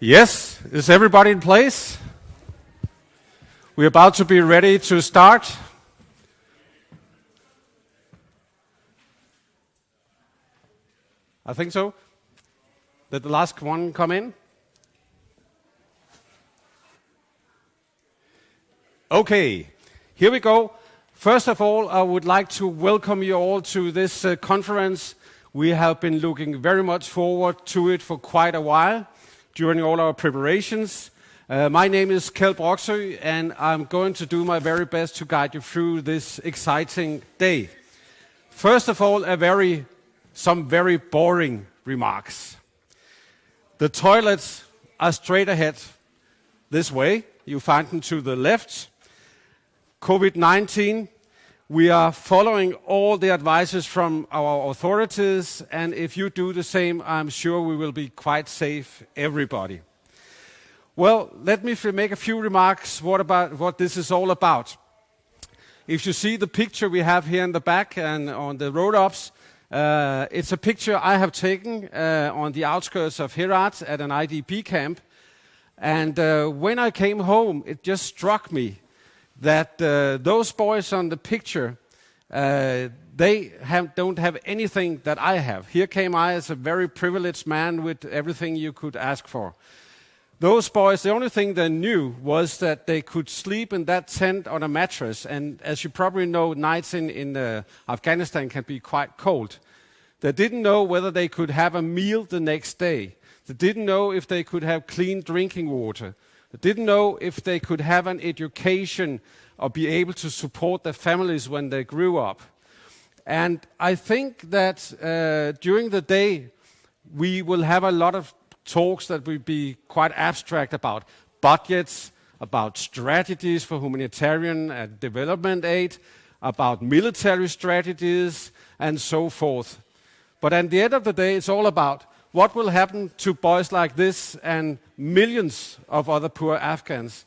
Yes, is everybody in place? We're about to be ready to start. I think so. Did the last one come in? Okay, here we go. First of all, I would like to welcome you all to this conference. We have been looking very much forward to it for quite a while during all our preparations. My name is Keld Broksø, and I'm going to do my very best to guide you through this exciting day. First of all, some very boring remarks. The toilets are straight ahead this way. You find them to the left. COVID-19, we are following all the advices from our authorities, and if you do the same, I'm sure we will be quite safe, everybody. Well, let me make a few remarks what this is all about. If you see the picture we have here in the back and on the road-ups, it's a picture I have taken on the outskirts of Herat at an IDP camp. And when I came home, it just struck me that those boys on the picture, don't have anything that I have. Here came I as a very privileged man with everything you could ask for. Those boys, the only thing they knew was that they could sleep in that tent on a mattress. And as you probably know, nights in Afghanistan can be quite cold. They didn't know whether they could have a meal the next day. They didn't know if they could have clean drinking water. They didn't know if they could have an education or be able to support their families when they grew up. And I think that during the day, we will have a lot of talks that will be quite abstract about budgets, about strategies for humanitarian and development aid, about military strategies, and so forth. But at the end of the day, it's all about what will happen to boys like this and millions of other poor Afghans.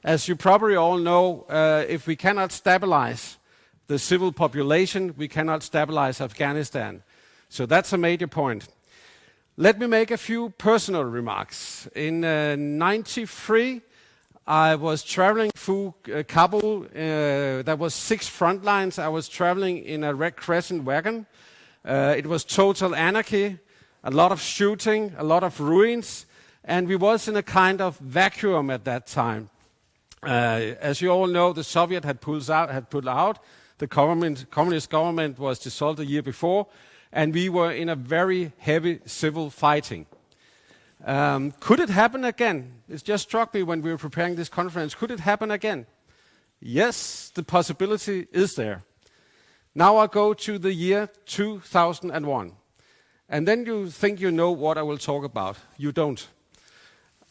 As you probably all know, if we cannot stabilize the civil population, we cannot stabilize Afghanistan. So that's a major point. Let me make a few personal remarks. In '93, I was traveling through Kabul. There was 6 front lines. I was traveling in a Red Crescent wagon. It was total anarchy, a lot of shooting, a lot of ruins, and we was in a kind of vacuum at that time. As you all know, the Soviet had pulled out. The communist government was dissolved a year before, and we were in a very heavy civil fighting. Could it happen again? It just struck me when we were preparing this conference. Could it happen again? Yes, the possibility is there. Now I go to the year 2001. And then you think you know what I will talk about. You don't.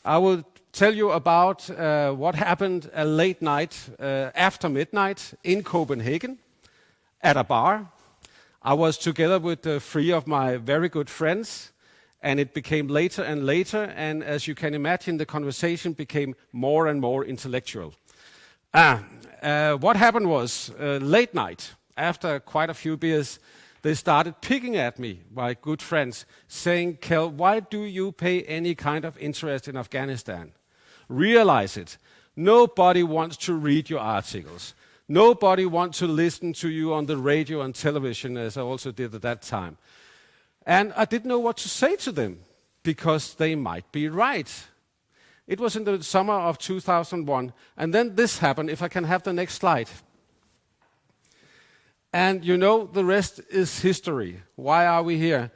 I will tell you about what happened a late night, after midnight, in Copenhagen, at a bar. I was together with 3 of my very good friends, and it became later and later, and as you can imagine, the conversation became more and more intellectual. What happened was, late night, after quite a few beers, they started picking at me, my good friends, saying, "Keld, why do you pay any kind of interest in Afghanistan? Realize it. Nobody wants to read your articles. Nobody wants to listen to you on the radio and television, as I also did at that time." And I didn't know what to say to them, because they might be right. It was in the summer of 2001, and then this happened, if I can have the next slide. And you know, the rest is history. Why are we here?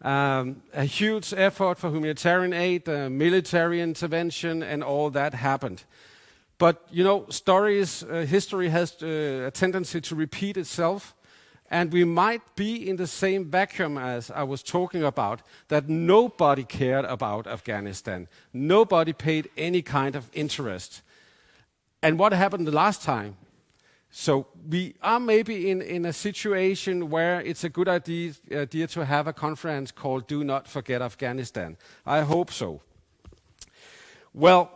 A huge effort for humanitarian aid, military intervention, and all that happened. But, you know, history has a tendency to repeat itself, and we might be in the same vacuum as I was talking about, that nobody cared about Afghanistan. Nobody paid any kind of interest. And what happened the last time? So we are maybe in a situation where it's a good idea to have a conference called Do Not Forget Afghanistan. I hope so. Well,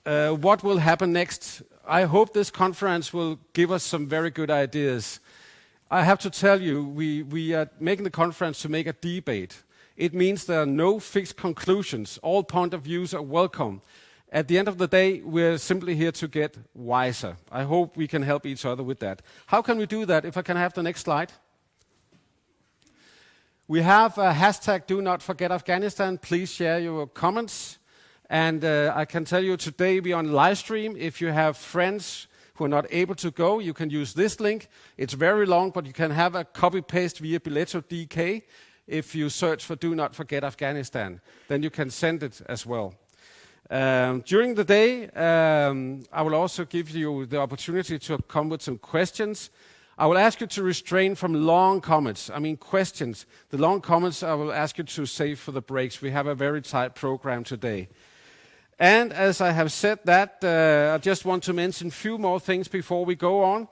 what will happen next? I hope this conference will give us some very good ideas. I have to tell you, we are making the conference to make a debate. It means there are no fixed conclusions. All point of views are welcome. At the end of the day, we're simply here to get wiser. I hope we can help each other with that. How can we do that? If I can have the next slide. We have a hashtag Do Not Forget Afghanistan. Please share your comments. And I can tell you today we're on live stream. If you have friends who are not able to go, you can use this link. It's very long, but you can have a copy-paste via Billetto DK. If you search for Do Not Forget Afghanistan, then you can send it as well. During the day, I will also give you the opportunity to come with some questions. I will ask you to refrain from long comments. I mean questions. The long comments I will ask you to save for the breaks. We have a very tight program today. And as I have said that, I just want to mention a few more things before we go on.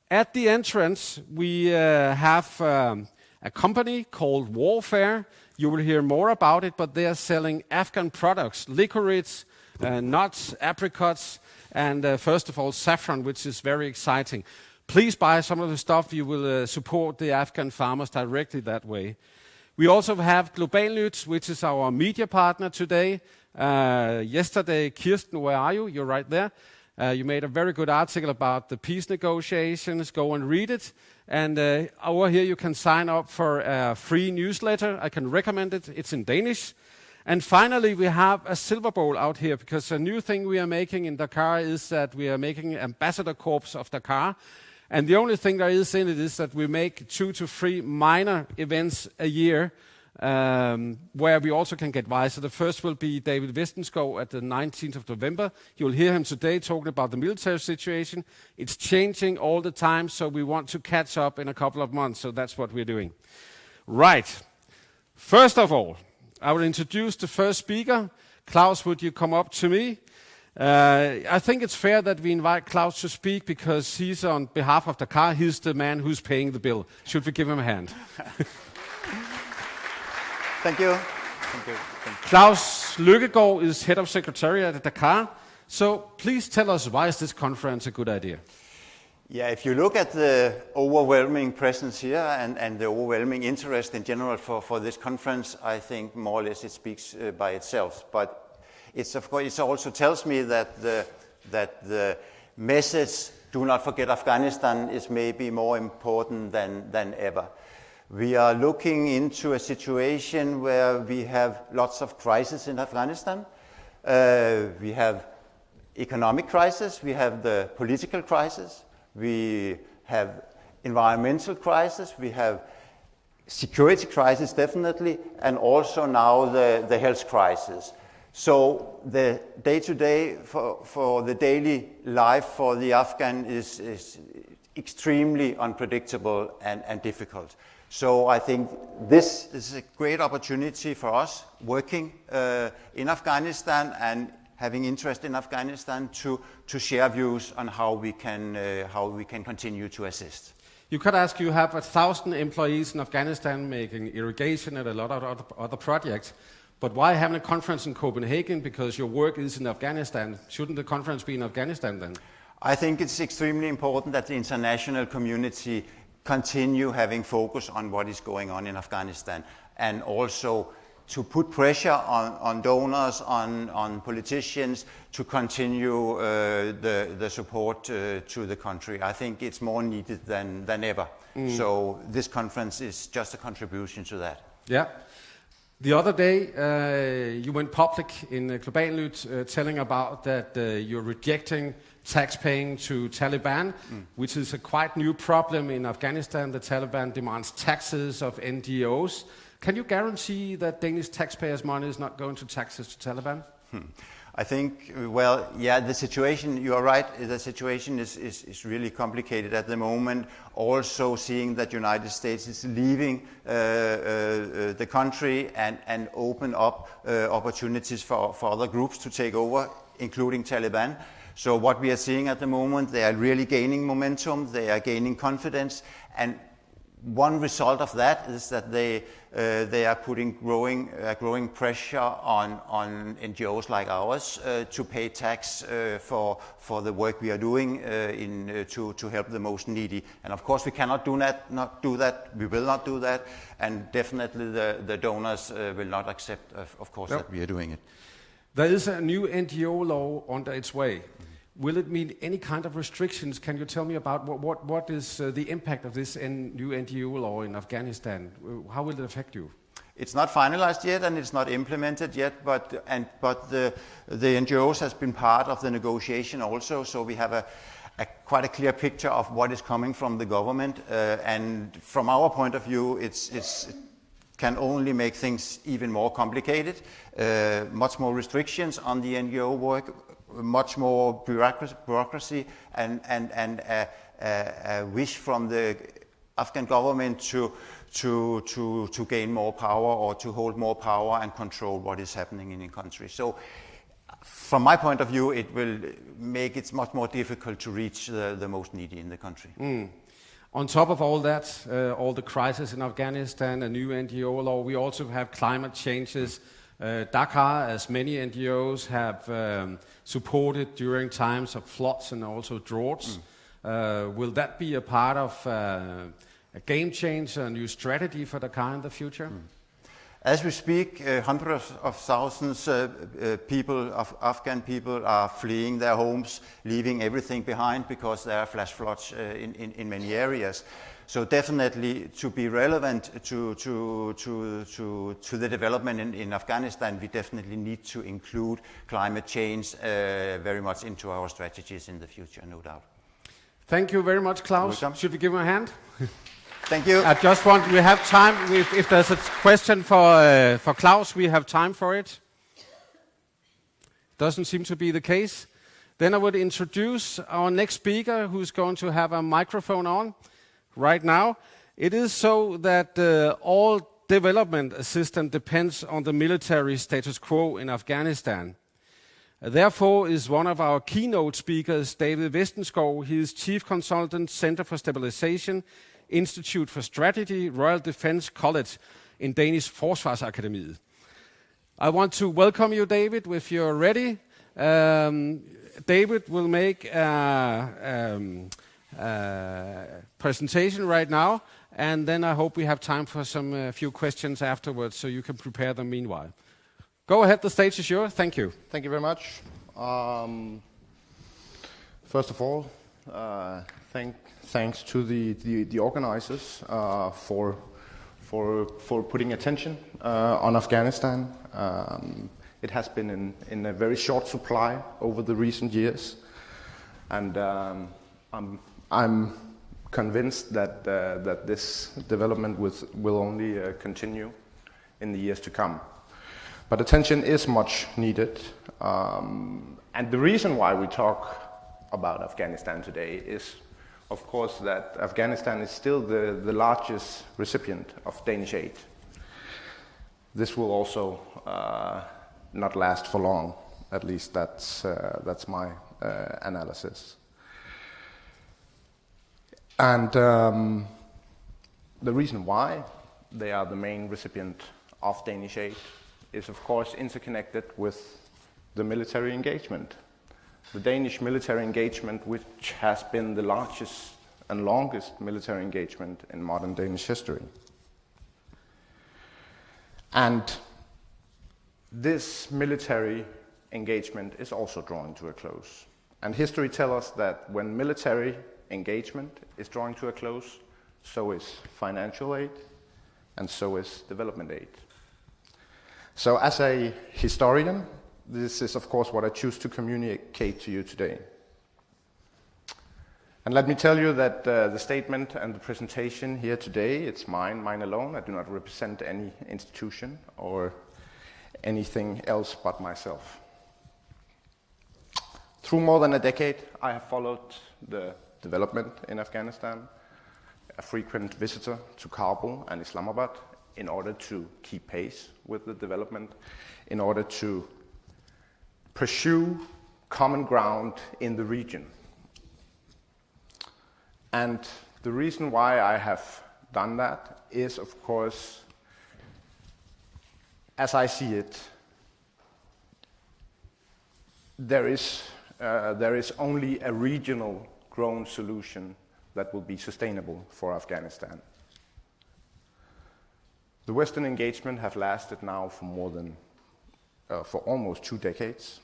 At the entrance, we have a company called Warfare. You will hear more about it, but they are selling Afghan products, licorice, nuts, apricots, and first of all, saffron, which is very exciting. Please buy some of the stuff. You will support the Afghan farmers directly that way. We also have Globalnyt, which is our media partner today. Yesterday, Kirsten, where are you? You're right there. You made a very good article about the peace negotiations. Go and read it. And over here you can sign up for a free newsletter. I can recommend it. It's in Danish. And finally, we have a silver bowl out here, because a new thing we are making in Dakar is that we are making Ambassador Corps of Dakar. And the only thing there is in it is that we make 2 to 3 minor events a year, where we also can get wiser. The first will be David Vestenskov at the 19th of November. You'll hear him today talking about the military situation. It's changing all the time, so we want to catch up in a couple of months, so that's what we're doing. Right. First of all, I will introduce the first speaker. Klaus, would you come up to me? I think it's fair that we invite Klaus to speak, because he's on behalf of Dakar. He's the man who's paying the bill. Should we give him a hand? Thank you. Klaus Lykkegaard is head of secretariat at Dakar. So please tell us, why is this conference a good idea? Yeah, if you look at the overwhelming presence here and the overwhelming interest in general for this conference, I think more or less it speaks by itself. But it's of course it also tells me that the message "Do not forget Afghanistan" is maybe more important than ever. We are looking into a situation where we have lots of crises in Afghanistan. We have economic crisis, we have the political crisis, we have environmental crisis, we have security crisis definitely, and also now the health crisis. So the day-to-day for the daily life for the Afghan is extremely unpredictable and difficult. So I think this is a great opportunity for us working in Afghanistan and having interest in Afghanistan to share views on how we can continue to assist. You could ask, you have 1,000 employees in Afghanistan making irrigation and a lot of other projects, but why having a conference in Copenhagen? Because your work is in Afghanistan. Shouldn't the conference be in Afghanistan then? I think it's extremely important that the international community continue having focus on what is going on in Afghanistan, and also to put pressure on donors, on politicians to continue the support to the country. I think it's more needed than ever. So this conference is just a contribution to that. Yeah. The other day, you went public in Globalnyt telling about that you're rejecting tax paying to Taliban, which is a quite new problem in Afghanistan. The Taliban demands taxes of NGOs. Can you guarantee that Danish taxpayers' money is not going to taxes to Taliban? I think, well, yeah, the situation, you are right, the situation is really complicated at the moment. Also seeing that United States is leaving the country and open up opportunities for other groups to take over, including Taliban. So what we are seeing at the moment, they are really gaining momentum, they are gaining confidence, and one result of that is that they are putting growing pressure on NGOs like ours to pay tax for the work we are doing to help the most needy. And of course, we cannot do that. We will not do that, and definitely the donors will not accept, of course, that we are doing it. There is a new NGO law under its way. Will it mean any kind of restrictions? Can you tell me about what is the impact of this new NGO law in Afghanistan? How will it affect you? It's not finalized yet and it's not implemented yet, but the NGOs has been part of the negotiation also, so we have quite a clear picture of what is coming from the government, and from our point of view, it can only make things even more complicated, much more restrictions on the NGO work, much more bureaucracy, and a wish from the Afghan government to gain more power or to hold more power and control what is happening in the country. So from my point of view, it will make it much more difficult to reach the most needy in the country. On top of all that, all the crisis in Afghanistan, a new NGO law, we also have climate changes. DACAAR, as many NGOs have supported during times of floods and also droughts. Will that be a part of a game change, a new strategy for DACAAR in the future? As we speak, hundreds of thousands Afghan people are fleeing their homes, leaving everything behind because there are flash floods in many areas. So definitely, to be relevant to the development in Afghanistan, we definitely need to include climate change very much into our strategies in the future, no doubt. Thank you very much, Klaus. Welcome. Should we give him a hand? Thank you. We have time. If there's a question for Klaus, we have time for it. Doesn't seem to be the case. Then I would introduce our next speaker, who's going to have a microphone on right now. It is so that all development assistance depends on the military status quo in Afghanistan. Therefore is one of our keynote speakers, David Vestenskov. He is Chief Consultant, Center for Stabilization, Institute for Strategy, Royal Defence College in Danish Forsvarsakademiet. I want to welcome you, David, if you're ready. David will make a presentation right now, and then I hope we have time for some few questions afterwards, so you can prepare them meanwhile. Go ahead, the stage is yours. Thank you. Thank you very much. First of all, thanks to the organizers for putting attention on Afghanistan. It has been in a very short supply over the recent years, and I'm convinced that this development will only continue in the years to come. But attention is much needed, and the reason why we talk about Afghanistan today is, of course, that Afghanistan is still the largest recipient of Danish aid. This will also not last for long. At least that's my analysis. And the reason why they are the main recipient of Danish aid is, of course, interconnected with the military engagement. The Danish military engagement, which has been the largest and longest military engagement in modern Danish history. And this military engagement is also drawing to a close. And history tells us that when military engagement is drawing to a close, so is financial aid, and so is development aid. So as a historian, this is, of course, what I choose to communicate to you today. And let me tell you that the statement and the presentation here today, it's mine alone. I do not represent any institution or anything else but myself. Through more than a decade, I have followed the development in Afghanistan, a frequent visitor to Kabul and Islamabad in order to keep pace with the development, in order to pursue common ground in the region. And the reason why I have done that is, of course, as I see it, there is only a regional grown solution that will be sustainable for Afghanistan. The Western engagement have lasted now for almost 2 decades,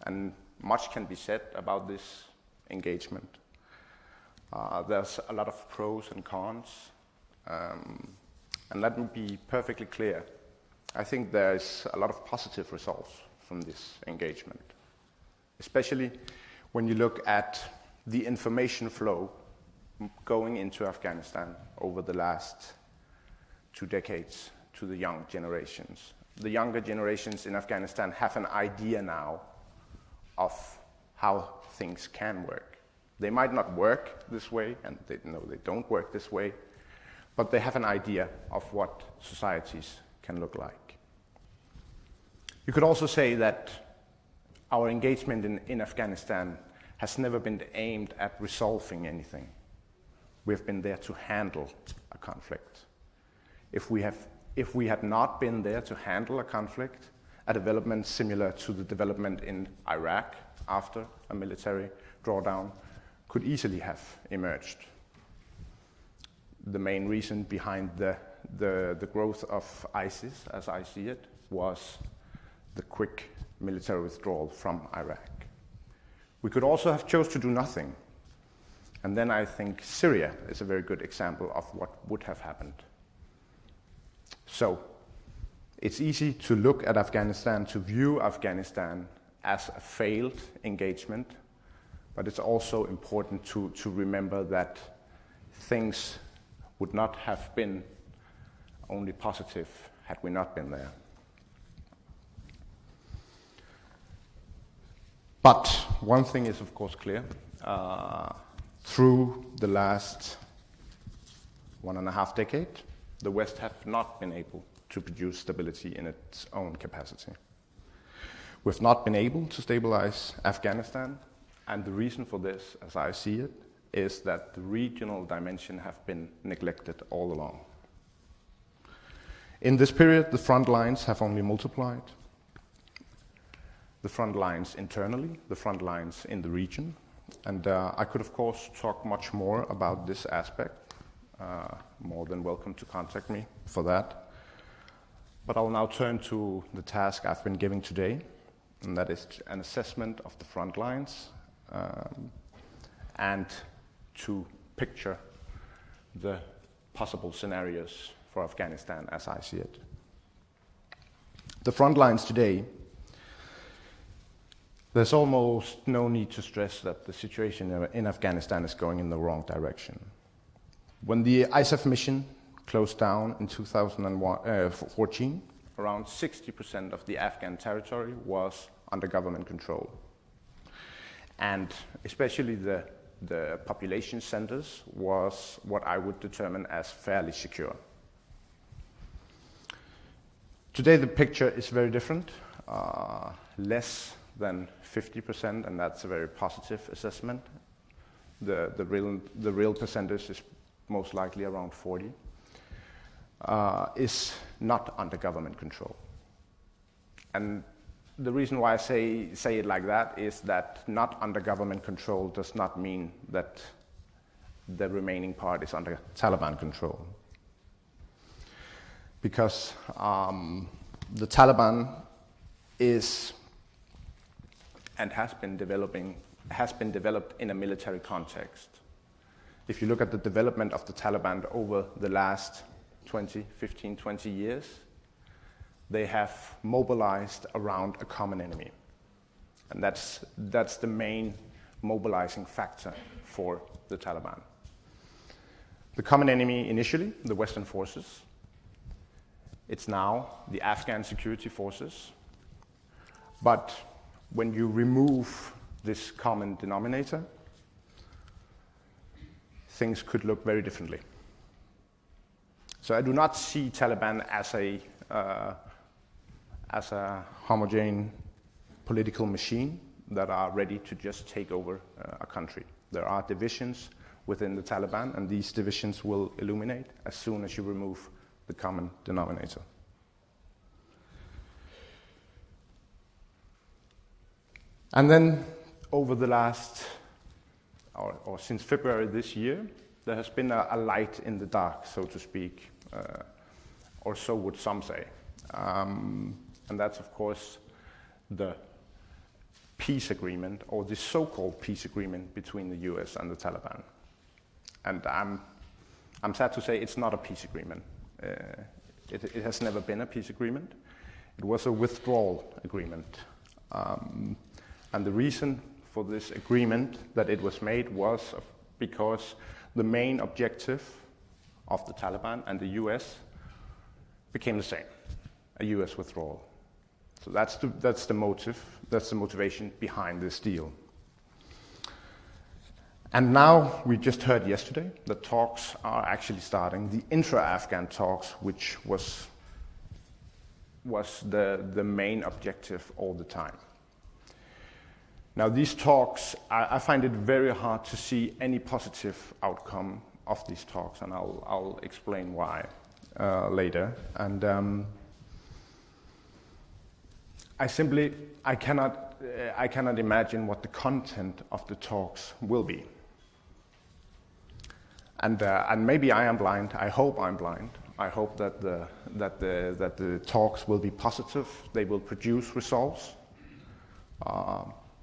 and much can be said about this engagement. There's a lot of pros and cons, and let me be perfectly clear. I think there's a lot of positive results from this engagement, especially when you look at the information flow going into Afghanistan over the last 2 decades to the young generations. The younger generations in Afghanistan have an idea now of how things can work. They might not work this way, and they don't work this way, but they have an idea of what societies can look like. You could also say that our engagement in Afghanistan has never been aimed at resolving anything. We've been there to handle a conflict. If we had not been there to handle a conflict, a development similar to the development in Iraq after a military drawdown could easily have emerged. The main reason behind the growth of ISIS, as I see it, was the quick military withdrawal from Iraq. We could also have chose to do nothing. And then I think Syria is a very good example of what would have happened. So it's easy to look at Afghanistan, to view Afghanistan as a failed engagement, but it's also important to remember that things would not have been only positive had we not been there. But one thing is of course clear. Through the last 1.5 decades, the West have not been able to produce stability in its own capacity. We've not been able to stabilize Afghanistan, and the reason for this, as I see it, is that the regional dimension have been neglected all along. In this period, the front lines have only multiplied. The front lines internally, the front lines in the region, and I could of course talk much more about this aspect. More than welcome to contact me for that. But I'll now turn to the task I've been giving today, and that is an assessment of the front lines and to picture the possible scenarios for Afghanistan as I see it. The front lines today, there's almost no need to stress that the situation in Afghanistan is going in the wrong direction. When the ISAF mission closed down in 2014, around 60% of the Afghan territory was under government control. And especially the population centers was what I would determine as fairly secure. Today the picture is very different, less than 50%, and that's a very positive assessment. The real percentage is most likely around 40, is not under government control. And the reason why I say it like that is that not under government control does not mean that the remaining part is under Taliban control. Because the Taliban is and has been developed in a military context. If you look at the development of the Taliban over the last 15, 20 years, they have mobilized around a common enemy. And that's the main mobilizing factor for the Taliban. The common enemy initially, the Western forces. It's now the Afghan security forces. But when you remove this common denominator, things could look very differently. So I do not see Taliban as a homogeneous political machine that are ready to just take over a country. There are divisions within the Taliban, and these divisions will illuminate as soon as you remove the common denominator. And then over the last, or since February this year, there has been a light in the dark, so to speak, or so would some say. And that's, of course, the peace agreement, or the so-called peace agreement between the US and the Taliban. And I'm sad to say it's not a peace agreement. It has never been a peace agreement. It was a withdrawal agreement. And the reason for this agreement that it was made was because the main objective of the Taliban and the US became the same, a US withdrawal. So that's the motivation behind this deal. And now, we just heard yesterday, the talks are actually starting, the intra-Afghan talks, which was the main objective all the time. Now, these talks, I find it very hard to see any positive outcome of these talks, and I'll explain why later. And I cannot imagine what the content of the talks will be. And maybe I am blind. I hope I'm blind. I hope that the talks will be positive. They will produce results.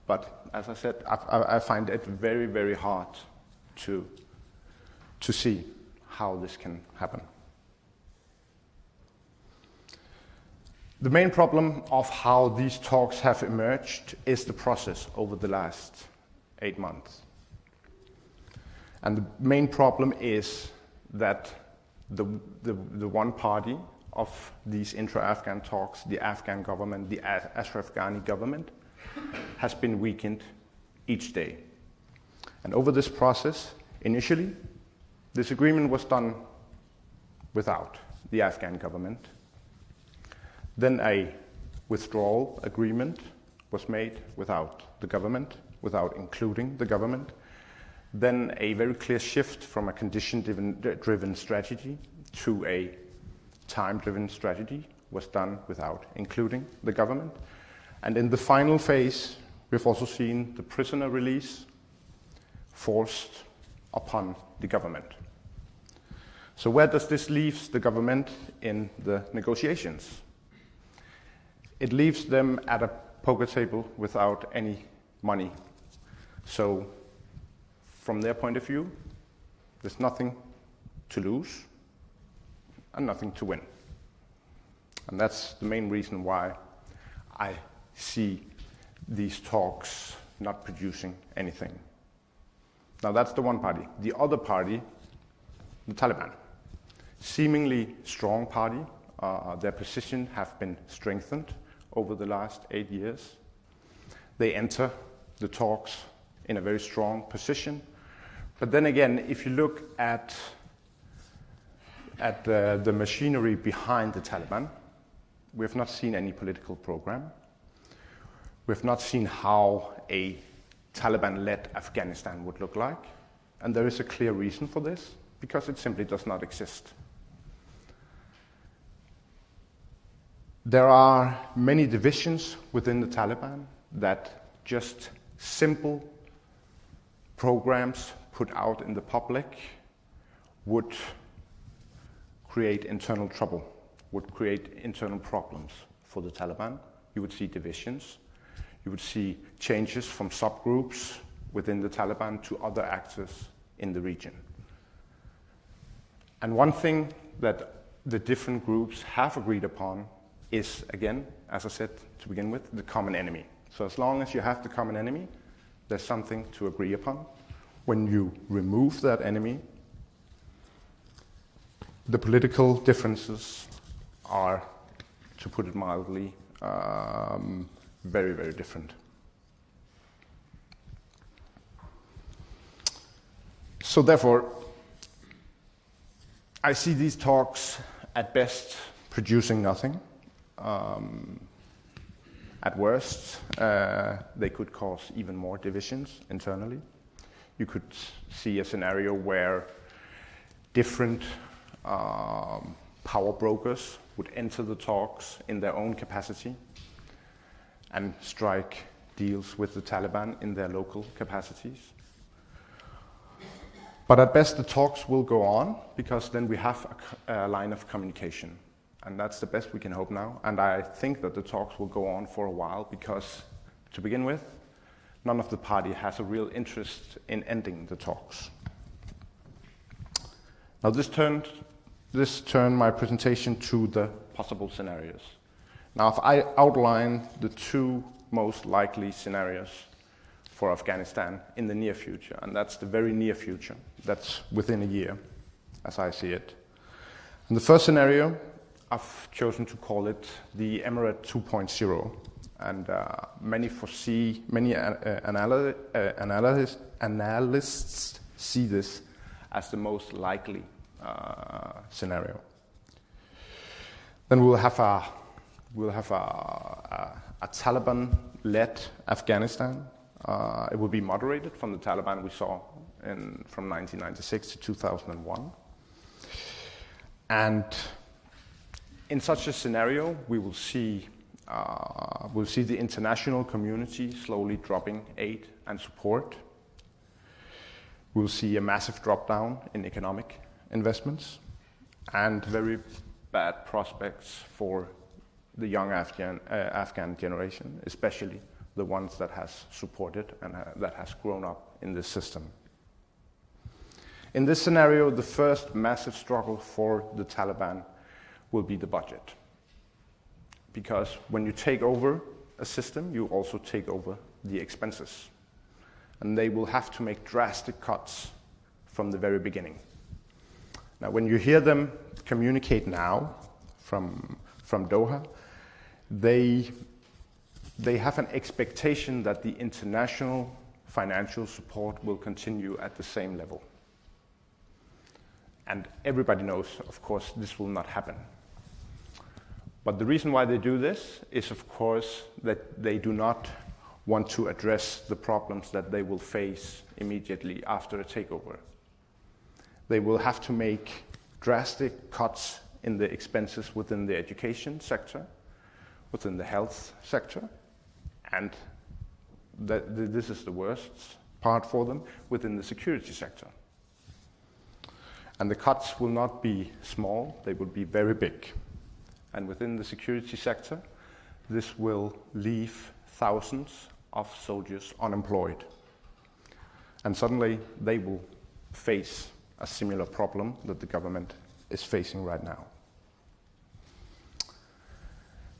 But as I said, I find it very, very hard to see how this can happen. The main problem of how these talks have emerged is the process over the last 8 months. And the main problem is that the one party of these intra-Afghan talks, the Afghan government, the Ashraf Ghani government, has been weakened each day. And over this process, initially, this agreement was done without the Afghan government. Then a withdrawal agreement was made without the government, without including the government. Then a very clear shift from a condition-driven strategy to a time-driven strategy was done without including the government. And in the final phase, we've also seen the prisoner release forced upon the government. So where does this leave the government in the negotiations? It leaves them at a poker table without any money. So from their point of view, there's nothing to lose and nothing to win. And that's the main reason why I see these talks not producing anything. Now that's the one party. The other party, the Taliban, seemingly strong party. Their position have been strengthened over the last 8 years. They enter the talks in a very strong position. But then again, if you look at the machinery behind the Taliban, we have not seen any political program. We have not seen how a Taliban-led Afghanistan would look like. And there is a clear reason for this, because it simply does not exist. There are many divisions within the Taliban that just simple programs put out in the public would create internal trouble, would create internal problems for the Taliban. You would see divisions. You would see changes from subgroups within the Taliban to other actors in the region. And one thing that the different groups have agreed upon is, again, as I said to begin with, the common enemy. So as long as you have the common enemy, there's something to agree upon. When you remove that enemy, the political differences are, to put it mildly, very, very different. So therefore, I see these talks at best producing nothing. At worst, they could cause even more divisions internally. you could see a scenario where different power brokers would enter the talks in their own capacity and strike deals with the Taliban in their local capacities. But at best, the talks will go on, because then we have a line of communication. And that's the best we can hope now. And I think that the talks will go on for a while, because, to begin with, none of the party has a real interest in ending the talks. Now, this turned my presentation to the possible scenarios. Now, if I outline the two most likely scenarios for Afghanistan in the near future, and that's the very near future, that's within a year, as I see it. And the first scenario, I've chosen to call it the Emirate 2.0, and many analysts see this as the most likely scenario. Then we'll have a Taliban-led Afghanistan. It will be moderated from the Taliban we saw from 1996 to 2001. And in such a scenario, we will see the international community slowly dropping aid and support. We'll see a massive drop down in economic investments and very bad prospects for the young Afghan generation, especially the ones that has supported and that has grown up in this system. In this scenario, the first massive struggle for the Taliban will be the budget. Because when you take over a system, you also take over the expenses. And they will have to make drastic cuts from the very beginning. Now, when you hear them communicate now from Doha, they have an expectation that the international financial support will continue at the same level. And everybody knows, of course, this will not happen. But the reason why they do this is, of course, that they do not want to address the problems that they will face immediately after a takeover. They will have to make drastic cuts in the expenses within the education sector, within the health sector, and this is the worst part for them, within the security sector. And the cuts will not be small, they will be very big. And within the security sector, this will leave thousands of soldiers unemployed. And suddenly they will face a similar problem that the government is facing right now.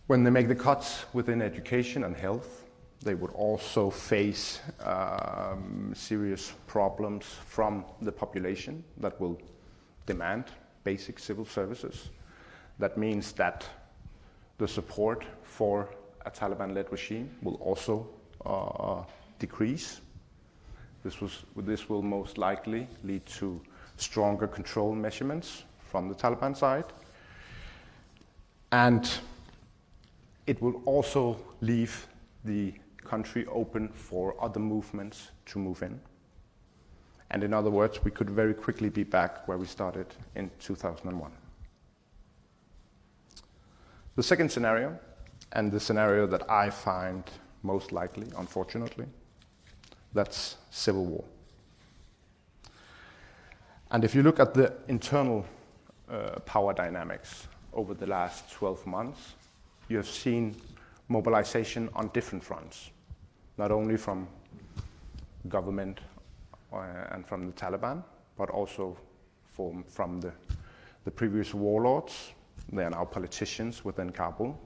When they make the cuts within education and health, they would also face serious problems from the population that will demand basic civil services. That means that the support for a Taliban-led regime will also decrease. This will most likely lead to stronger control measurements from the Taliban side. And it will also leave the country open for other movements to move in. And in other words, we could very quickly be back where we started in 2001. The second scenario, and the scenario that I find most likely, unfortunately, that's civil war. And if you look at the internal power dynamics over the last 12 months, you have seen mobilization on different fronts, not only from government and from the Taliban, but also from the previous warlords. They are now politicians within Kabul,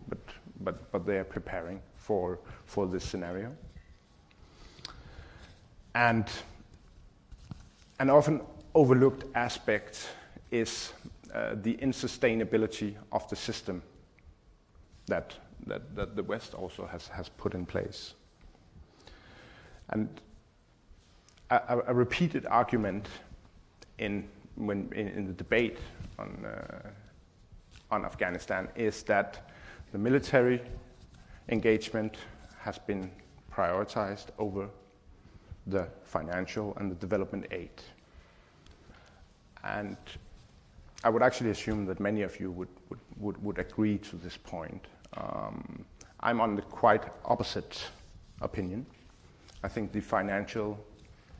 but they are preparing for this scenario. And an often overlooked aspect is the insustainability of the system that the West also has put in place. And a repeated argument in the debate on Afghanistan is that the military engagement has been prioritized over the financial and the development aid. And I would actually assume that many of you would agree to this point. I'm on the quite opposite opinion. I think the financial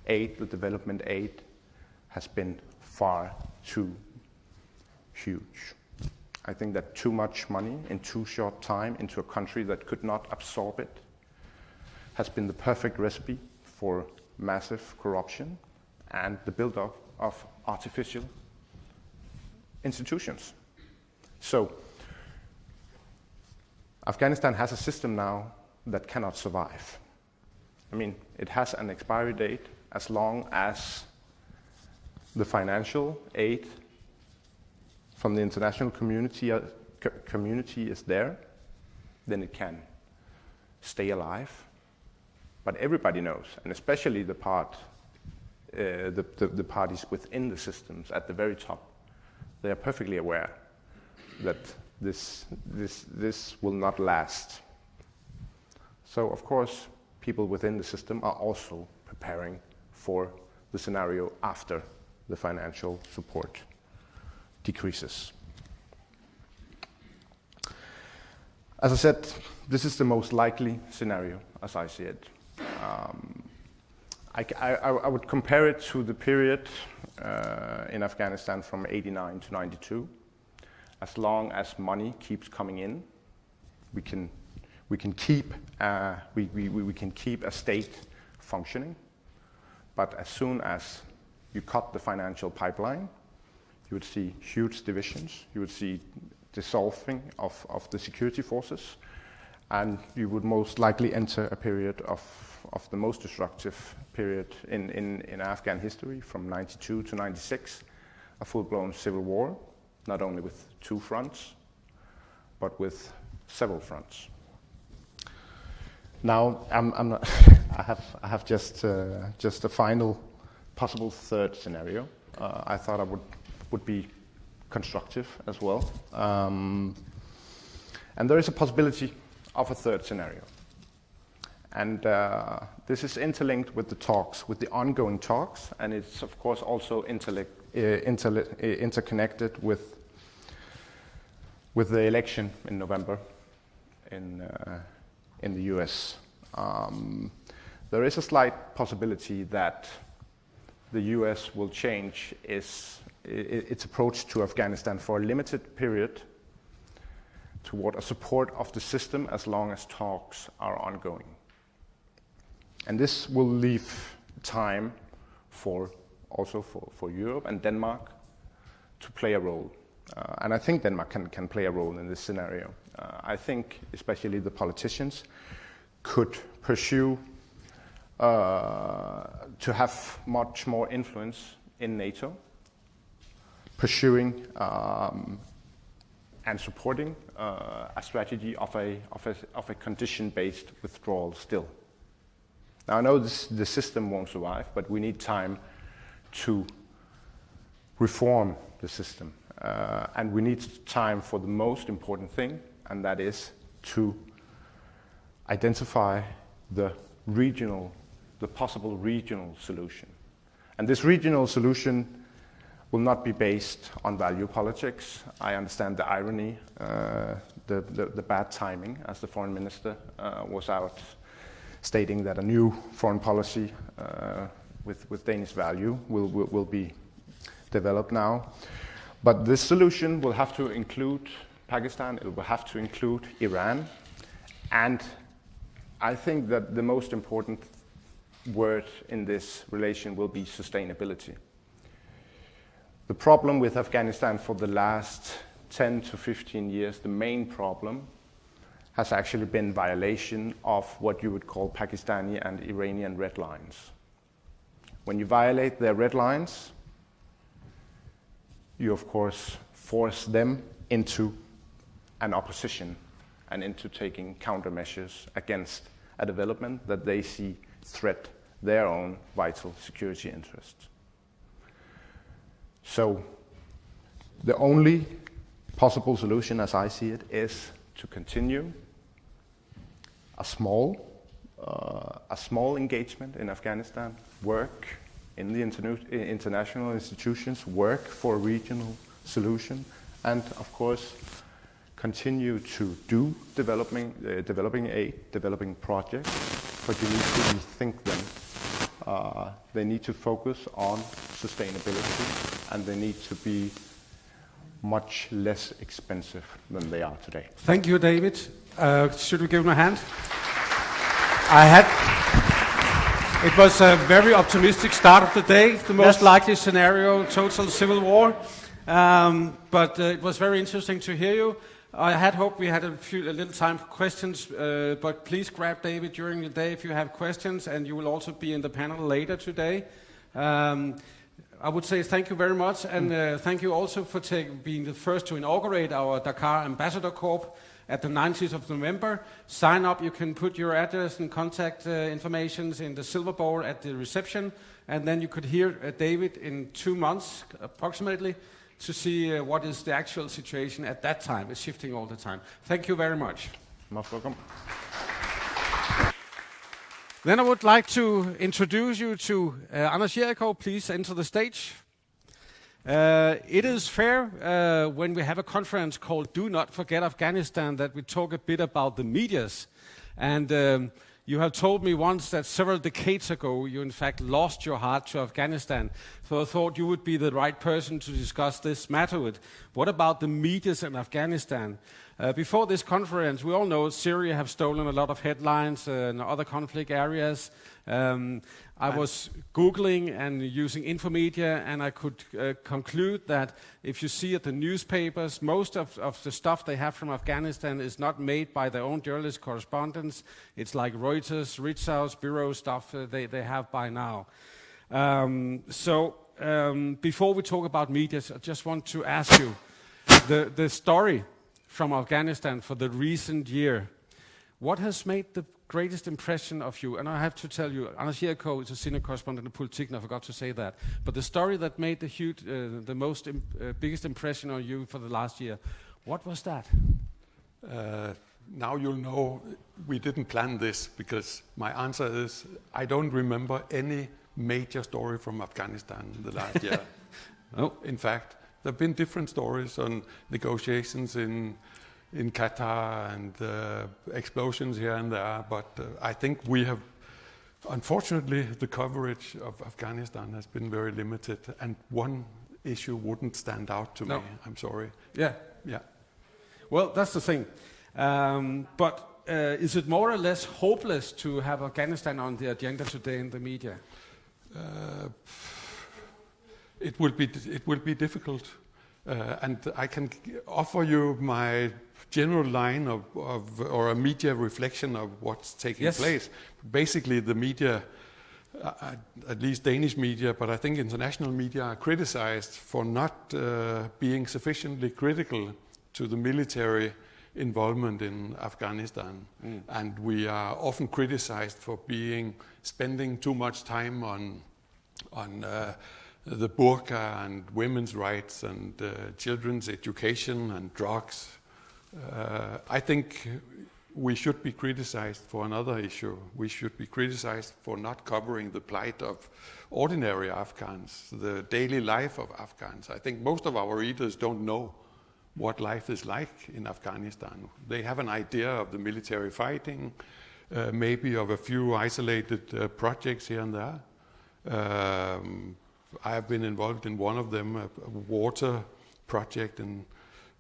aid, the development aid, has been far too huge. I think that too much money in too short time into a country that could not absorb it has been the perfect recipe for massive corruption and the build-up of artificial institutions. So, Afghanistan has a system now that cannot survive. I mean, it has an expiry date. As long as the financial aid from the international community is there, then it can stay alive. But everybody knows, and especially the parties within the systems at the very top, they are perfectly aware that this will not last. So, of course, people within the system are also preparing for the scenario after the financial support decreases. As I said, this is the most likely scenario, as I see it. I would compare it to the period in Afghanistan from 89 to 92. As long as money keeps coming in, we can keep a state functioning. But as soon as you cut the financial pipeline, you would see huge divisions. You would see dissolving of the security forces, and you would most likely enter a period of the most destructive period in Afghan history from 92 to 96, a full-blown civil war, not only with two fronts, but with several fronts. Now, I'm not I have just a final possible third scenario. I thought I would be constructive as well. And there is a possibility of a third scenario. And this is interlinked with the talks, with the ongoing talks, and it's of course also interconnected with the election in November in the US. There is a slight possibility that the US will change its approach to Afghanistan for a limited period toward a support of the system as long as talks are ongoing. And this will leave time for Europe and Denmark to play a role. And I think Denmark can play a role in this scenario. I think especially the politicians could pursue to have much more influence in NATO, pursuing and supporting a strategy of a condition-based withdrawal still. Now I know the system won't survive, but we need time to reform the system. And we need time for the most important thing, and that is to identify the possible regional solution. And this regional solution will not be based on value politics. I understand the irony, the bad timing, as the foreign minister was out stating that a new foreign policy with Danish value will be developed now. But this solution will have to include Pakistan, it will have to include Iran, and I think that the most important word in this relation will be sustainability. The problem with Afghanistan for the last 10 to 15 years, the main problem has actually been violation of what you would call Pakistani and Iranian red lines. When you violate their red lines, you of course force them into an opposition and into taking countermeasures against a development that they see threat their own vital security interests. So the only possible solution, as I see it, is to continue a small a small engagement in Afghanistan, work in the international institutions, work for a regional solution, and of course continue to do developing aid, developing projects, but you need to rethink them. They need to focus on sustainability, and they need to be much less expensive than they are today. Thank you, David. Should we give him a hand? It was a very optimistic start of the day. The most likely scenario, total civil war. But it was very interesting to hear you. I had hoped we had a little time for questions, but please grab David during the day if you have questions, and you will also be in the panel later today. I would say thank you very much, and thank you also for being the first to inaugurate our DACAAR Ambassador Corps at the 19th of November. Sign up, you can put your address and contact informations in the silver bowl at the reception, and then you could hear David in 2 months approximately to see what is the actual situation at that time. It's shifting all the time. Thank you very much. Most welcome. Then I would like to introduce you to Anders Jericho. Please enter the stage. It is fair when we have a conference called Do Not Forget Afghanistan that we talk a bit about the medias. And you have told me once that several decades ago you in fact lost your heart to Afghanistan. So I thought you would be the right person to discuss this matter with. What about the medias in Afghanistan? Before this conference, we all know Syria have stolen a lot of headlines in other conflict areas. I was Googling and using Infomedia, and I could conclude that if you see at the newspapers, most of the stuff they have from Afghanistan is not made by their own journalist correspondents. It's like Reuters, Ritzau's bureau stuff they have by now. Before we talk about media, I just want to ask you, the story from Afghanistan for the recent year, what has made the greatest impression of you? And I have to tell you, Anders Jericho is a senior correspondent in Politiken, I forgot to say that. But the story that made the most biggest impression on you for the last year, what was that? Now you'll know we didn't plan this, because my answer is I don't remember any major story from Afghanistan the last year. Oh. In fact, there have been different stories on negotiations in Qatar and explosions here and there, but I think we have, unfortunately, the coverage of Afghanistan has been very limited, and one issue wouldn't stand out to me. I'm sorry. Yeah. Well, that's the thing. But is it more or less hopeless to have Afghanistan on the agenda today in the media? It will be difficult, and I can offer you my general line or a media reflection of what's taking place. Basically, the media, at least Danish media, but I think international media, are criticized for not being sufficiently critical to the military involvement in Afghanistan, and we are often criticized for spending too much time on the burqa and women's rights and children's education and drugs. I think we should be criticized for another issue. We should be criticized for not covering the plight of ordinary Afghans, the daily life of Afghans. I think most of our readers don't know what life is like in Afghanistan. They have an idea of the military fighting, maybe of a few isolated projects here and there. I have been involved in one of them, a water project in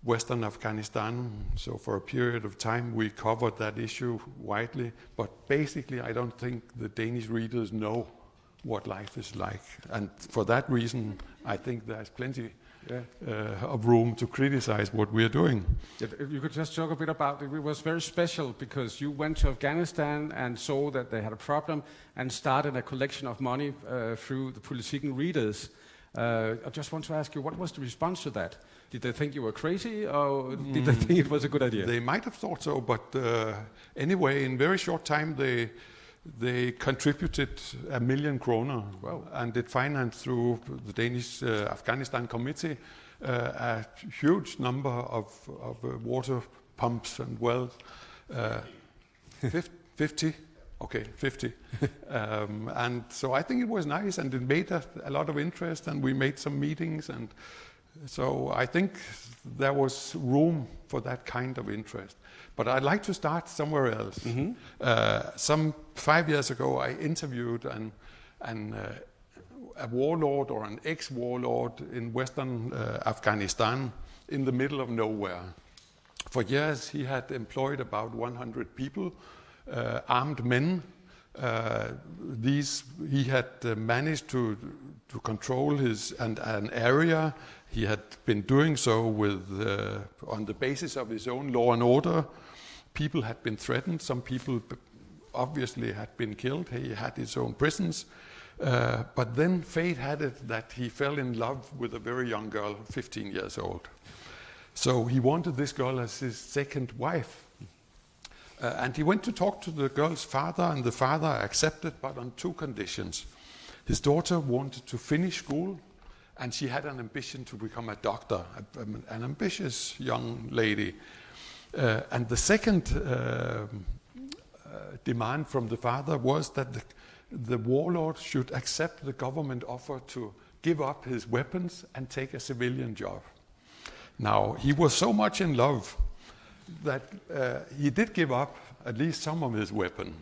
Western Afghanistan. So for a period of time we covered that issue widely. But basically I don't think the Danish readers know what life is like. And for that reason I think there's plenty of room to criticize what we are doing. If you could just talk a bit about it. It was very special because you went to Afghanistan and saw that they had a problem and started a collection of money through the Politiken readers. I just want to ask you, what was the response to that? Did they think you were crazy, or did they think it was a good idea? They might have thought so, but anyway, in very short time they contributed 1 million kroner. Wow. And it financed through the Danish Afghanistan Committee a huge number of water pumps and wells. 50 Okay, 50. And so I think it was nice, and it made a lot of interest, and we made some meetings, and so I think there was room for that kind of interest. But I'd like to start somewhere else. Mm-hmm. Some 5 years ago, I interviewed a warlord or an ex-warlord in Western Afghanistan in the middle of nowhere. For years, he had employed about 100 people, armed men. He had managed to control an area. He had been doing so on the basis of his own law and order. People had been threatened. Some people obviously had been killed. He had his own prisons. But then fate had it that he fell in love with a very young girl, 15 years old. So he wanted this girl as his second wife. And he went to talk to the girl's father, and the father accepted, but on two conditions. His daughter wanted to finish school, and she had an ambition to become a doctor, an ambitious young lady. And the second demand from the father was that the warlord should accept the government offer to give up his weapons and take a civilian job. Now, he was so much in love that he did give up at least some of his weapon.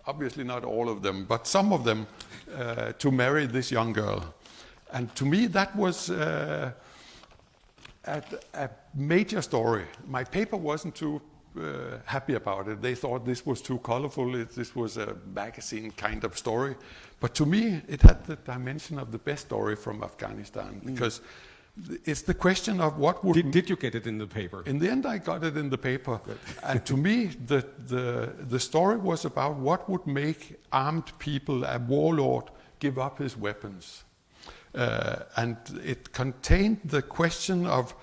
Obviously not all of them, but some of them to marry this young girl. And to me, that was a major story. My paper wasn't too happy about it. They thought this was too colorful. This was a magazine kind of story. But to me, it had the dimension of the best story from Afghanistan, because it's the question of what would... Did you get it in the paper? In the end, I got it in the paper. And to me, the story was about what would make armed people, a warlord, give up his weapons. And it contained the question of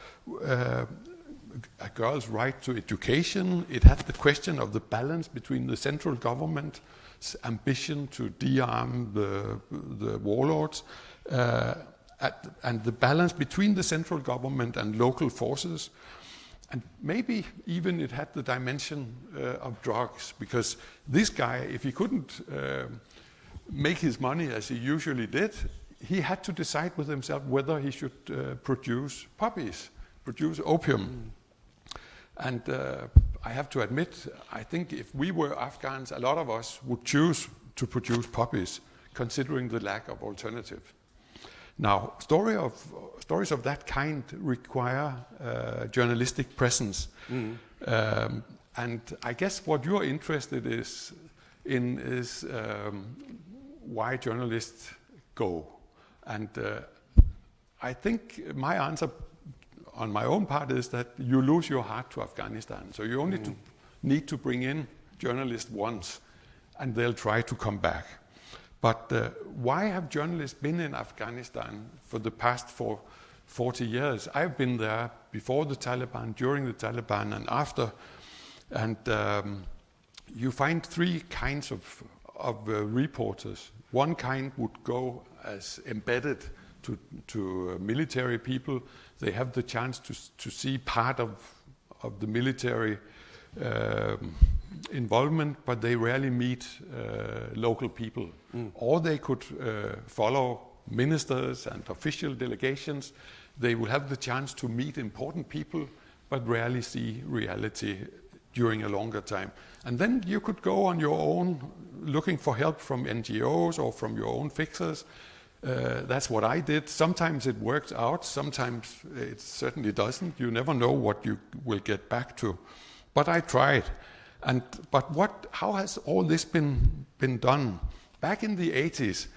a girl's right to education. It had the question of the balance between the central government's ambition to de-arm the warlords, and the balance between the central government and local forces. And maybe even it had the dimension of drugs, because this guy, if he couldn't make his money as he usually did, he had to decide with himself whether he should produce poppies, produce opium. And I have to admit, I think if we were Afghans, a lot of us would choose to produce poppies, considering the lack of alternative. Now, stories of that kind require journalistic presence. And I guess what you're interested in is why journalists go. And I think my answer on my own part is that you lose your heart to Afghanistan. So you only need to bring in journalists once, and they'll try to come back. But why have journalists been in Afghanistan for the past 40 years? I've been there before the Taliban, during the Taliban, and after. And you find three kinds of reporters. One kind would go as embedded to military people. They have the chance to see part of the military involvement, but they rarely meet local people. Or they could follow ministers and official delegations. They will have the chance to meet important people, but rarely see reality during a longer time. And then you could go on your own, looking for help from NGOs or from your own fixers. That's what I did. Sometimes it works out, sometimes it certainly doesn't. You never know what you will get back to. But I tried. But how has all this been done? Back in the 80s,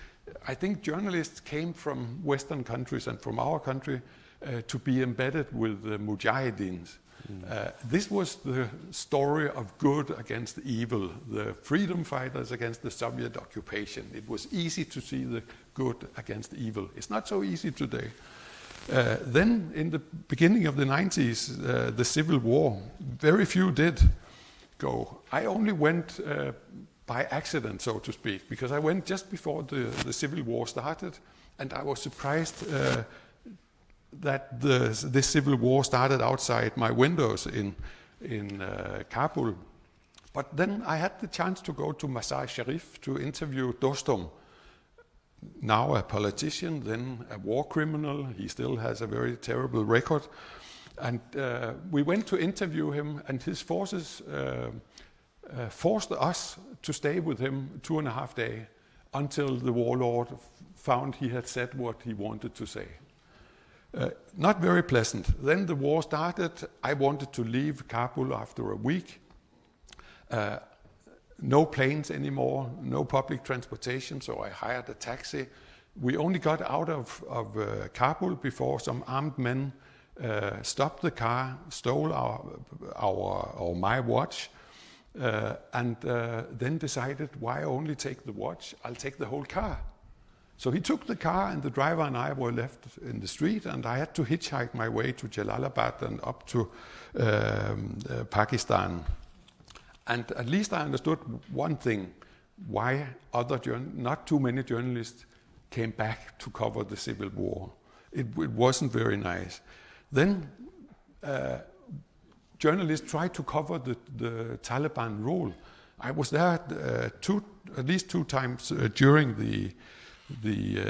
I think journalists came from Western countries and from our country to be embedded with the Mujahideens. This was the story of good against evil, the freedom fighters against the Soviet occupation. It was easy to see the good against evil. It's not so easy today. Then, in the beginning of the 90s, the Civil War, very few did go. I only went by accident, so to speak, because I went just before the Civil War started, and I was surprised that this Civil War started outside my windows in Kabul. But then I had the chance to go to Mazar-e Sharif to interview Dostum, now a politician, then a war criminal. He still has a very terrible record. And we went to interview him, and his forces forced us to stay with him 2.5 days until the warlord found he had said what he wanted to say. Not very pleasant. Then the war started. I wanted to leave Kabul after a week. No planes anymore, no public transportation, so I hired a taxi. We only got out of Kabul before some armed men stopped the car, stole my watch, and then decided, why only take the watch? I'll take the whole car. So he took the car, and the driver and I were left in the street, and I had to hitchhike my way to Jalalabad and up to Pakistan. And at least I understood one thing, why not too many journalists came back to cover the civil war. It wasn't very nice. Then journalists tried to cover the Taliban rule. I was there at least two times during the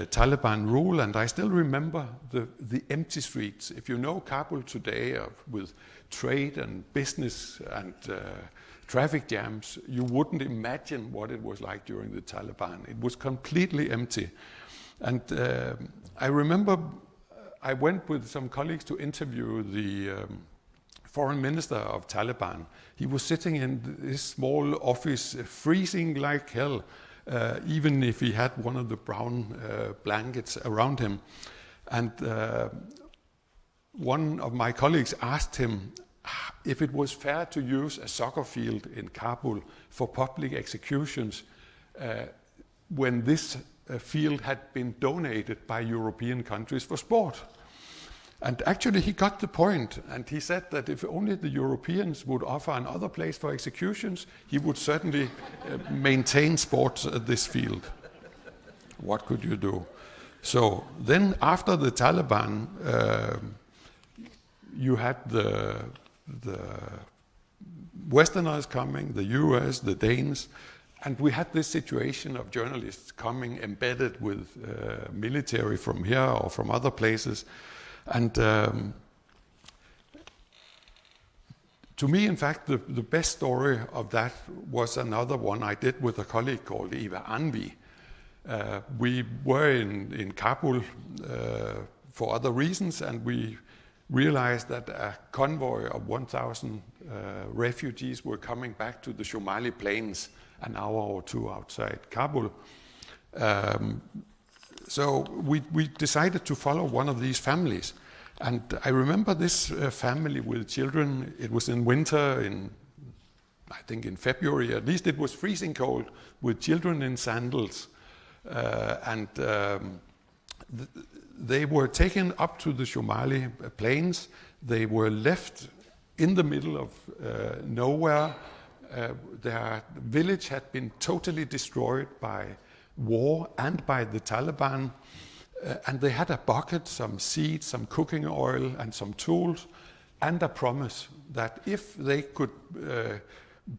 Taliban rule, and I still remember the empty streets. If you know Kabul today with trade and business and traffic jams, you wouldn't imagine what it was like during the Taliban. It was completely empty. And I remember I went with some colleagues to interview the foreign minister of Taliban. He was sitting in this small office, freezing like hell, even if he had one of the brown blankets around him. And one of my colleagues asked him if it was fair to use a soccer field in Kabul for public executions when this field had been donated by European countries for sport. And actually he got the point, and he said that if only the Europeans would offer another place for executions, he would certainly maintain sports at this field. What could you do? So then after the Taliban, you had the Westerners coming, the US, the Danes, and we had this situation of journalists coming embedded with military from here or from other places. And to me, in fact, the best story of that was another one I did with a colleague called Eva Anvi. We were in Kabul for other reasons, and we realized that a convoy of 1,000 refugees were coming back to the Somali plains an hour or two outside Kabul. So we decided to follow one of these families. And I remember this family with children. It was in winter, I think in February, at least it was freezing cold, with children in sandals. They were taken up to the Somali plains. They were left in the middle of nowhere. Their village had been totally destroyed by war and by the Taliban. And they had a bucket, some seeds, some cooking oil, and some tools, and a promise that if they could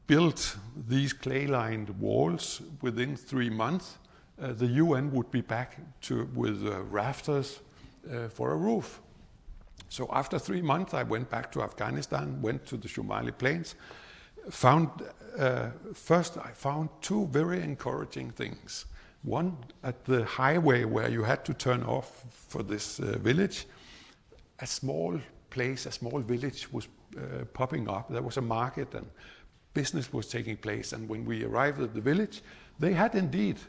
build these clay-lined walls within 3 months, the UN would be back with rafters for a roof. So after 3 months, I went back to Afghanistan, went to the Somali plains, first I found two very encouraging things. One, at the highway where you had to turn off for this village, a small place, a small village was popping up. There was a market and business was taking place. And when we arrived at the village, they had indeed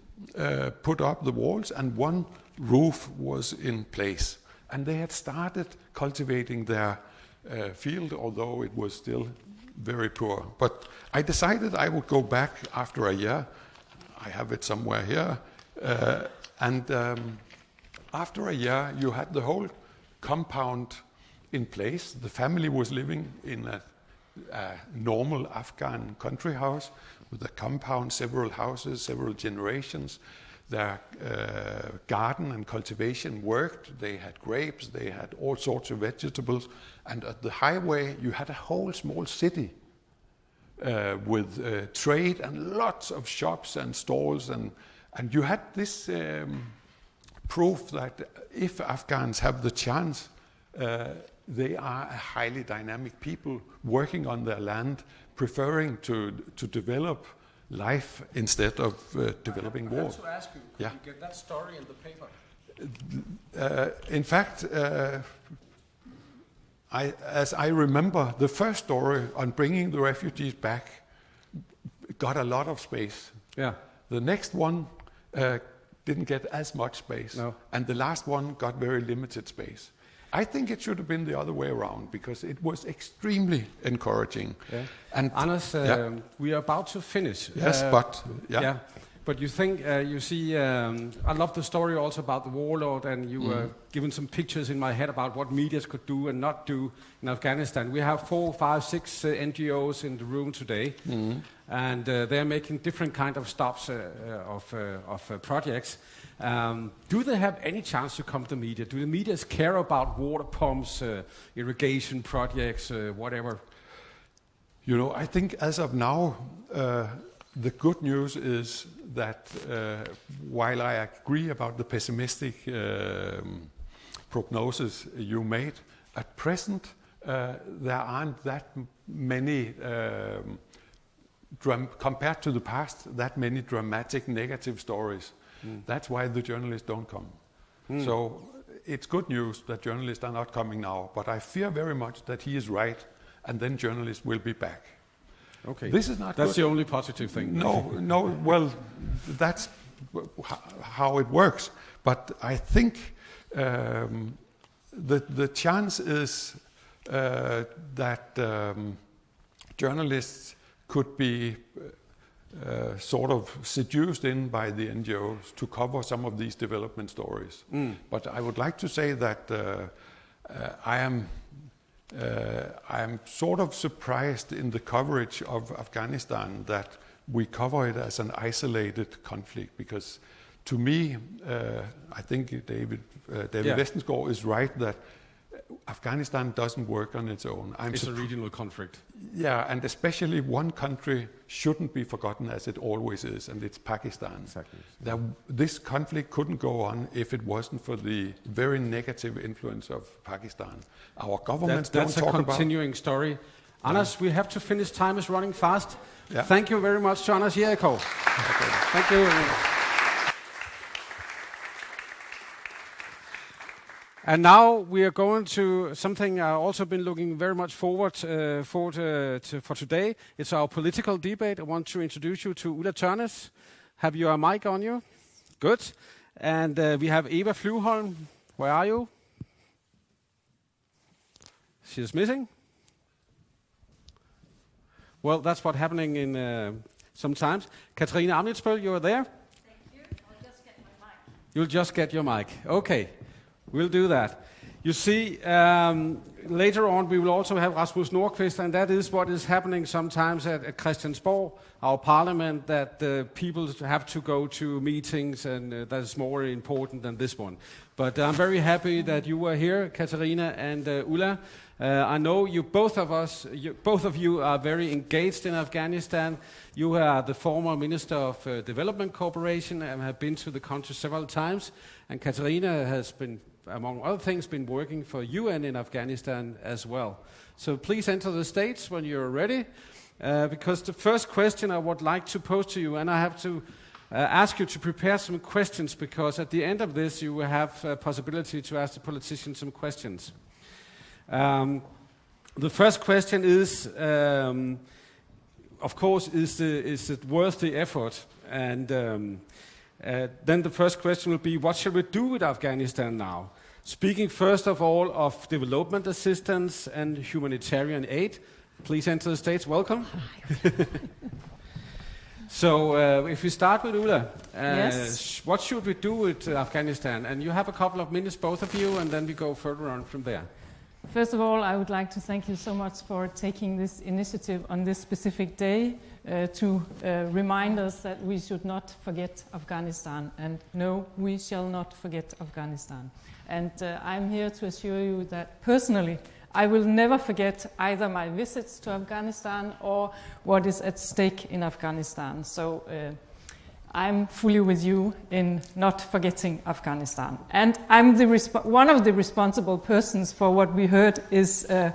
put up the walls and one roof was in place. And they had started cultivating their field, although it was still very poor. But I decided I would go back after a year. I have it somewhere here. After a year, you had the whole compound in place. The family was living in a normal Afghan country house with a compound, several houses, several generations. Their garden and cultivation worked. They had grapes, they had all sorts of vegetables. And at the highway, you had a whole small city with trade and lots of shops and stalls, and you had this proof that if Afghans have the chance, they are a highly dynamic people working on their land, preferring to develop life instead of developing war. I have to ask you, could you get that story in the paper? In fact, as I remember, the first story on bringing the refugees back got a lot of space. Yeah. The next one didn't get as much space, and the last one got very limited space. I think it should have been the other way around, because it was extremely encouraging. Yeah. And Anders, we are about to finish. Yes, But you think, you see, I love the story also about the warlord, and you were given some pictures in my head about what medias could do and not do in Afghanistan. We have 4, 5, 6 NGOs in the room today, and they're making different kind of stops of projects. Do they have any chance to come to the media? Do the medias care about water pumps, irrigation projects, whatever? You know, I think as of now, the good news is that while I agree about the pessimistic prognosis you made, at present there aren't that many, compared to the past, that many dramatic negative stories. That's why the journalists don't come. So it's good news that journalists are not coming now, but I fear very much that he is right, and then journalists will be back. Okay, this is not. That's the only positive thing. No. Well, that's how it works. But I think the chance is that journalists could be sort of seduced in by the NGOs to cover some of these development stories. But I would like to say that I am sort of surprised in the coverage of Afghanistan that we cover it as an isolated conflict, because to me, I think David Vestenskov is right that Afghanistan doesn't work on its own. It's a regional conflict. Yeah, and especially one country shouldn't be forgotten, as it always is, and it's Pakistan. Exactly. This conflict couldn't go on if it wasn't for the very negative influence of Pakistan. Our governments don't talk about... That's a continuing story. Anders, we have to finish. Time is running fast. Yeah. Thank you very much to Anders Jericho. Thank you. And now we are going to something I've also been looking very much forward for today. It's our political debate. I want to introduce you to Ulla Tørnæs. Have your mic on you? Good. And we have Eva Flyvholm. Where are you? She's missing. Well, that's what's happening in sometimes. Katrine Amnitsbøl, you are there? Thank you. I'll just get my mic. You'll just get your mic. Okay. We'll do that. You see, later on we will also have Rasmus Nordqvist, and that is what is happening sometimes at Christiansborg, our parliament, that people have to go to meetings, and that's more important than this one. But I'm very happy that you were here, Katarina and Ulla. I know you both of you are very engaged in Afghanistan. You are the former Minister of Development Cooperation and have been to the country several times. And Katarina has been, among other things, been working for UN in Afghanistan as well. So please enter the stage when you're ready, because the first question I would like to pose to you, and I have to ask you to prepare some questions, because at the end of this you will have a possibility to ask the politicians some questions. The first question is, of course, is it worth the effort? And then the first question will be, what shall we do with Afghanistan now? Speaking first of all of development assistance and humanitarian aid, please enter the stage. Welcome. So if we start with Ulla, Yes. What should we do with Afghanistan? And you have a couple of minutes, both of you, and then we go further on from there. First of all, I would like to thank you so much for taking this initiative on this specific day to remind us that we should not forget Afghanistan. And no, we shall not forget Afghanistan. And I'm here to assure you that personally I will never forget either my visits to Afghanistan or what is at stake in Afghanistan. So I'm fully with you in not forgetting Afghanistan. And I'm one of the responsible persons for what we heard is a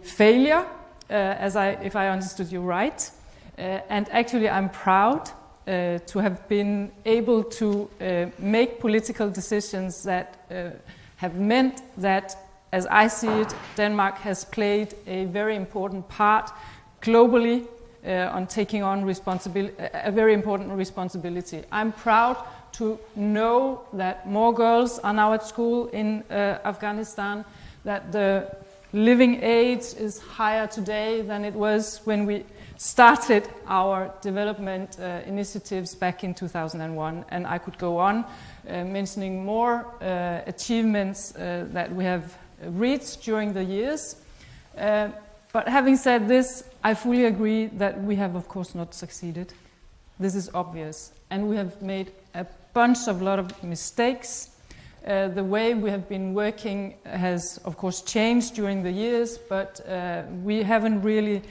failure, if I understood you right. And actually I'm proud to have been able to make political decisions that have meant that, as I see it, Denmark has played a very important part globally on taking on a very important responsibility. I'm proud to know that more girls are now at school in Afghanistan, that the living age is higher today than it was when we started our development initiatives back in 2001. And I could go on mentioning more achievements that we have reached during the years. But having said this, I fully agree that we have, of course, not succeeded. This is obvious. And we have made a lot of mistakes. The way we have been working has, of course, changed during the years, but we haven't really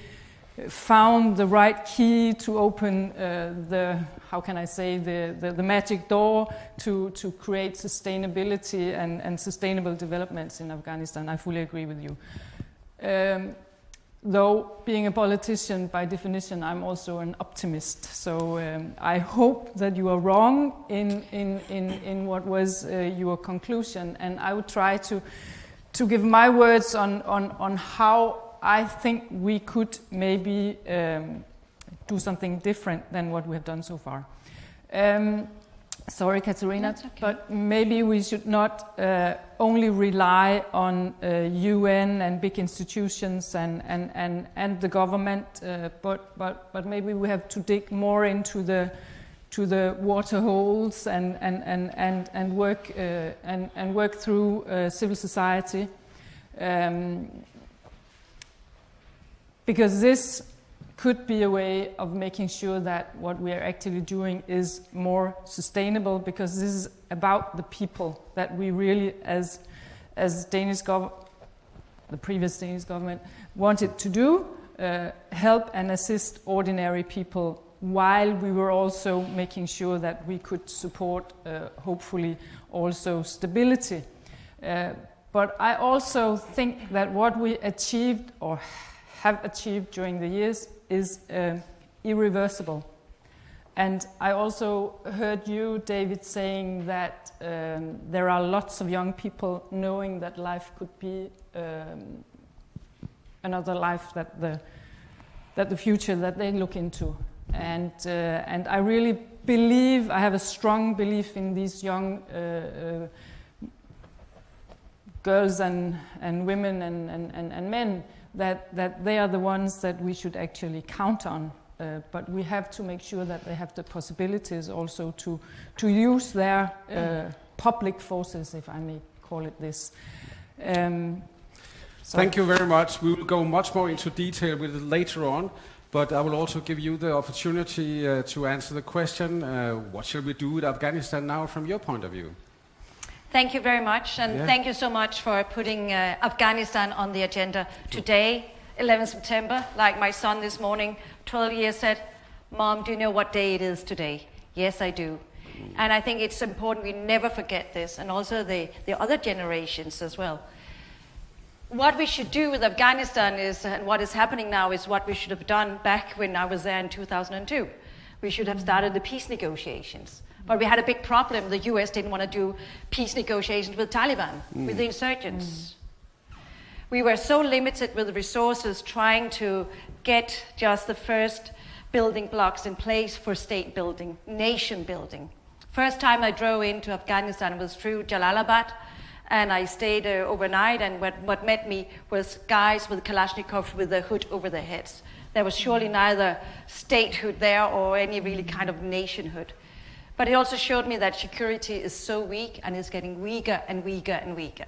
found the right key to open the magic door to create sustainability and sustainable developments in Afghanistan. I fully agree with you. Though being a politician, by definition, I'm also an optimist. So I hope that you are wrong in what was your conclusion, and I would try to give my words on how I think we could maybe do something different than what we have done so far. Sorry, Katerina, okay. But maybe we should not only rely on UN and big institutions and the government, but maybe we have to dig more into the water holes and work through civil society, because this could be a way of making sure that what we are actually doing is more sustainable, because this is about the people that we really, as the previous Danish government wanted to do, help and assist ordinary people, while we were also making sure that we could support, hopefully, also stability. But I also think that what we achieved or have achieved during the years is irreversible. And I also heard you, David, saying that there are lots of young people knowing that life could be another life, that the future that they look into. And I really believe, I have a strong belief in these young girls and women and men, that they are the ones that we should actually count on. But we have to make sure that they have the possibilities also to use their public forces, if I may call it this. Thank you very much. We will go much more into detail with it later on, but I will also give you the opportunity to answer the question, what shall we do with Afghanistan now from your point of view? Thank you very much, and thank you so much for putting Afghanistan on the agenda today, 11 September. Like my son this morning, 12 years, said, "Mom, do you know what day it is today?" Yes, I do. And I think it's important we never forget this, and also the other generations as well. What we should do with Afghanistan is, and what is happening now, is what we should have done back when I was there in 2002. We should have started the peace negotiations. But we had a big problem. The US didn't want to do peace negotiations with Taliban, with the insurgents. We were so limited with resources trying to get just the first building blocks in place for state building, nation building. First time I drove into Afghanistan was through Jalalabad, and I stayed overnight, and what met me was guys with Kalashnikovs with the hood over their heads. There was surely neither statehood there or any really kind of nationhood. But it also showed me that security is so weak and is getting weaker and weaker and weaker.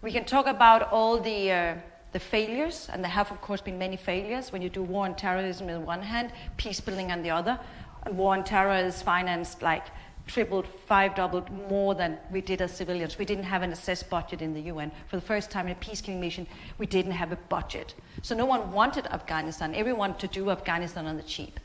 We can talk about all the failures, and there have of course been many failures when you do war on terrorism on one hand, peace building on the other. And war on terror is financed like tripled, five-doubled more than we did as civilians. We didn't have an assessed budget in the UN. For the first time in a peacekeeping mission, we didn't have a budget. So no one wanted Afghanistan. Everyone wanted to do Afghanistan on the cheap.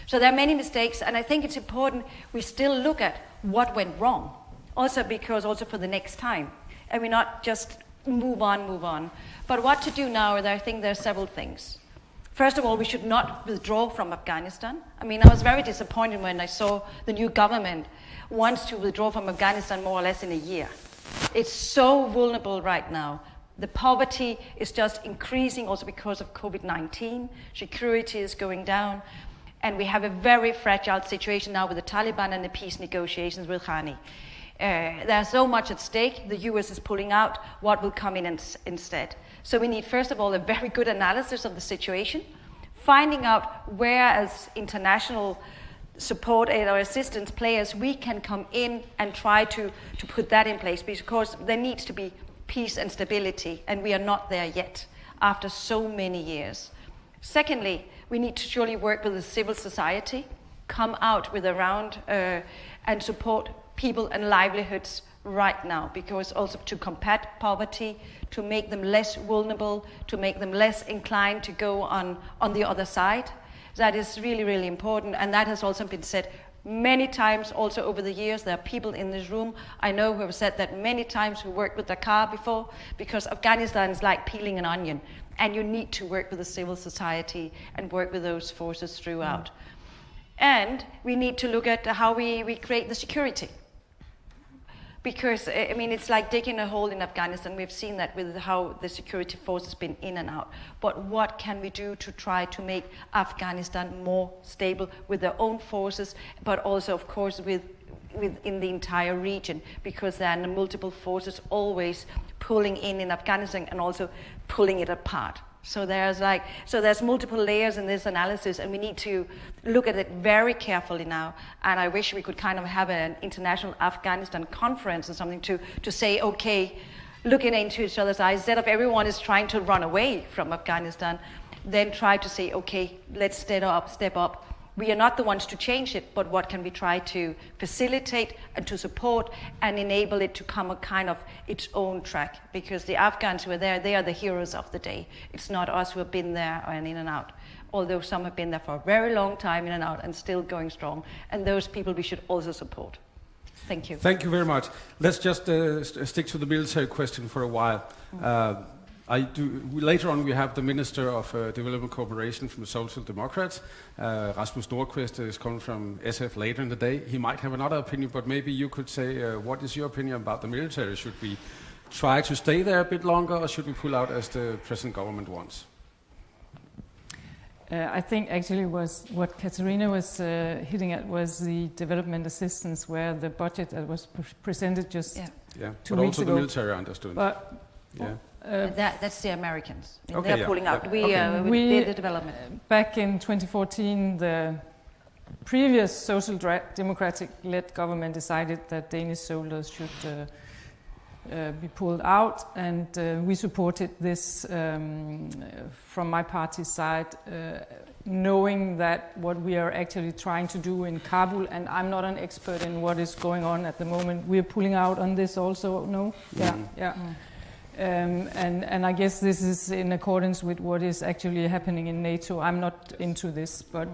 So there are many mistakes, and I think it's important we still look at what went wrong. Also for the next time. And we not just move on. But what to do now, I think there are several things. First of all, we should not withdraw from Afghanistan. I mean, I was very disappointed when I saw the new government wants to withdraw from Afghanistan more or less in a year. It's so vulnerable right now. The poverty is just increasing also because of COVID-19. Security is going down. And we have a very fragile situation now with the Taliban and the peace negotiations with Ghani. There's so much at stake. The US is pulling out. What will come in instead? So we need, first of all, a very good analysis of the situation, finding out where, as international support aid or assistance players, we can come in and try to put that in place, because there needs to be peace and stability, and we are not there yet after so many years. Secondly, we need to surely work with the civil society, come out with around and support people and livelihoods right now, because also to combat poverty, to make them less vulnerable, to make them less inclined to go on the other side. That is really, really important, and that has also been said many times also over the years. There are people in this room I know who have said that many times, who worked with DACAAR before, because Afghanistan is like peeling an onion, and you need to work with the civil society and work with those forces throughout. And we need to look at how we create the security. Because, I mean, it's like digging a hole in Afghanistan. We've seen that with how the security force has been in and out. But what can we do to try to make Afghanistan more stable with their own forces, but also, of course, within the entire region? Because there are multiple forces always pulling in Afghanistan and also pulling it apart. So there's multiple layers in this analysis, and we need to look at it very carefully now. And I wish we could kind of have an international Afghanistan conference or something to say, okay, looking into each other's eyes, instead of everyone is trying to run away from Afghanistan, then try to say, okay, let's step up. We are not the ones to change it, but what can we try to facilitate and to support and enable it to come a kind of its own track? Because the Afghans who are there, they are the heroes of the day. It's not us who have been there and in and out. Although some have been there for a very long time in and out and still going strong. And those people we should also support. Thank you. Thank you very much. Let's just stick to the military question for a while. Later on, we have the Minister of Development Cooperation from the Social Democrats. Rasmus Nordqvist is coming from SF later in the day. He might have another opinion, but maybe you could say, what is your opinion about the military? Should we try to stay there a bit longer, or should we pull out as the present government wants? I think actually what Katarina was hitting at was the development assistance, where the budget that was presented just 2 weeks ago. But also the military, I understood. That's the Americans. Okay, they're pulling out. We did the development. Back in 2014, the previous social democratic-led government decided that Danish soldiers should be pulled out, and we supported this from my party's side, knowing that what we are actually trying to do in Kabul, and I'm not an expert in what is going on at the moment. We're pulling out on this also, no? Yeah. And I guess this is in accordance with what is actually happening in NATO. I'm not into this, but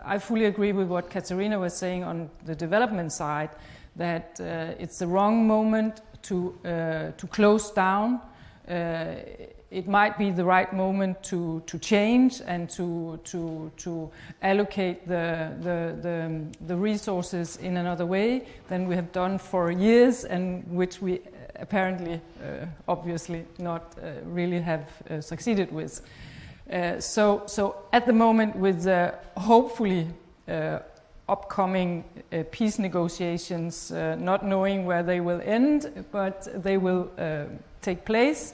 I fully agree with what Katarina was saying on the development side, that it's the wrong moment to close down. It might be the right moment to change and to allocate the resources in another way than we have done for years, and which we apparently, obviously, not really have succeeded with. So at the moment, with the hopefully upcoming peace negotiations, not knowing where they will end, but they will take place,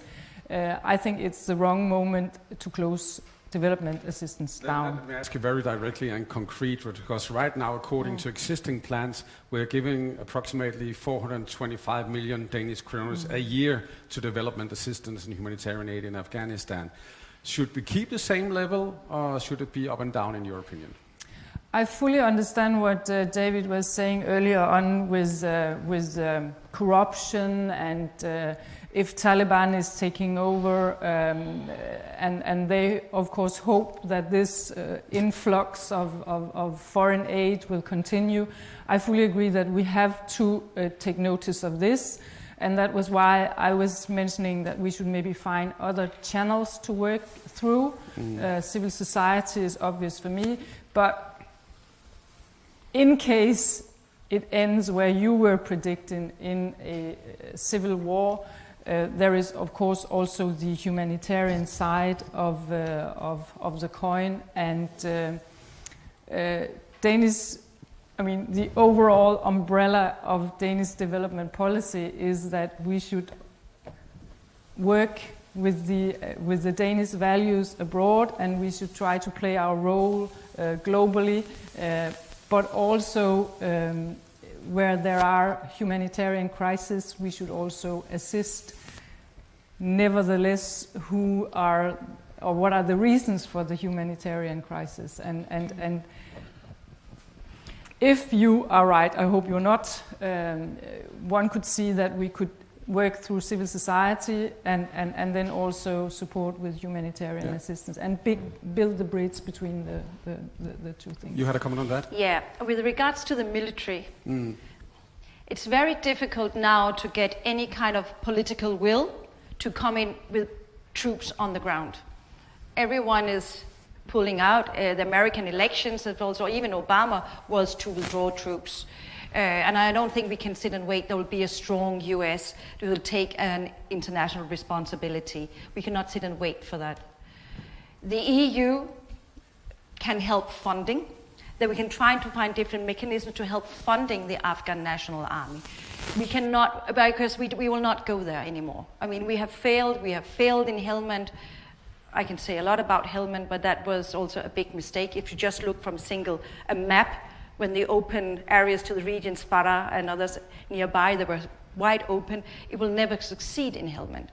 I think it's the wrong moment to close development assistance down. Let me ask you very directly and concrete, because right now, according to existing plans, we're giving approximately 425 million Danish kroners a year to development assistance and humanitarian aid in Afghanistan. Should we keep the same level, or should it be up and down, in your opinion? I fully understand what David was saying earlier on with corruption and if Taliban is taking over, and they of course hope that this influx of foreign aid will continue. I fully agree that we have to take notice of this, and that was why I was mentioning that we should maybe find other channels to work through. Civil society is obvious for me, but in case it ends where you were predicting in a civil war, there is of course also the humanitarian side of the coin, and Danish. I mean, the overall umbrella of Danish development policy is that we should work with the Danish values abroad, and we should try to play our role globally, but also where there are humanitarian crises, we should also assist. Nevertheless, who are or what are the reasons for the humanitarian crisis? And if you are right, I hope you're not, one could see that we could work through civil society and then also support with humanitarian assistance and build the bridge between the two things. You had a comment on that? Yeah, with regards to the military, it's very difficult now to get any kind of political will to come in with troops on the ground. Everyone is pulling out. The American elections, also even Obama, was to withdraw troops. And I don't think we can sit and wait. There will be a strong US who will take an international responsibility. We cannot sit and wait for that. The EU can help funding. That we can try to find different mechanisms to help funding the Afghan National Army. We cannot, because we will not go there anymore. I mean, we have failed in Helmand. I can say a lot about Helmand, but that was also a big mistake. If you just look from a map, when they open areas to the regions, Farah and others nearby, they were wide open, it will never succeed in Helmand.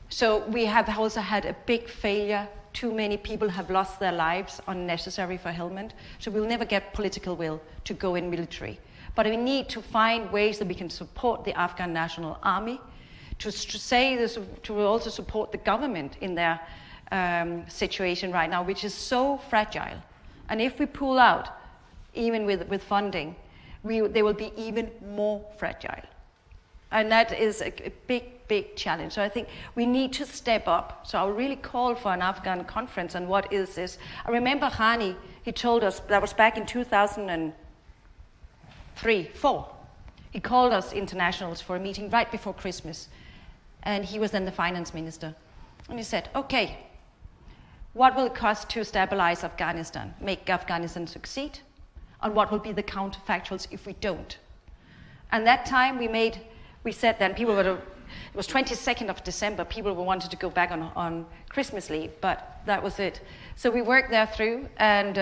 So we have also had a big failure. Too many people have lost their lives unnecessary for Helmand. So we'll never get political will to go in military. But we need to find ways that we can support the Afghan National Army, to say this, to also support the government in their situation right now, which is so fragile. And if we pull out, even with funding, they will be even more fragile. And that is a big challenge. So I think we need to step up. So I would really call for an Afghan conference on what is this. I remember Hani, he told us, that was back in 2003-4. He called us internationals for a meeting right before Christmas. And he was then the finance minister. And he said, okay, what will it cost to stabilize Afghanistan, make Afghanistan succeed? And what will be the counterfactuals if we don't? And that time we said then it was 22nd of December, people wanted to go back on Christmas leave, but that was it. So we worked there through, and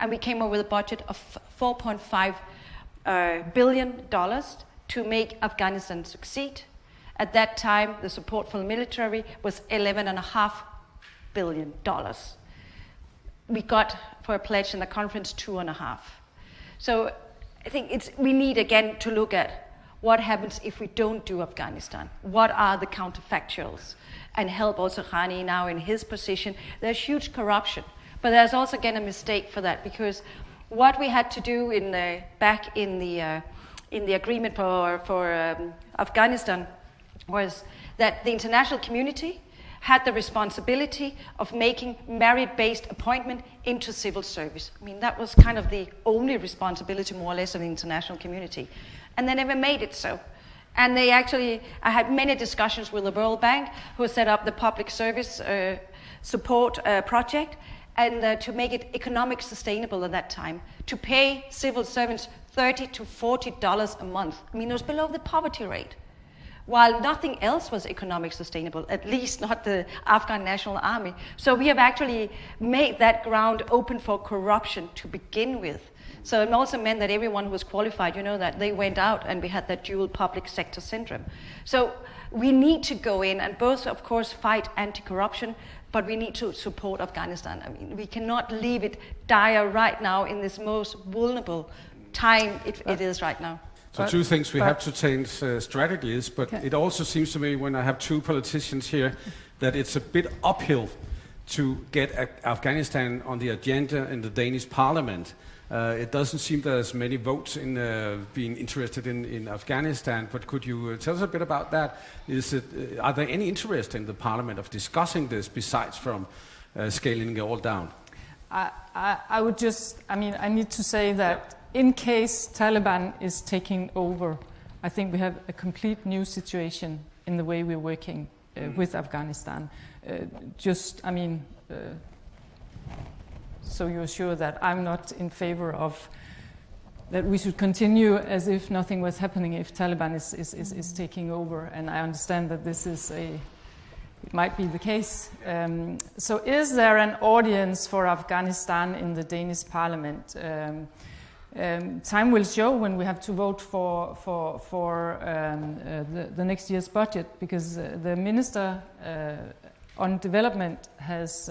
we came up with a budget of $4.5 billion to make Afghanistan succeed. At that time, the support for the military was $11.5 billion. We got for a pledge in the conference 2.5. So I think we need again to look at what happens if we don't do Afghanistan. What are the counterfactuals? And help also Ghani now in his position. There's huge corruption, but there's also again a mistake for that, because what we had to do back in the agreement for Afghanistan was that the international community had the responsibility of making merit-based appointment into civil service. I mean, that was kind of the only responsibility, more or less, of the international community. And they never made it so. And I had many discussions with the World Bank, who set up the public service support project, and to make it economic sustainable at that time, to pay civil servants $30 to $40 a month. I mean, it was below the poverty rate, while nothing else was economic sustainable, at least not the Afghan National Army. So we have actually made that ground open for corruption to begin with. So it also meant that everyone who was qualified, that they went out, and we had that dual public sector syndrome. So we need to go in and both, of course, fight anti-corruption, but we need to support Afghanistan. I mean, we cannot leave it dire right now in this most vulnerable time it is right now. So two things, we have to change strategies, but it also seems to me when I have two politicians here that it's a bit uphill to get Afghanistan on the agenda in the Danish parliament. It doesn't seem there's many votes in being interested in Afghanistan, but could you tell us a bit about that? Are there any interest in the parliament of discussing this besides from scaling it all down? I would just, I need to say that in case Taliban is taking over, I think we have a complete new situation in the way we're working with Afghanistan. So you're sure that I'm not in favor of that we should continue as if nothing was happening if Taliban is taking over, and I understand that it might be the case. So is there an audience for Afghanistan in the Danish parliament? Time will show when we have to vote for the next year's budget, because the Minister on Development has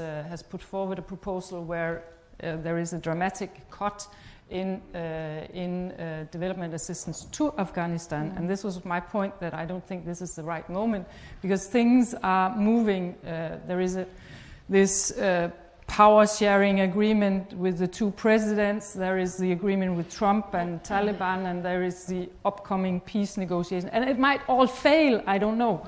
put forward a proposal where there is a dramatic cut in development assistance to Afghanistan. And this was my point, that I don't think this is the right moment, because things are moving. There is this power sharing agreement with the two presidents, there is the agreement with Trump and Taliban, and there is the upcoming peace negotiation. And it might all fail, I don't know,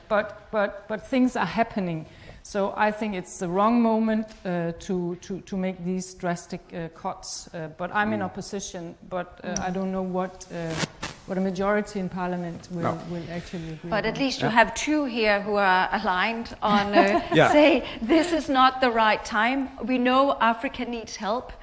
but things are happening. So I think it's the wrong moment to make these drastic cuts. But I'm in opposition, but I don't know what a majority in Parliament will actually agree But on. at least you have two here who are aligned on say this is not the right time. We know Africa needs help.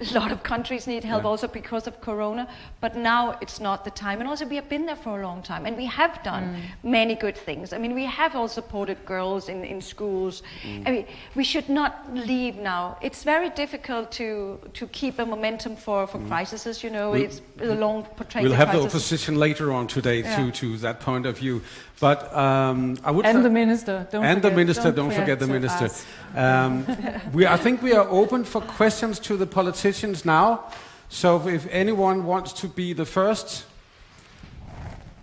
A lot of countries need help also because of Corona, but now it's not the time. And also we have been there for a long time, and we have done many good things. I mean, we have all supported girls in schools. I mean, we should not leave now. It's very difficult to keep a momentum for crises, you know. It's a long protracted We'll have crisis. the opposition later on today to that point of view. But I would And the minister, don't forget the minister. I think we are open for questions to the politicians now. So if anyone wants to be the first,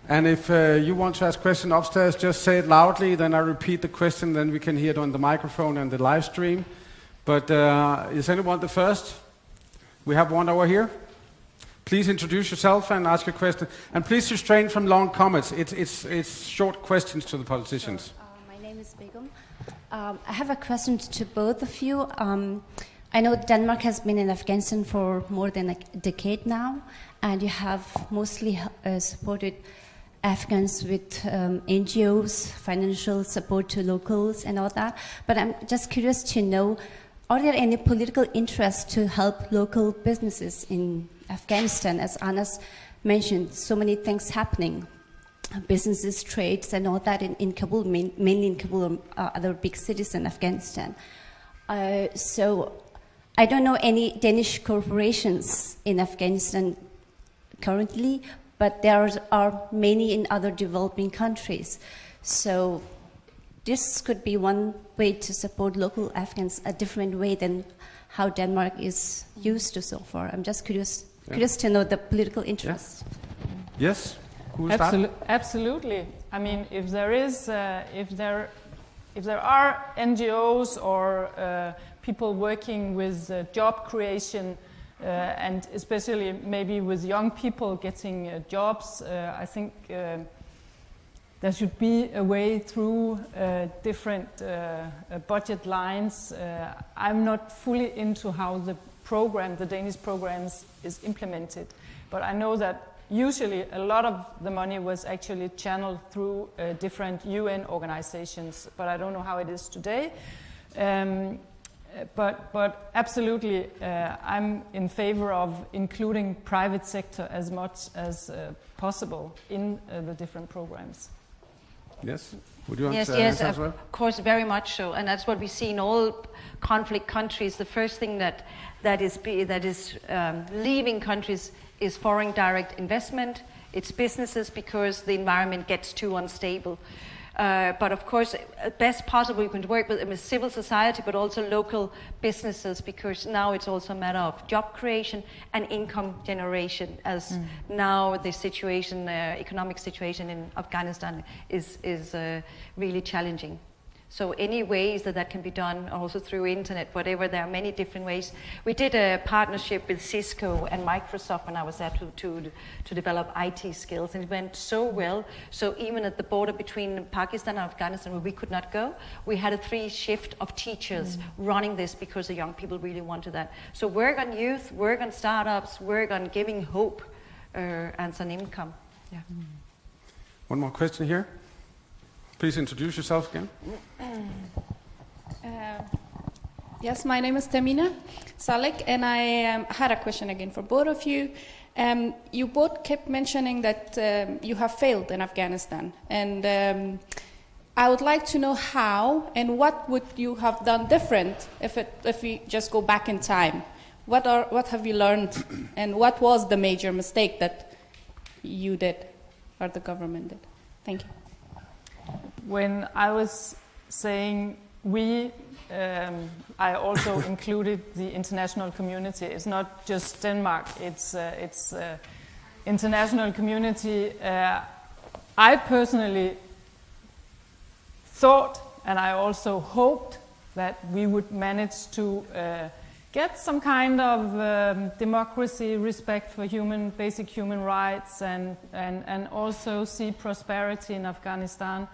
and if you want to ask a question upstairs, just say it loudly, then I repeat the question, then we can hear it on the microphone and the live stream. But is anyone the first? We have one over here. Please introduce yourself and ask a question. And please restrain from long comments. It's short questions to the politicians. So, my name is Begum. I have a question to both of you. I know Denmark has been in Afghanistan for more than a decade now, and you have mostly supported Afghans with NGOs, financial support to locals and all that. But I'm just curious to know, are there any political interests to help local businesses in Afghanistan? As Anas mentioned, so many things happening, businesses, trades, and all that in Kabul, mainly in Kabul or other big cities in Afghanistan. So I don't know any Danish corporations in Afghanistan currently, but there are many in other developing countries. So this could be one way to support local Afghans, a different way than how Denmark is used to so far. I'm just curious to know the political interest. Yeah. Yes? Who will start? Absolutely. I mean, if there are NGOs or people working with job creation, and especially maybe with young people getting jobs, I think there should be a way through different budget lines. I'm not fully into how the Danish programs is implemented, but I know that usually a lot of the money was actually channeled through different UN organizations, but I don't know how it is today. But absolutely, I'm in favor of including private sector as much as possible in the different programs. Yes? Would you want Yes, to answer as of well? course, very much so, and that's what we see in all conflict countries. The first thing that is leaving countries is foreign direct investment. It's businesses, because the environment gets too unstable. But of course, best possible you can work with civil society, but also local businesses, because now it's also a matter of job creation and income generation, as now the situation, economic situation in Afghanistan is really challenging. So any ways that can be done, also through internet, whatever, there are many different ways. We did a partnership with Cisco and Microsoft when I was there to develop IT skills, and it went so well. So even at the border between Pakistan and Afghanistan, where we could not go, we had a 3 shift of teachers running this, because the young people really wanted that. So work on youth, work on startups, work on giving hope and some income. Yeah. One more question here. Please introduce yourself again. Yes, my name is Tahmina Salik, and I had a question again for both of you. You both kept mentioning that you have failed in Afghanistan, and I would like to know how and what would you have done different if we just go back in time. What have you learned, and what was the major mistake that you did or the government did? Thank you. When I was saying we, I also included the international community. It's not just Denmark, it's international community. I personally thought, and I also hoped, that we would manage to get some kind of democracy, respect for basic human rights, and also see prosperity in Afghanistan.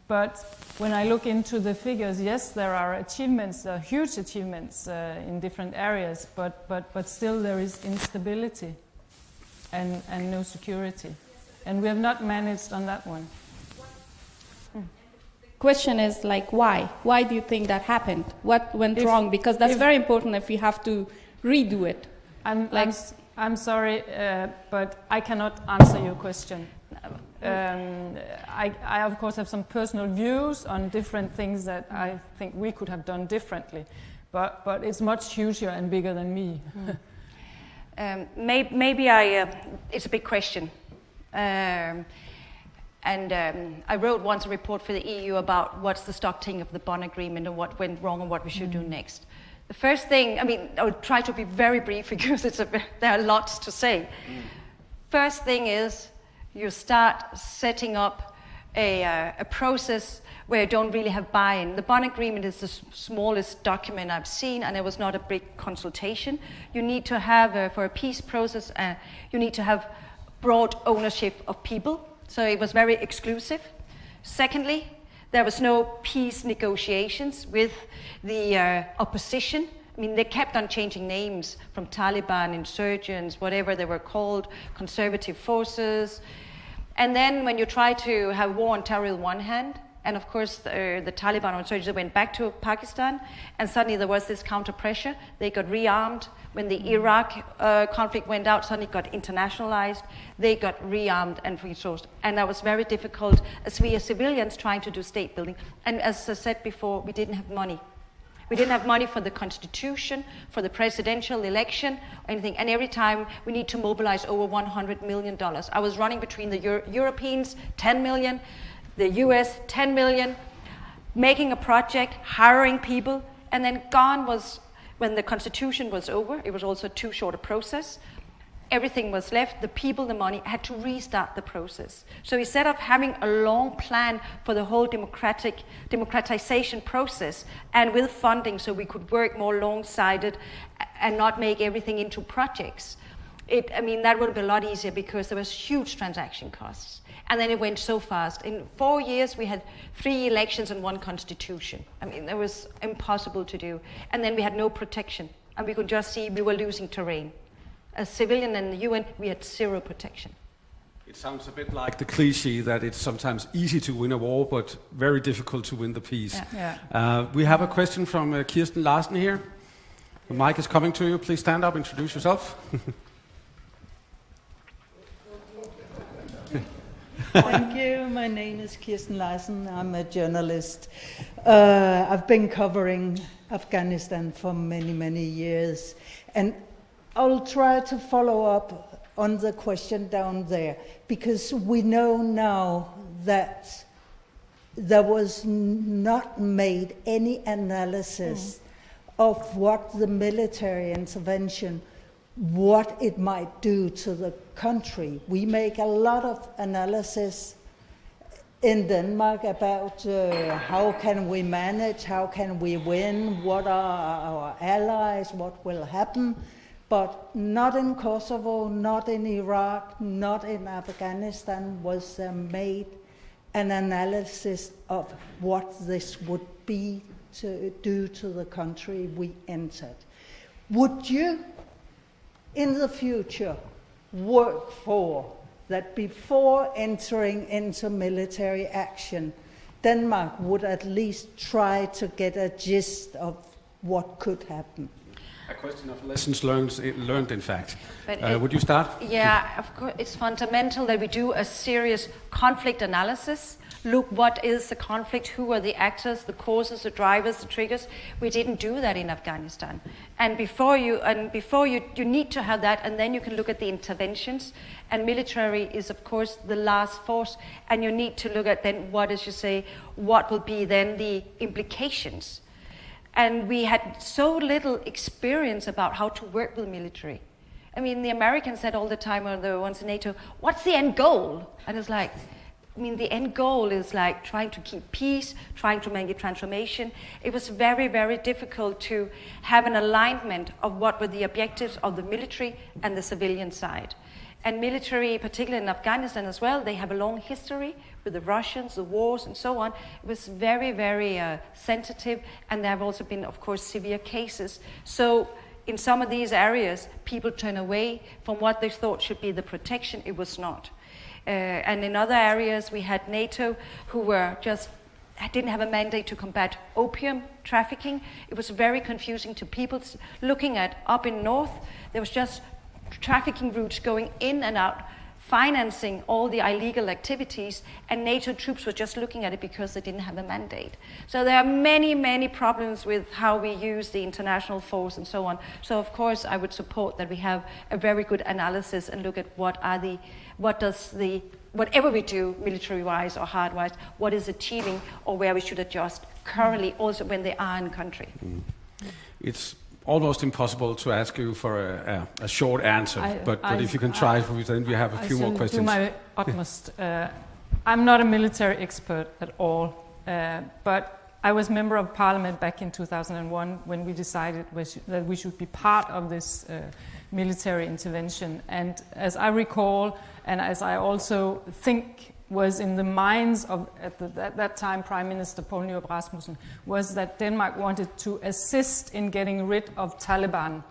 But when I look into the figures, yes, there are achievements, huge achievements in different areas, but still there is instability and no security. And we have not managed on that one. Question is like, why? Why do you think that happened? What went wrong? Because that's very important if we have to redo it. I'm sorry, but I cannot answer your question. I of course have some personal views on different things that I think we could have done differently, but it's much huger and bigger than me. Maybe it's a big question. I wrote once a report for the EU about what's the stock taking of the Bonn Agreement and what went wrong and what we should do next. The first thing, I would try to be very brief because there are lots to say. First thing is you start setting up a process where you don't really have buy-in. The Bonn Agreement is the smallest document I've seen, and it was not a big consultation. You need to have, for a peace process, you need to have broad ownership of people. So it was very exclusive. Secondly, there was no peace negotiations with the opposition. I mean, they kept on changing names from Taliban, insurgents, whatever they were called, conservative forces. And then when you try to have war on terror on one hand, and of course the Taliban insurgents went back to Pakistan, and suddenly there was this counter-pressure. They got rearmed. When the Iraq conflict went out, suddenly got internationalized. They got rearmed and resourced. And that was very difficult as we as civilians trying to do state building. And as I said before, we didn't have money. We didn't have money for the constitution, for the presidential election, or anything. And every time we need to mobilize over $100 million. I was running between the Europeans, 10 million, the US, 10 million, making a project, hiring people, and then gone was, when the constitution was over, it was also too short a process. Everything was left, the people, the money, had to restart the process. So instead of having a long plan for the whole democratization process and with funding so we could work more long-sided and not make everything into projects, that would have been a lot easier because there was huge transaction costs. And then it went so fast. In 4 years, we had 3 elections and 1 constitution. That was impossible to do. And then we had no protection. And we could just see we were losing terrain. As civilian in the UN, we had 0 protection. It sounds a bit like the cliche that it's sometimes easy to win a war, but very difficult to win the peace. Yeah. We have a question from Kirsten Larsen here. The mic is coming to you. Please stand up, introduce yourself. Thank you. My name is Kirsten Larsen. I'm a journalist. I've been covering Afghanistan for many, many years. And I'll try to follow up on the question down there, because we know now that there was not made any analysis of what the military intervention, what it might do to the country. We make a lot of analysis in Denmark about how can we manage, how can we win, what are our allies, what will happen, but not in Kosovo, not in Iraq, not in Afghanistan was made an analysis of what this would be to do to the country we entered. Would you, in the future, work for that before entering into military action, Denmark would at least try to get a gist of what could happen? A question of lessons learned in fact. But Would you start? Yeah, of course, it's fundamental that we do a serious conflict analysis. Look, what is the conflict? Who are the actors, the causes, the drivers, the triggers? We didn't do that in Afghanistan. And before you need to have that, and then you can look at the interventions. And military is, of course, the last force. And you need to look at then what will be then the implications. And we had so little experience about how to work with military. I mean, the Americans said all the time, or the ones in NATO, what's the end goal? And it's like, the end goal is like trying to keep peace, trying to make a transformation. It was very, very difficult to have an alignment of what were the objectives of the military and the civilian side. And military, particularly in Afghanistan as well, they have a long history with the Russians, the wars, and so on. It was very, very sensitive, and there have also been, of course, severe cases. So in some of these areas, people turn away from what they thought should be the protection. It was not. And in other areas, we had NATO, who didn't have a mandate to combat opium trafficking. It was very confusing to people looking at up in north. There was just trafficking routes going in and out, financing all the illegal activities, and NATO troops were just looking at it because they didn't have a mandate. So there are many, many problems with how we use the international force and so on. So of course I would support that we have a very good analysis and look at whatever we do military-wise or hard-wise, what is achieving or where we should adjust currently also when they are in the country. It's almost impossible to ask you for a short answer, but if you can try, then we have a few more questions. I do my utmost. I'm not a military expert at all, but I was member of parliament back in 2001 when we decided that we should be part of this military intervention. And as I recall, and as I also think was in the minds of, at that time, Prime Minister Poul Nyrup Rasmussen, was that Denmark wanted to assist in getting rid of Taliban,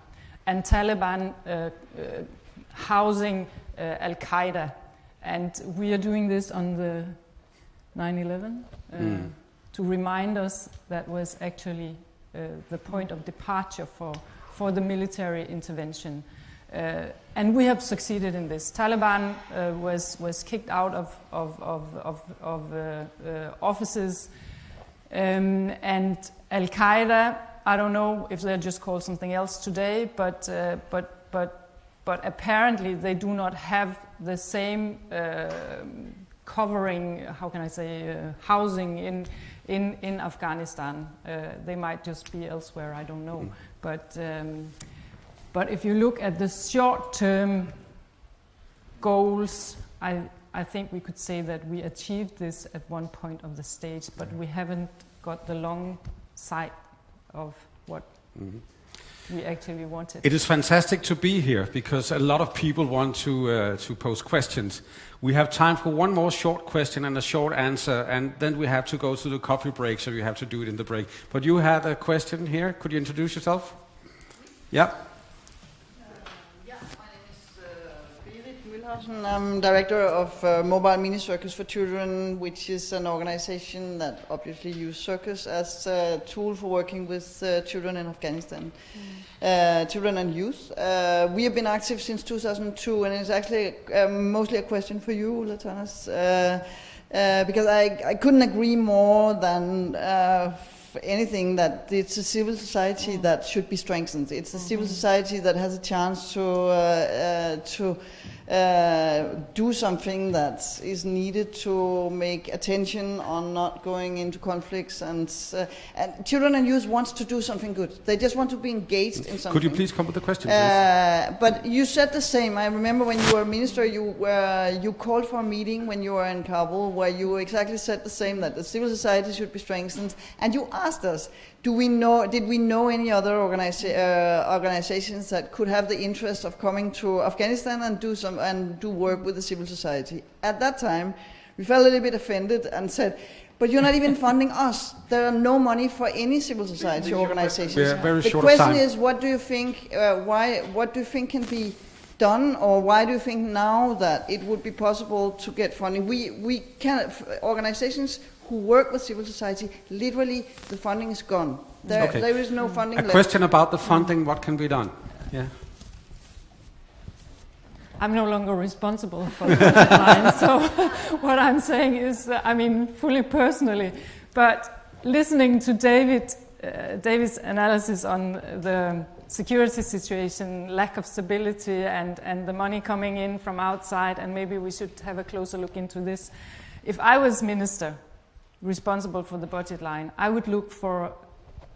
and Taliban housing Al-Qaeda. And we are doing this on the 9/11 to remind us that was actually the point of departure for the military intervention. And we have succeeded in this. Taliban was kicked out of offices, and Al-Qaeda, I don't know if they're just called something else today, but apparently they do not have the same covering, how can I say, housing in Afghanistan. They might just be elsewhere, I don't know. But if you look at the short-term goals, I think we could say that we achieved this at one point of the stage, but we haven't got the long sight of what we actually wanted. It is fantastic to be here because a lot of people want to pose questions. We have time for one more short question and a short answer, and then we have to go to the coffee break, so you have to do it in the break. But you had a question here. Could you introduce yourself? Yeah. I'm director of Mobile Mini Circus for Children, which is an organization that obviously uses circus as a tool for working with children in Afghanistan, children and youth. We have been active since 2002, and it's actually mostly a question for you, Ulla Tørnæs, because I couldn't agree more than anything that it's a civil society that should be strengthened. It's a civil society that has a chance to do something that is needed to make attention on not going into conflicts, and children and youth wants to do something good. They just want to be engaged in something. Could you please come with the question, please? But you said the same. I remember when you were a minister, you called for a meeting when you were in Kabul, where you exactly said the same, that the civil society should be strengthened, and you asked us, did we know any other organizations that could have the interest of coming to Afghanistan and do work with the civil society? At that time, we felt a little bit offended and said, but you're not even funding us. There are no money for any civil society organizations. The question is, what do you think? What do you think can be done, or why do you think now that it would be possible to get funding? We can organizations who work with civil society, literally the funding is gone. There is no funding left. A question about the funding, what can be done? Yeah. I'm no longer responsible for the budget line, so what I'm saying is, fully personally, but listening to David's analysis on the security situation, lack of stability, and the money coming in from outside, and maybe we should have a closer look into this. If I was minister responsible for the budget line, I would look for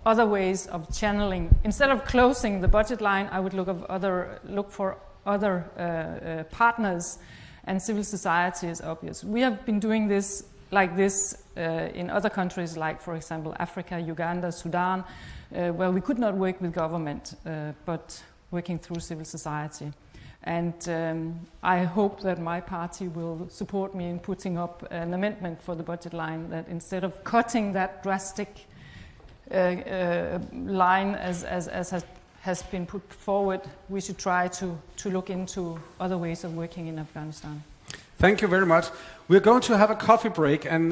other ways of channeling. Instead of closing the budget line, I would look for other partners, and civil society is obvious. We have been doing this like this in other countries, like, for example, Africa, Uganda, Sudan, where we could not work with government, but working through civil society. And I hope that my party will support me in putting up an amendment for the budget line, that instead of cutting that drastic line as has been put forward, we should try to look into other ways of working in Afghanistan. Thank you very much. We're going to have a coffee break and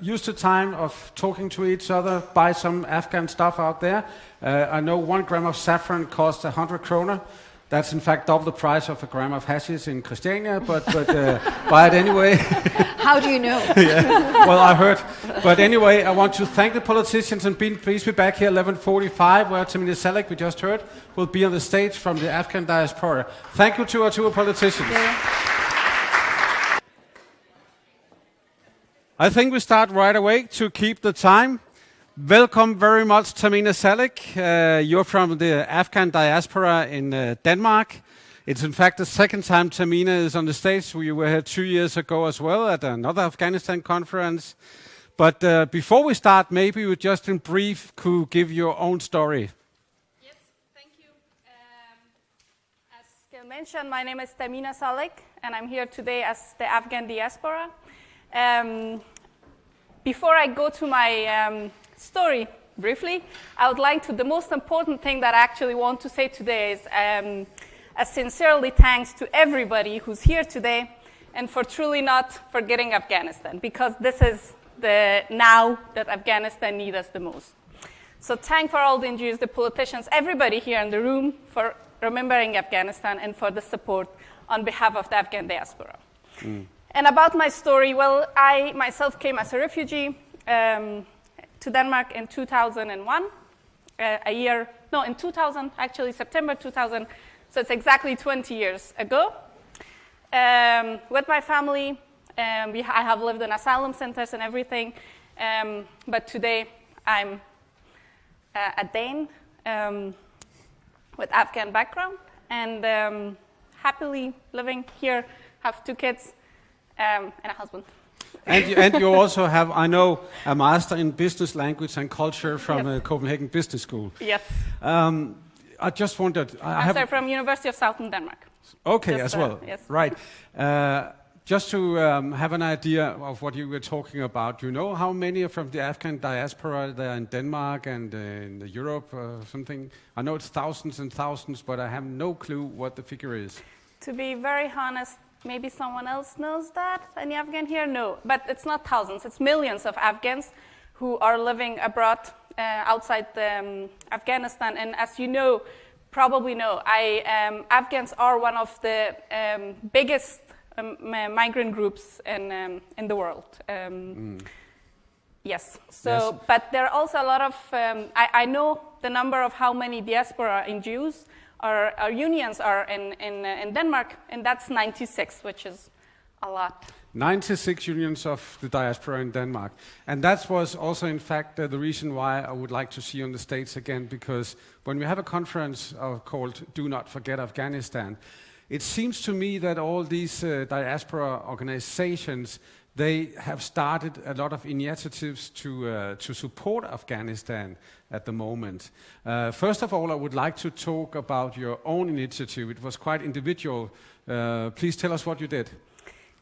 use the time of talking to each other, buy some Afghan stuff out there. I know 1 gram of saffron costs 100 kroner. That's in fact double the price of a gram of hashish in Christiania, but buy it anyway. How do you know? Yeah. Well, I heard. But anyway, I want to thank the politicians, and please be back here 11:45, where Tahmina Salik, we just heard, will be on the stage from the Afghan diaspora. Thank you to our two politicians. Yeah. I think we start right away to keep the time. Welcome very much, Tahmina Salik. You're from the Afghan diaspora in Denmark. It's in fact the second time Tahmina is on the stage. We were here 2 years ago as well at another Afghanistan conference. But before we start, maybe you just in brief could give your own story. Yes, thank you. As Keld mentioned, my name is Tahmina Salik, and I'm here today as the Afghan diaspora. Before I go to my story briefly, I would like to, the most important thing that I actually want to say today is a sincerely thanks to everybody who's here today, and for truly not forgetting Afghanistan, because this is the now that Afghanistan needs us the most. So thank for all the NGOs, the politicians, everybody here in the room for remembering Afghanistan and for the support on behalf of the Afghan diaspora. And about my story, well, I myself came as a refugee to Denmark in 2001, in 2000, actually September 2000, so it's exactly 20 years ago. With my family, I have lived in asylum centers and everything, but today I'm a Dane with Afghan background, and happily living here, have 2 kids and a husband. And you also have, I know, a master in business language and culture from Copenhagen Business School. Yes. I just wondered. I'm from University of Southern Denmark. Okay, just, as well. Yes. Right. Just to have an idea of what you were talking about, do you know how many are from the Afghan diaspora there in Denmark and in Europe or something? I know it's thousands and thousands, but I have no clue what the figure is. To be very honest, maybe someone else knows that. Any Afghan here? No. But it's not thousands. It's millions of Afghans who are living abroad outside Afghanistan. And as you know, probably know, Afghans are one of the biggest migrant groups in the world. Yes. So, yes. But there are also a lot of, I know the number of how many diaspora NGOs our unions are in Denmark, and that's 96, which is a lot. 96 unions of the diaspora in Denmark. And that was also, in fact, the reason why I would like to see you on the States again, because when we have a conference called Do Not Forget Afghanistan, it seems to me that all these diaspora organizations, they have started a lot of initiatives to support Afghanistan at the moment. First of all, I would like to talk about your own initiative. It was quite individual. Please tell us what you did.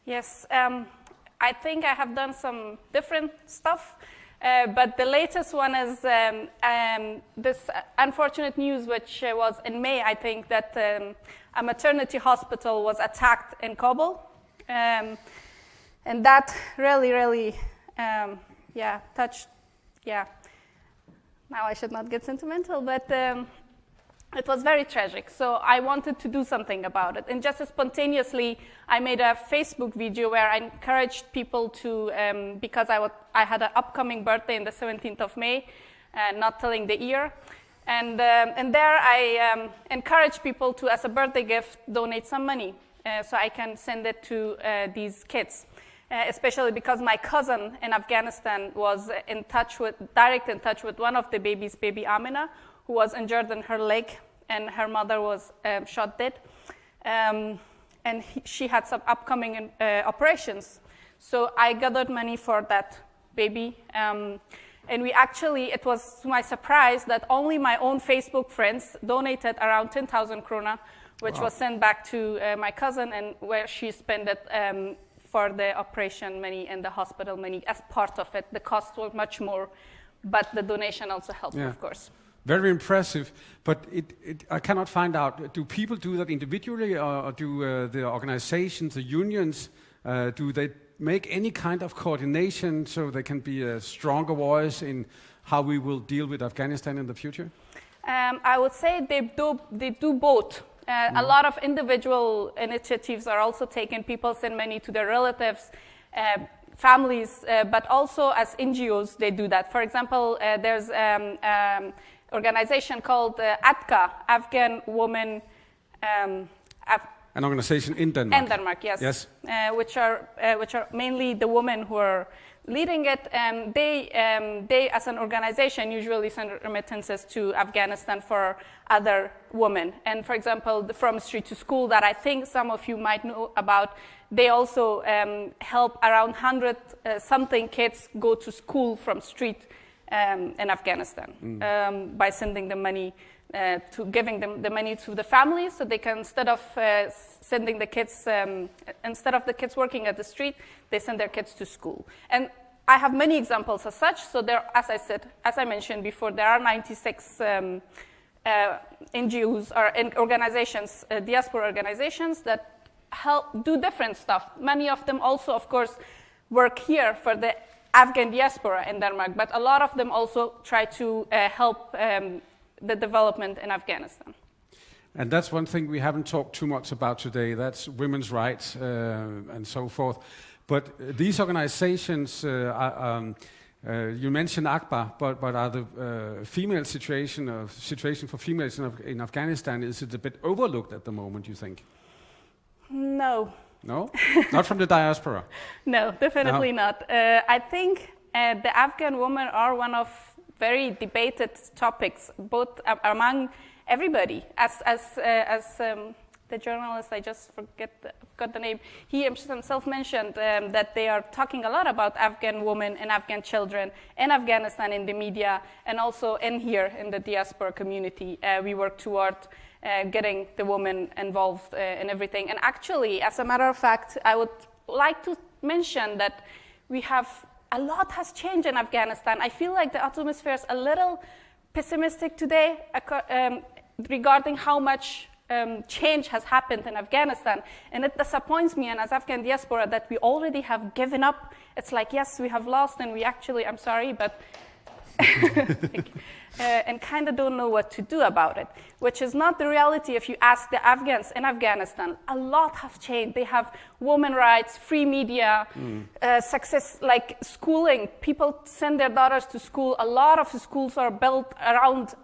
Yes, I think I have done some different stuff, but the latest one is this unfortunate news, which was in May, I think, that a maternity hospital was attacked in Kabul. And that really, touched, now I should not get sentimental, but it was very tragic. So I wanted to do something about it. And just spontaneously, I made a Facebook video where I encouraged people to, because I had an upcoming birthday on the 17th of May, not telling the year. And there I encouraged people to, as a birthday gift, donate some money so I can send it to these kids. Especially because my cousin in Afghanistan was direct in touch with one of the babies, baby Amina, who was injured in her leg, and her mother was shot dead. And she had some upcoming operations. So I gathered money for that baby. And it was to my surprise that only my own Facebook friends donated around 10,000 krona, which was sent back to my cousin, and where she spent it for the operation money and the hospital money as part of it. The cost was much more, but the donation also helped, of course. Very impressive, but I cannot find out, do people do that individually, or do the organizations, the unions, do they make any kind of coordination so they can be a stronger voice in how we will deal with Afghanistan in the future? I would say they do both. A lot of individual initiatives are also taken. People send money to their relatives, families, but also as NGOs, they do that. For example, there's an organization called ATCA, Afghan Women. An organization in Denmark. In Denmark, yes. Which are mainly the women who are leading it. They, as an organization, usually send remittances to Afghanistan for other women. And for example, the From Street to School, that I think some of you might know about, they also help around 100 something kids go to school from street in Afghanistan by sending the money. Giving them the money to the families, so they can, instead of sending the kids, instead of the kids working at the street, they send their kids to school. And I have many examples as such. So there, as I mentioned before, there are 96 NGOs or organizations, diaspora organizations that help do different stuff. Many of them also, of course, work here for the Afghan diaspora in Denmark, but a lot of them also try to help the development in Afghanistan. And that's one thing we haven't talked too much about today. That's women's rights and so forth. But these organizations, you mentioned ACBA, but are the female situation for females in Afghanistan, is it a bit overlooked at the moment, you think? No. No? Not from the diaspora? No, definitely not. I think the Afghan women are one of very debated topics, both among everybody. As the journalist, I just forgot the name, he himself mentioned that they are talking a lot about Afghan women and Afghan children in Afghanistan in the media, and also in here in the diaspora community. We work toward getting the women involved in everything. And actually, as a matter of fact, I would like to mention that a lot has changed in Afghanistan. I feel like the atmosphere is a little pessimistic today regarding how much change has happened in Afghanistan. And it disappoints me, and as Afghan diaspora, that we already have given up. It's like, yes, we have lost, and we actually, I'm sorry, but and kind of don't know what to do about it, which is not the reality. If you ask the Afghans in Afghanistan, a lot have changed. They have women's rights, free media, success, like schooling. People send their daughters to school. A lot of the schools are built around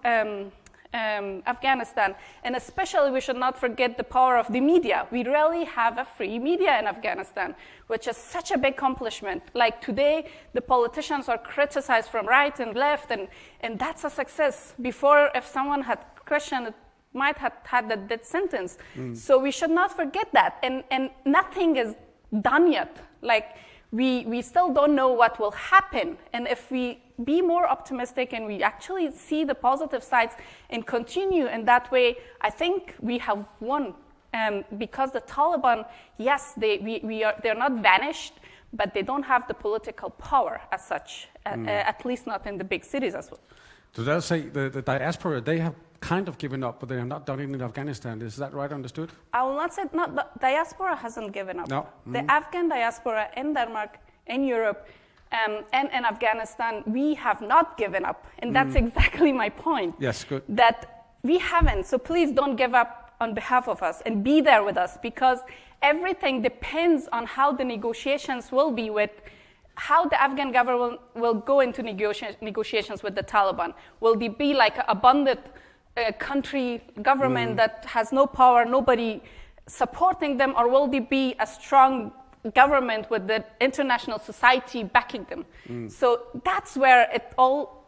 Afghanistan. And especially we should not forget the power of the media. We rarely have a free media in Afghanistan, which is such a big accomplishment. Like today, the politicians are criticized from right and left, and that's a success. Before, if someone had questioned it, might have had a death sentence. So we should not forget that. And nothing is done yet. Like we still don't know what will happen. And if we be more optimistic and we actually see the positive sides and continue in that way, I think we have won. Because the Taliban, yes, they're not vanished, but they don't have the political power as such, at least not in the big cities as well. So they'll say the diaspora, they have kind of given up, but they have not done it in Afghanistan. Is that right understood? I will not say not the diaspora hasn't given up. No. The Afghan diaspora in Denmark, in Europe, and in Afghanistan, we have not given up. And that's exactly my point. Yes, good. That we haven't. So please don't give up on behalf of us and be there with us, because everything depends on how the negotiations will be with how the Afghan government will go into negotiations with the Taliban. Will they be like a abundant country government that has no power, nobody supporting them, or will they be a strong government with the international society backing them? So that's where it all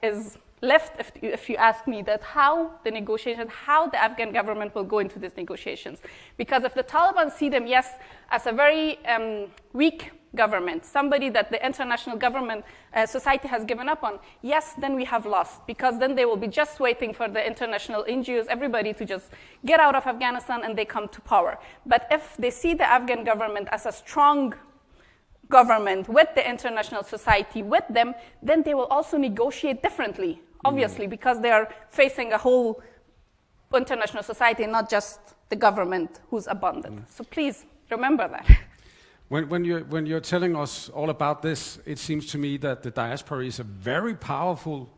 is left, if you ask me, that how the Afghan government will go into these negotiations. Because if the Taliban see them, yes, as a very weak government, somebody that the international government society has given up on, yes, then we have lost, because then they will be just waiting for the international NGOs, everybody to just get out of Afghanistan and they come to power. But if they see the Afghan government as a strong government with the international society with them, then they will also negotiate differently, obviously, because they are facing a whole international society, not just the government who's abundant. So please remember that. When you're telling us all about this, it seems to me that the diaspora is a very powerful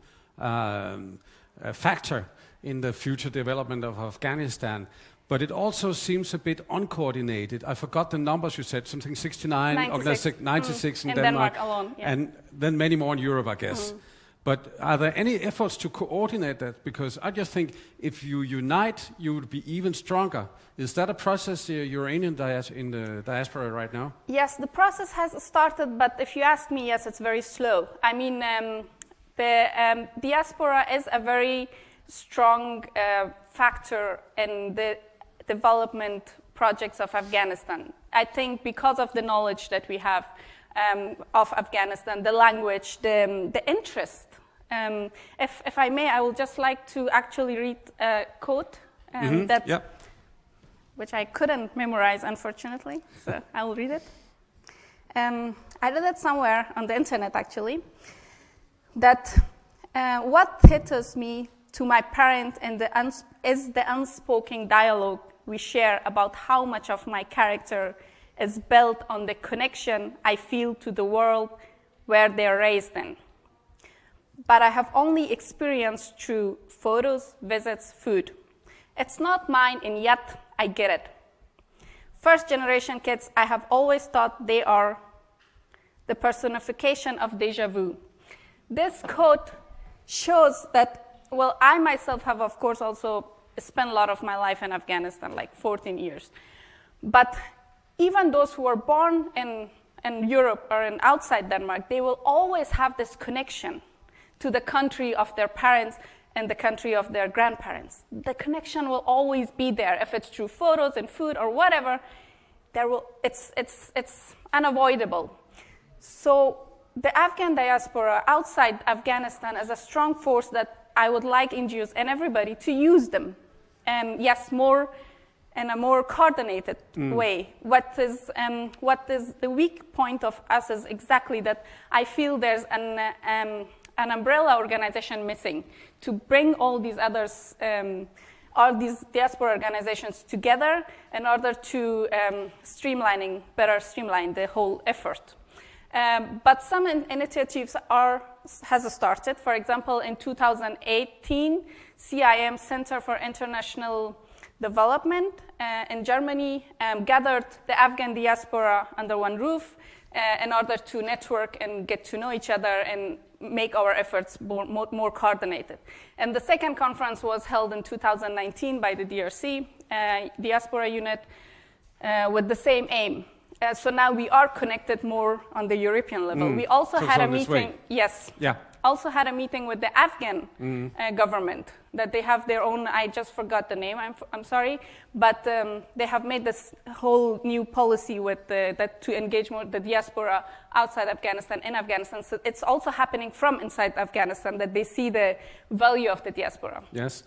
factor in the future development of Afghanistan. But it also seems a bit uncoordinated. I forgot the numbers you said, something 96 in Denmark alone, yeah. And then many more in Europe, I guess. But are there any efforts to coordinate that? Because I just think if you unite, you would be even stronger. Is that a process you're in the diaspora right now? Yes, the process has started, but if you ask me, yes, it's very slow. I mean, the diaspora is a very strong factor in the development projects of Afghanistan. I think because of the knowledge that we have of Afghanistan, the language, the interest. If I may, I would just like to actually read a quote which I couldn't memorize, unfortunately, so I will read it. I read it somewhere on the internet, actually, that what hits me to my parent is the unspoken dialogue we share about how much of my character is built on the connection I feel to the world where they are raised in. But I have only experienced through photos, visits, food. It's not mine, and yet I get it. First generation kids, I have always thought they are the personification of déjà vu. This quote shows that, well, I myself have, of course, also spent a lot of my life in Afghanistan, like 14 years. But even those who were born in Europe or outside Denmark, they will always have this connection to the country of their parents and the country of their grandparents. The connection will always be there. If it's through photos and food or whatever, it's unavoidable. So the Afghan diaspora outside Afghanistan is a strong force that I would like NGOs and everybody to use them. And yes, more in a more coordinated way. What is the weak point of us is exactly that I feel there's an umbrella organization missing to bring all these others, all these diaspora organizations together in order to streamline the whole effort. But some initiatives has started. For example, in 2018, CIM, Center for International Development in Germany, gathered the Afghan diaspora under one roof in order to network and get to know each other and make our efforts more coordinated. And the second conference was held in 2019 by the DRC, Diaspora Unit, with the same aim. So now we are connected more on the European level. We also had a meeting. Yes. Yeah. Also had a meeting with the Afghan government, that they have their own, I just forgot the name, I'm sorry, but they have made this whole new policy with that to engage more the diaspora outside Afghanistan, in Afghanistan. So it's also happening from inside Afghanistan, that they see the value of the diaspora. Yes.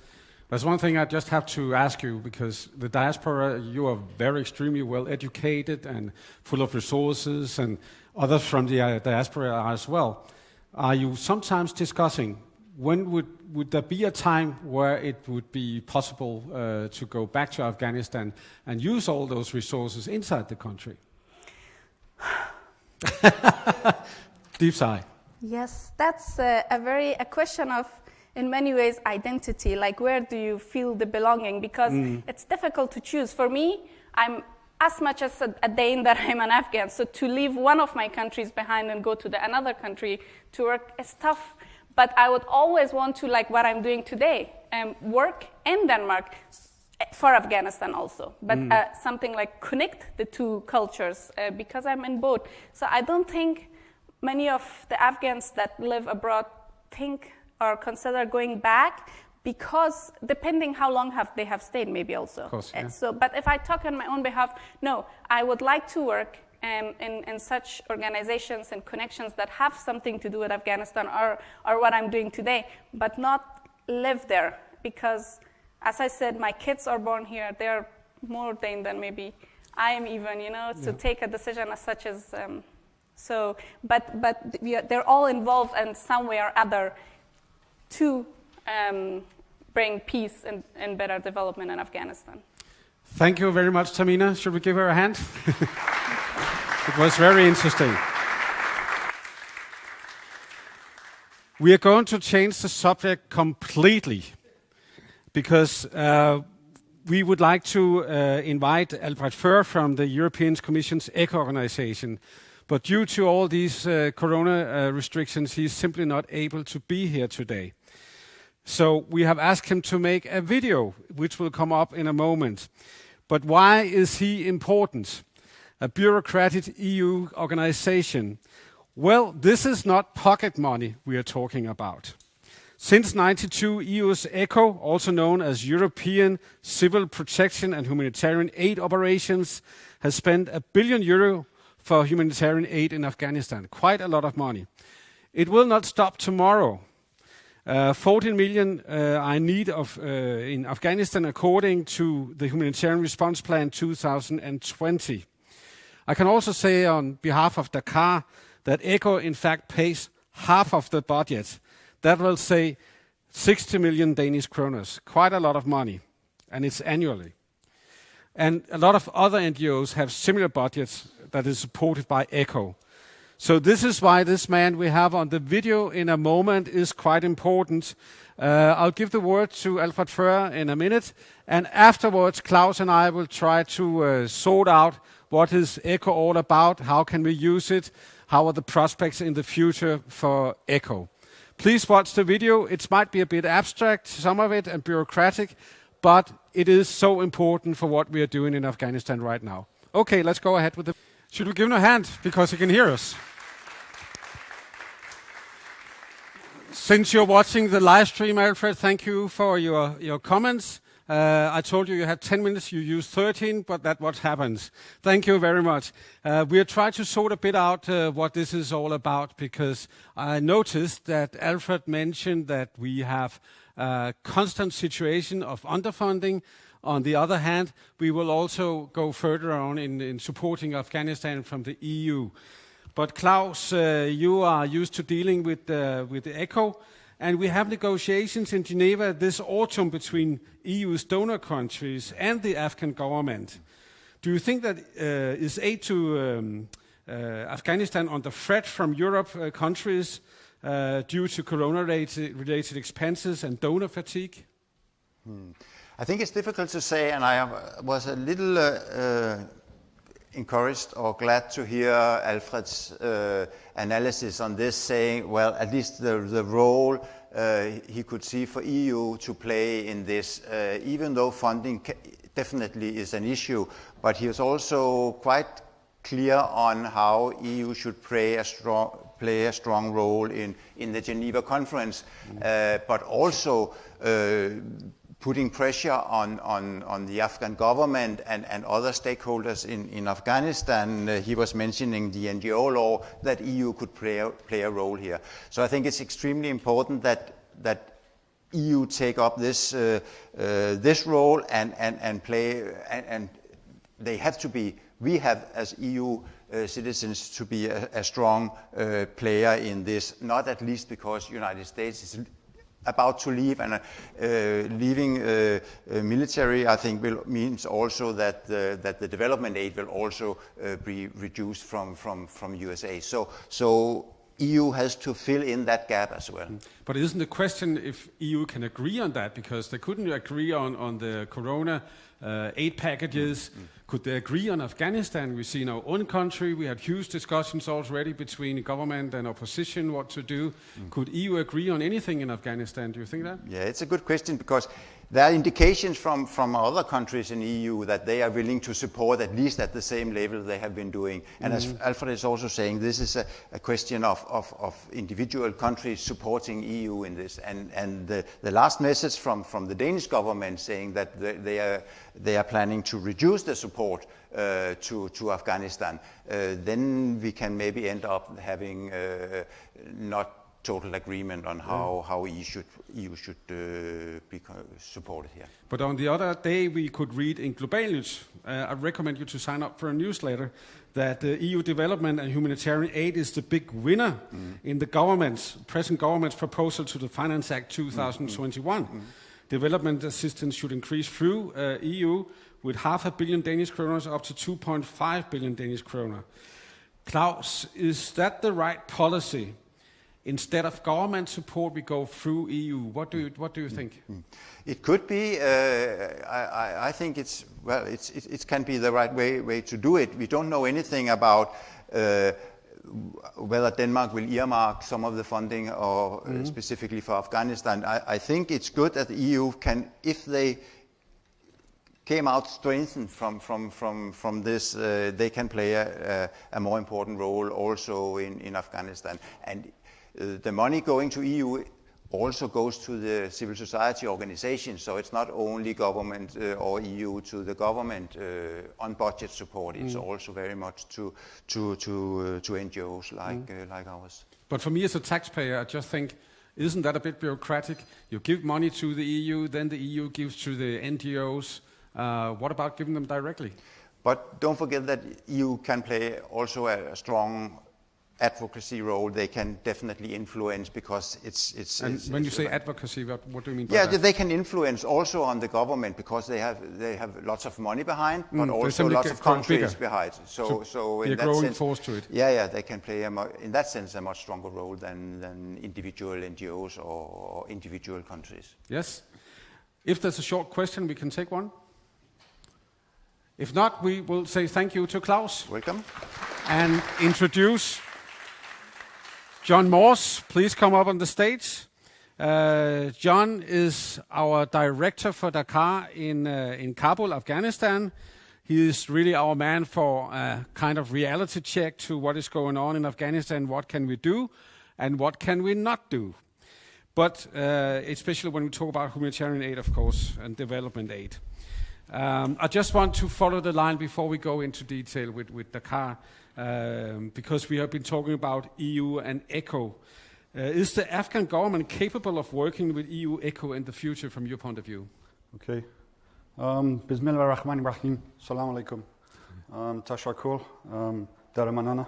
There's one thing I just have to ask you, because the diaspora, you are very extremely well educated and full of resources, and others from the diaspora are as well. Are you sometimes discussing when would there be a time where it would be possible to go back to Afghanistan and use all those resources inside the country? Deep sigh. Yes, that's a question of, in many ways, identity. Like, where do you feel the belonging? Because it's difficult to choose. For me, I'm as much as a Dane that I'm an Afghan. So to leave one of my countries behind and go to another country to work is tough. But I would always want to, like what I'm doing today, work in Denmark for Afghanistan also. But something like connect the two cultures, because I'm in both. So I don't think many of the Afghans that live abroad think or consider going back, because depending how long they have stayed, maybe also. Of course, yeah. So, but if I talk on my own behalf, no, I would like to work in such organizations and connections that have something to do with Afghanistan or what I'm doing today, but not live there. Because, as I said, my kids are born here. They're more Dane than maybe I am even, to take a decision as such as... they're all involved in some way or other to bring peace and better development in Afghanistan. Thank you very much, Tahmina. Should we give her a hand? It was very interesting. We are going to change the subject completely, because we would like to invite Albert Før from the European Commission's ECHO organization. But due to all these corona restrictions, he's simply not able to be here today. So we have asked him to make a video, which will come up in a moment. But why is he important? A bureaucratic EU organization. Well, this is not pocket money we are talking about. Since 1992, EU's ECHO, also known as European Civil Protection and Humanitarian Aid Operations, has spent €1 billion for humanitarian aid in Afghanistan. Quite a lot of money. It will not stop tomorrow. 14 million are in need of in Afghanistan, according to the Humanitarian Response Plan 2020. I can also say on behalf of DACAAR that ECHO in fact pays half of the budget. That will say 60 million Danish kroners. Quite a lot of money, and it's annually. And a lot of other NGOs have similar budgets that is supported by ECHO. So this is why this man we have on the video in a moment is quite important. I'll give the word to Albert Før in a minute, and afterwards Klaus and I will try to sort out what is ECHO all about, how can we use it, how are the prospects in the future for ECHO. Please watch the video. It might be a bit abstract, some of it, and bureaucratic, but it is so important for what we are doing in Afghanistan right now. Okay, let's go ahead with the... Should we give him a hand, because he can hear us? Since you're watching the live stream, Alfred, thank you for your comments. I told you had 10 minutes, you used 13, but that's what happens. Thank you very much. We'll try to sort a bit out what this is all about, because I noticed that Alfred mentioned that we have a constant situation of underfunding. On the other hand, we will also go further on in supporting Afghanistan from the EU. But Klaus, you are used to dealing with the ECHO, and we have negotiations in Geneva this autumn between EU's donor countries and the Afghan government. Do you think that is aid to Afghanistan under threat from Europe countries due to corona-related expenses and donor fatigue? I think it's difficult to say, and I was a little encouraged or glad to hear Alfred's analysis on this, saying, well, at least the role he could see for EU to play in this, even though funding definitely is an issue, but he was also quite clear on how EU should play a strong role in the Geneva conference, but also putting pressure on the Afghan government and other stakeholders in Afghanistan. He was mentioning the NGO law, that EU could play a role here. So I think it's extremely important that EU take up this role and play, and they have to be. We have, as EU citizens, to be a strong player in this. Not at least because United States is about to leave, and leaving military, I think, means also that the development aid will also be reduced from USA. So EU has to fill in that gap as well. But isn't the question if EU can agree on that, because they couldn't agree on the Corona aid packages. Could they agree on Afghanistan? We see in our own country, we had huge discussions already between government and opposition what to do. Could EU agree on anything in Afghanistan? Do you think that? Yeah, it's a good question, because there are indications from other countries in EU that they are willing to support at least at the same level they have been doing. And as Alfred is also saying, this is a question of individual countries supporting EU in this. And the last message from the Danish government saying that they are planning to reduce the support to Afghanistan, then we can maybe end up having not total agreement on how EU should be supported here. But on the other day, we could read in Globalnyt, I recommend you to sign up for a newsletter, that EU development and humanitarian aid is the big winner in the present government's proposal to the Finance Act 2021. Development assistance should increase through EU with 500 million Danish kroner up to 2.5 billion Danish kroner. Klaus, is that the right policy? Instead of government support, we go through EU. What do you think? It could be. I think it can be the right way to do it. We don't know anything about whether Denmark will earmark some of the funding or specifically for Afghanistan. I think it's good that the EU can, if they came out strengthened from this, they can play a more important role also in Afghanistan. And the money going to EU also goes to the civil society organizations, so it's not only government or EU to the government on budget support. It's also very much to NGOs like ours. But for me as a taxpayer, I just think, isn't that a bit bureaucratic? You give money to the EU, then the EU gives to the NGOs. What about giving them directly? But don't forget that EU can play also a strong advocacy role. They can definitely influence, because it's when you say advocacy, what do you mean by that? Yeah, they can influence also on the government, because they have lots of money behind, but also lots of countries behind. So in a that growing sense, force to it. Yeah, they can play in that sense a much stronger role than individual NGOs or individual countries. Yes. If there's a short question, we can take one. If not, we will say thank you to Klaus. Welcome. And introduce John Morse. Please come up on the stage. John is our director for DACAAR in Kabul, Afghanistan. He is really our man for a kind of reality check to what is going on in Afghanistan, what can we do, and what can we not do. But especially when we talk about humanitarian aid, of course, and development aid. I just want to follow the line before we go into detail with DACAAR, because we have been talking about EU and ECHO. Is the Afghan government capable of working with EU ECHO in the future from your point of view? Okay. Bismillah ar-Rahman ar-Rahim. Assalamu alaikum. Tashakul. Daramanana.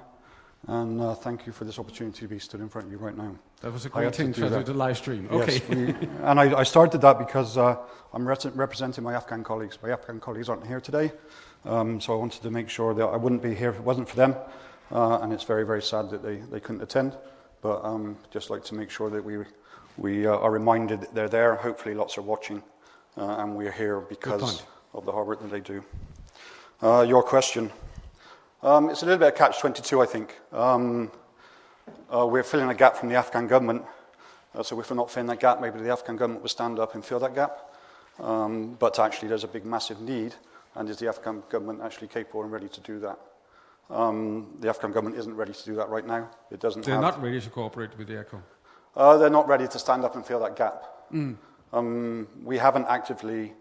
And thank you for this opportunity to be stood in front of you right now. That was a great thing to do the live stream. Okay. Yes, and I started that because I'm representing my Afghan colleagues. My Afghan colleagues aren't here today, so I wanted to make sure that I wouldn't be here if it wasn't for them. And it's very, very sad that they couldn't attend. But just like to make sure that we are reminded that they're there. Hopefully lots are watching, and we're here because of the hard work that they do. Your question. It's a little bit of catch-22, I think. We're filling a gap from the Afghan government. So if we're not filling that gap, maybe the Afghan government will stand up and fill that gap. But actually there's a big, massive need, and is the Afghan government actually capable and ready to do that? The Afghan government isn't ready to do that right now. They're not ready to cooperate with the ECHO. They're not ready to stand up and fill that gap. We haven't actively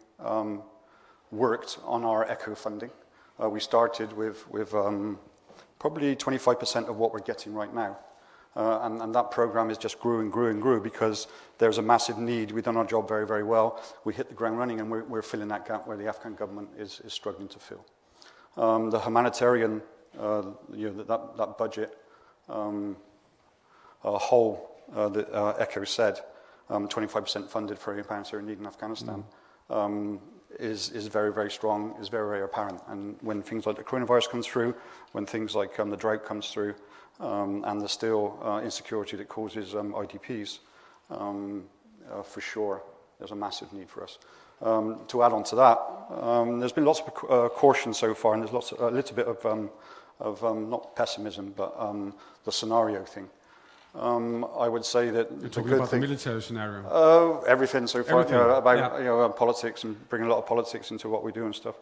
worked on our ECHO funding. We started with probably 25% of what we're getting right now. And that program is just grew and grew and grew because there's a massive need. We've done our job very, very well. We hit the ground running, and we're filling that gap where the Afghan government is struggling to fill. The humanitarian, that budget hole that ECHO said, 25% funded for humanitarian need in Afghanistan, is very, very strong, is very, very apparent. And when things like the coronavirus comes through, when things like the drought comes through, and the still insecurity that causes IDPs, for sure, there's a massive need for us. To add on to that, there's been lots of caution so far, and there's a little bit of not pessimism, but the scenario thing. I would say that you're talking about the military scenario. Everything so far, about politics and bringing a lot of politics into what we do and stuff.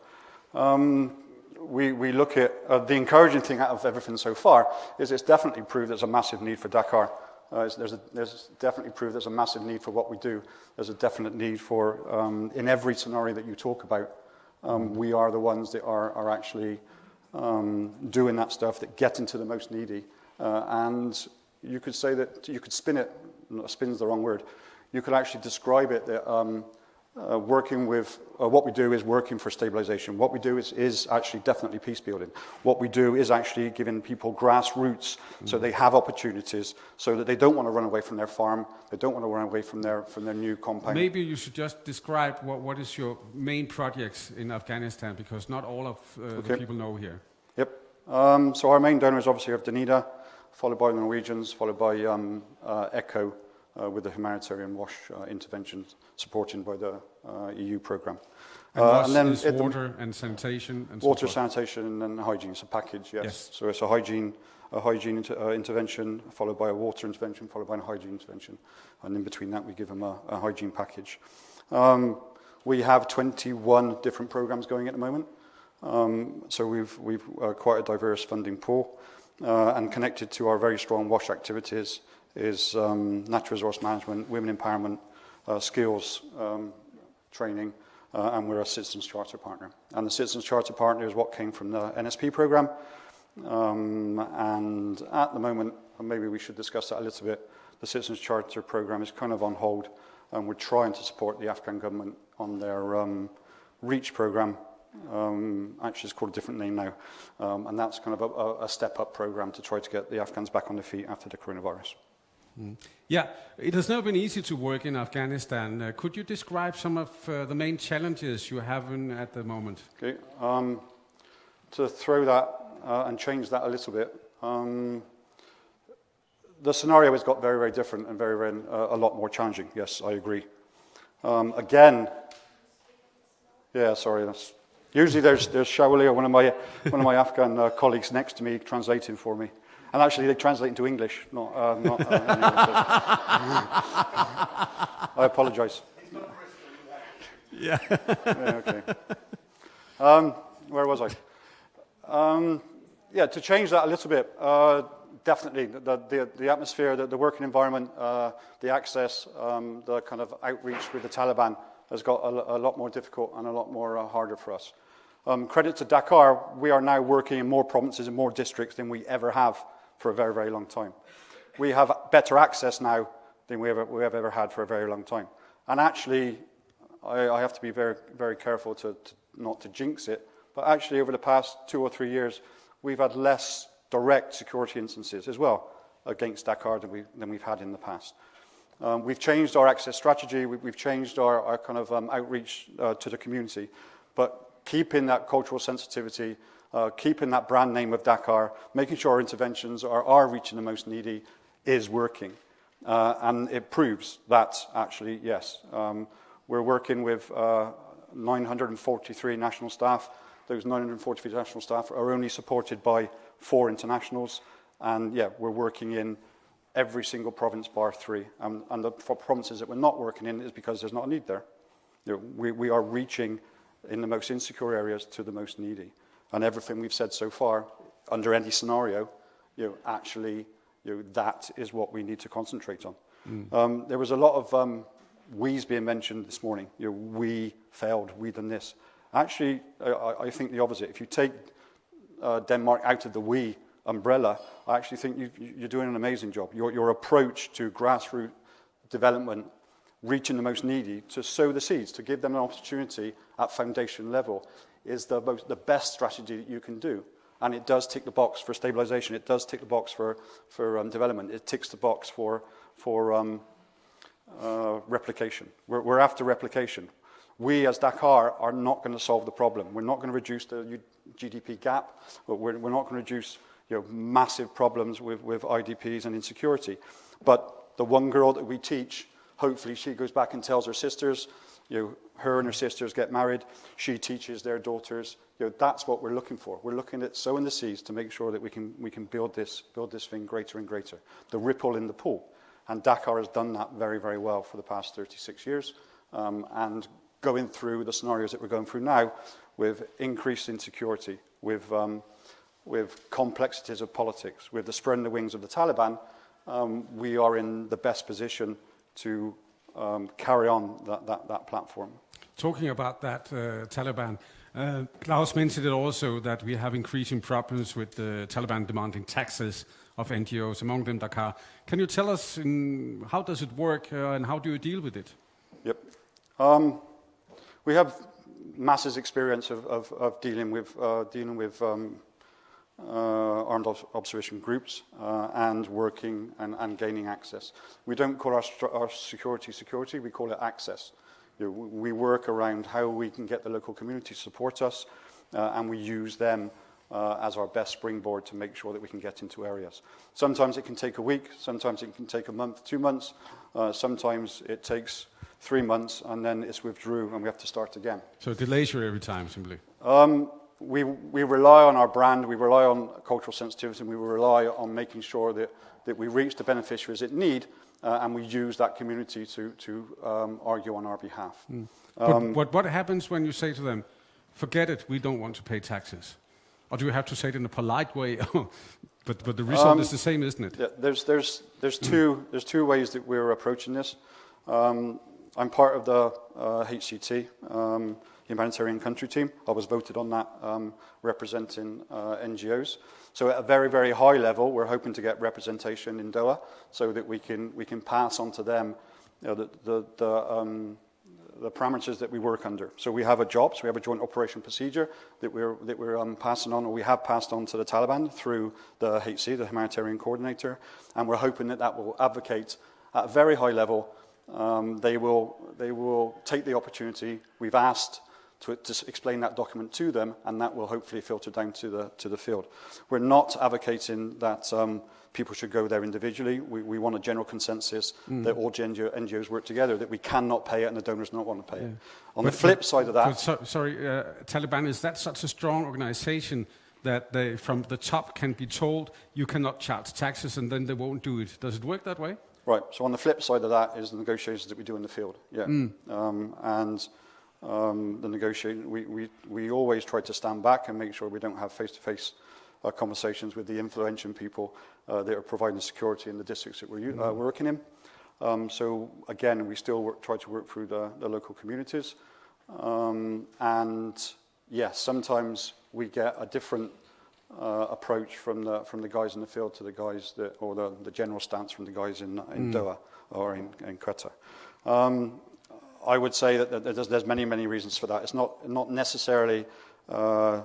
We look at the encouraging thing out of everything so far is it's definitely proved there's a massive need for DACAAR. There's definitely proved there's a massive need for what we do. There's a definite need for in every scenario that you talk about. We are the ones that are actually doing that stuff, that get into the most needy, and you could say that you could spin it. Spin's the wrong word. You could actually describe it that working with what we do is working for stabilization. What we do is actually definitely peace building. What we do is actually giving people grassroots so they have opportunities, so that they don't want to run away from their farm, they don't want to run away from their new compound. Maybe you should just describe what is your main projects in Afghanistan, because not all of the people know here. Yep. So our main donors obviously are Danida, followed by the Norwegians, followed by ECHO, with the humanitarian WASH interventions supported by the EU program. And then is water and sanitation and water, so forth. sanitation and hygiene. It's a package, yes. So it's a hygiene intervention, followed by a water intervention, followed by a hygiene intervention. And in between that, we give them a hygiene package. We have 21 different programs going at the moment. So we've quite a diverse funding pool. And connected to our very strong WASH activities is natural resource management, women empowerment, skills training, and we're a Citizens Charter partner. And the Citizens Charter partner is what came from the NSP program. And at the moment, and maybe we should discuss that a little bit, the Citizens Charter program is kind of on hold, and we're trying to support the Afghan government on their REACH program. Actually, it's called a different name now, and that's kind of a step-up program to try to get the Afghans back on their feet after the coronavirus. Yeah, it has not been easy to work in Afghanistan. Could you describe some of the main challenges you have at the moment? Okay, to throw that and change that a little bit, the scenario has got very, very different and very, very a lot more challenging. Yes, I agree. Again, yeah, sorry, that's. Usually there's Shauli, or one of my Afghan colleagues next to me translating for me, and actually they translate into English, not English. I apologise. Yeah. Okay. Where was I? To change that a little bit. Definitely, the atmosphere, the working environment, the access, the kind of outreach with the Taliban has got a lot more difficult and a lot more harder for us. Credit to DACAAR, we are now working in more provinces and more districts than we ever have for a very, very long time. We have better access now than we have ever had for a very long time. And actually, I have to be very, very careful to not to jinx it, but actually over the past 2 or 3 years, we've had less direct security instances as well against DACAAR than we've had in the past. We've changed our access strategy, we've changed our kind of outreach to the community, but keeping that cultural sensitivity, keeping that brand name of DACAAR, making sure our interventions are reaching the most needy is working. And it proves that, actually, yes. We're working with 943 national staff. those 940 national staff are only supported by 4 internationals. And yeah, we're working in every single province bar 3. And the provinces that we're not working in is because there's not a need there. We are reaching in the most insecure areas to the most needy. And everything we've said so far, under any scenario, actually, that is what we need to concentrate on. There was a lot of we's being mentioned this morning. We failed, we done this. Actually, I think the opposite. If you take Denmark out of the we umbrella, I actually think you're doing an amazing job. Your approach to grassroots development, reaching the most needy, to sow the seeds, to give them an opportunity at foundation level, is the best strategy that you can do. And it does tick the box for stabilization. It does tick the box for development. It ticks the box for replication. We're after replication. We as DACAAR are not going to solve the problem. We're not going to reduce the GDP gap. We're not going to reduce massive problems with IDPs and insecurity. But the one girl that we teach, hopefully she goes back and tells her sisters, her and her sisters get married, she teaches their daughters. That's what we're looking for. We're looking at sowing the seeds to make sure that we can build this thing greater and greater. The ripple in the pool. And DACAAR has done that very, very well for the past 36 years. And going through the scenarios that we're going through now with increased insecurity, with complexities of politics, with the spreading the wings of the Taliban, we are in the best position to carry on that platform. Talking about that Taliban, Klaus mentioned it also that we have increasing problems with the Taliban demanding taxes of NGOs, among them DACAAR. Can you tell us how does it work and how do you deal with it? Yep. We have massive experience of dealing with armed observation groups and working and gaining access. We don't call our security, we call it access. We work around how we can get the local community to support us and we use them as our best springboard to make sure that we can get into areas. Sometimes it can take a week, sometimes it can take a month, 2 months, sometimes it takes 3 months and then it's withdrew and we have to start again. So it delays you every time, simply? We rely on our brand, we rely on cultural sensitivity, and we rely on making sure that we reach the beneficiaries in need and we use that community to argue on our behalf. But what happens when you say to them, forget it, we don't want to pay taxes? Or do you have to say it in a polite way? but the result is the same, isn't it? Yeah, there's two ways that we're approaching this. I'm part of the HCT, Humanitarian Country Team. I was voted on that representing NGOs. So at a very, very high level, we're hoping to get representation in Doha so that we can pass on to them the parameters that we work under. So we have a job, so we have a joint operation procedure that we're passing on, or we have passed on to the Taliban through the HC, the Humanitarian Coordinator, and we're hoping that will advocate at a very high level. They will take the opportunity. We've asked to explain that document to them, and that will hopefully filter down to the field. We're not advocating that people should go there individually. We want a general consensus that all NGOs work together, that we cannot pay it and the donors not want to pay it. On the flip side of that... Taliban, is that such a strong organization that they, from the top, can be told you cannot charge taxes and then they won't do it? Does it work that way? Right, so on the flip side of that is the negotiations that we do in the field. Yeah. The negotiation, we always try to stand back and make sure we don't have face-to-face conversations with the influential people that are providing security in the districts that we're working in. So again, we still try to work through the local communities. And yes, sometimes we get a different approach from the guys in the field to the guys or the general stance from the guys in Doha or in Qatar. I would say that there's many reasons for that. It's not necessarily a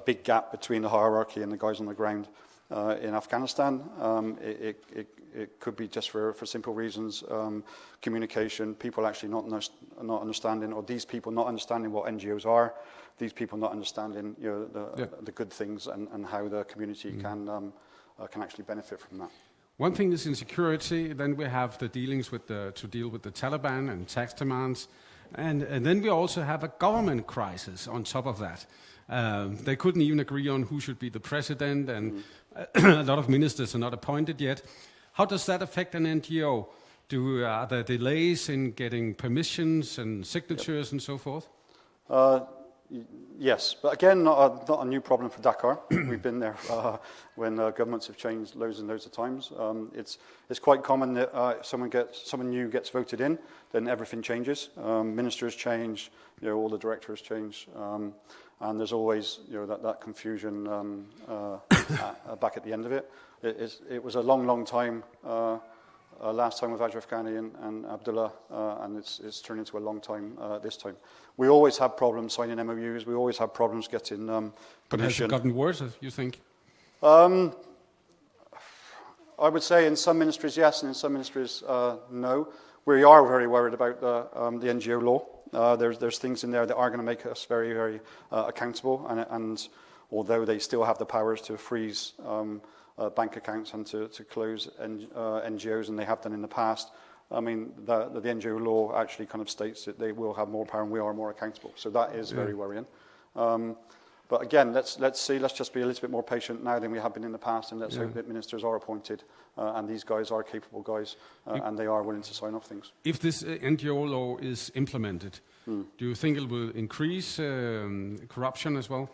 big gap between the hierarchy and the guys on the ground in Afghanistan. It could be just for simple reasons, communication, people actually not understanding, or these people not understanding what NGOs are, these people not understanding the good things and how the community can actually benefit from that. One thing is insecurity, then we have the dealings to deal with the Taliban and tax demands. And then we also have a government crisis on top of that. They couldn't even agree on who should be the president, and a lot of ministers are not appointed yet. How does that affect an NGO? Are there delays in getting permissions and signatures and so forth? Yes, but again, not a new problem for DACAAR. We've been there when governments have changed loads and loads of times. It's quite common that if someone new gets voted in, then everything changes. Ministers change, all the directors change, and there's always that confusion back at the end of it. It was a long time. Last time with Ashraf Ghani and Abdullah, and it's turned into a long time this time. We always have problems signing MOUs. We always have problems getting permission. But has it gotten worse, you think? I would say in some ministries, yes, and in some ministries, no. We are very worried about the NGO law. There's things in there that are going to make us very, very accountable, and although they still have the powers to freeze bank accounts and to close NGOs, and they have done in the past. I mean, the NGO law actually kind of states that they will have more power and we are more accountable. So that is very worrying. But again, let's see. Let's just be a little bit more patient now than we have been in the past, and let's hope that ministers are appointed, and these guys are capable guys, and they are willing to sign off things. If this NGO law is implemented, do you think it will increase corruption as well?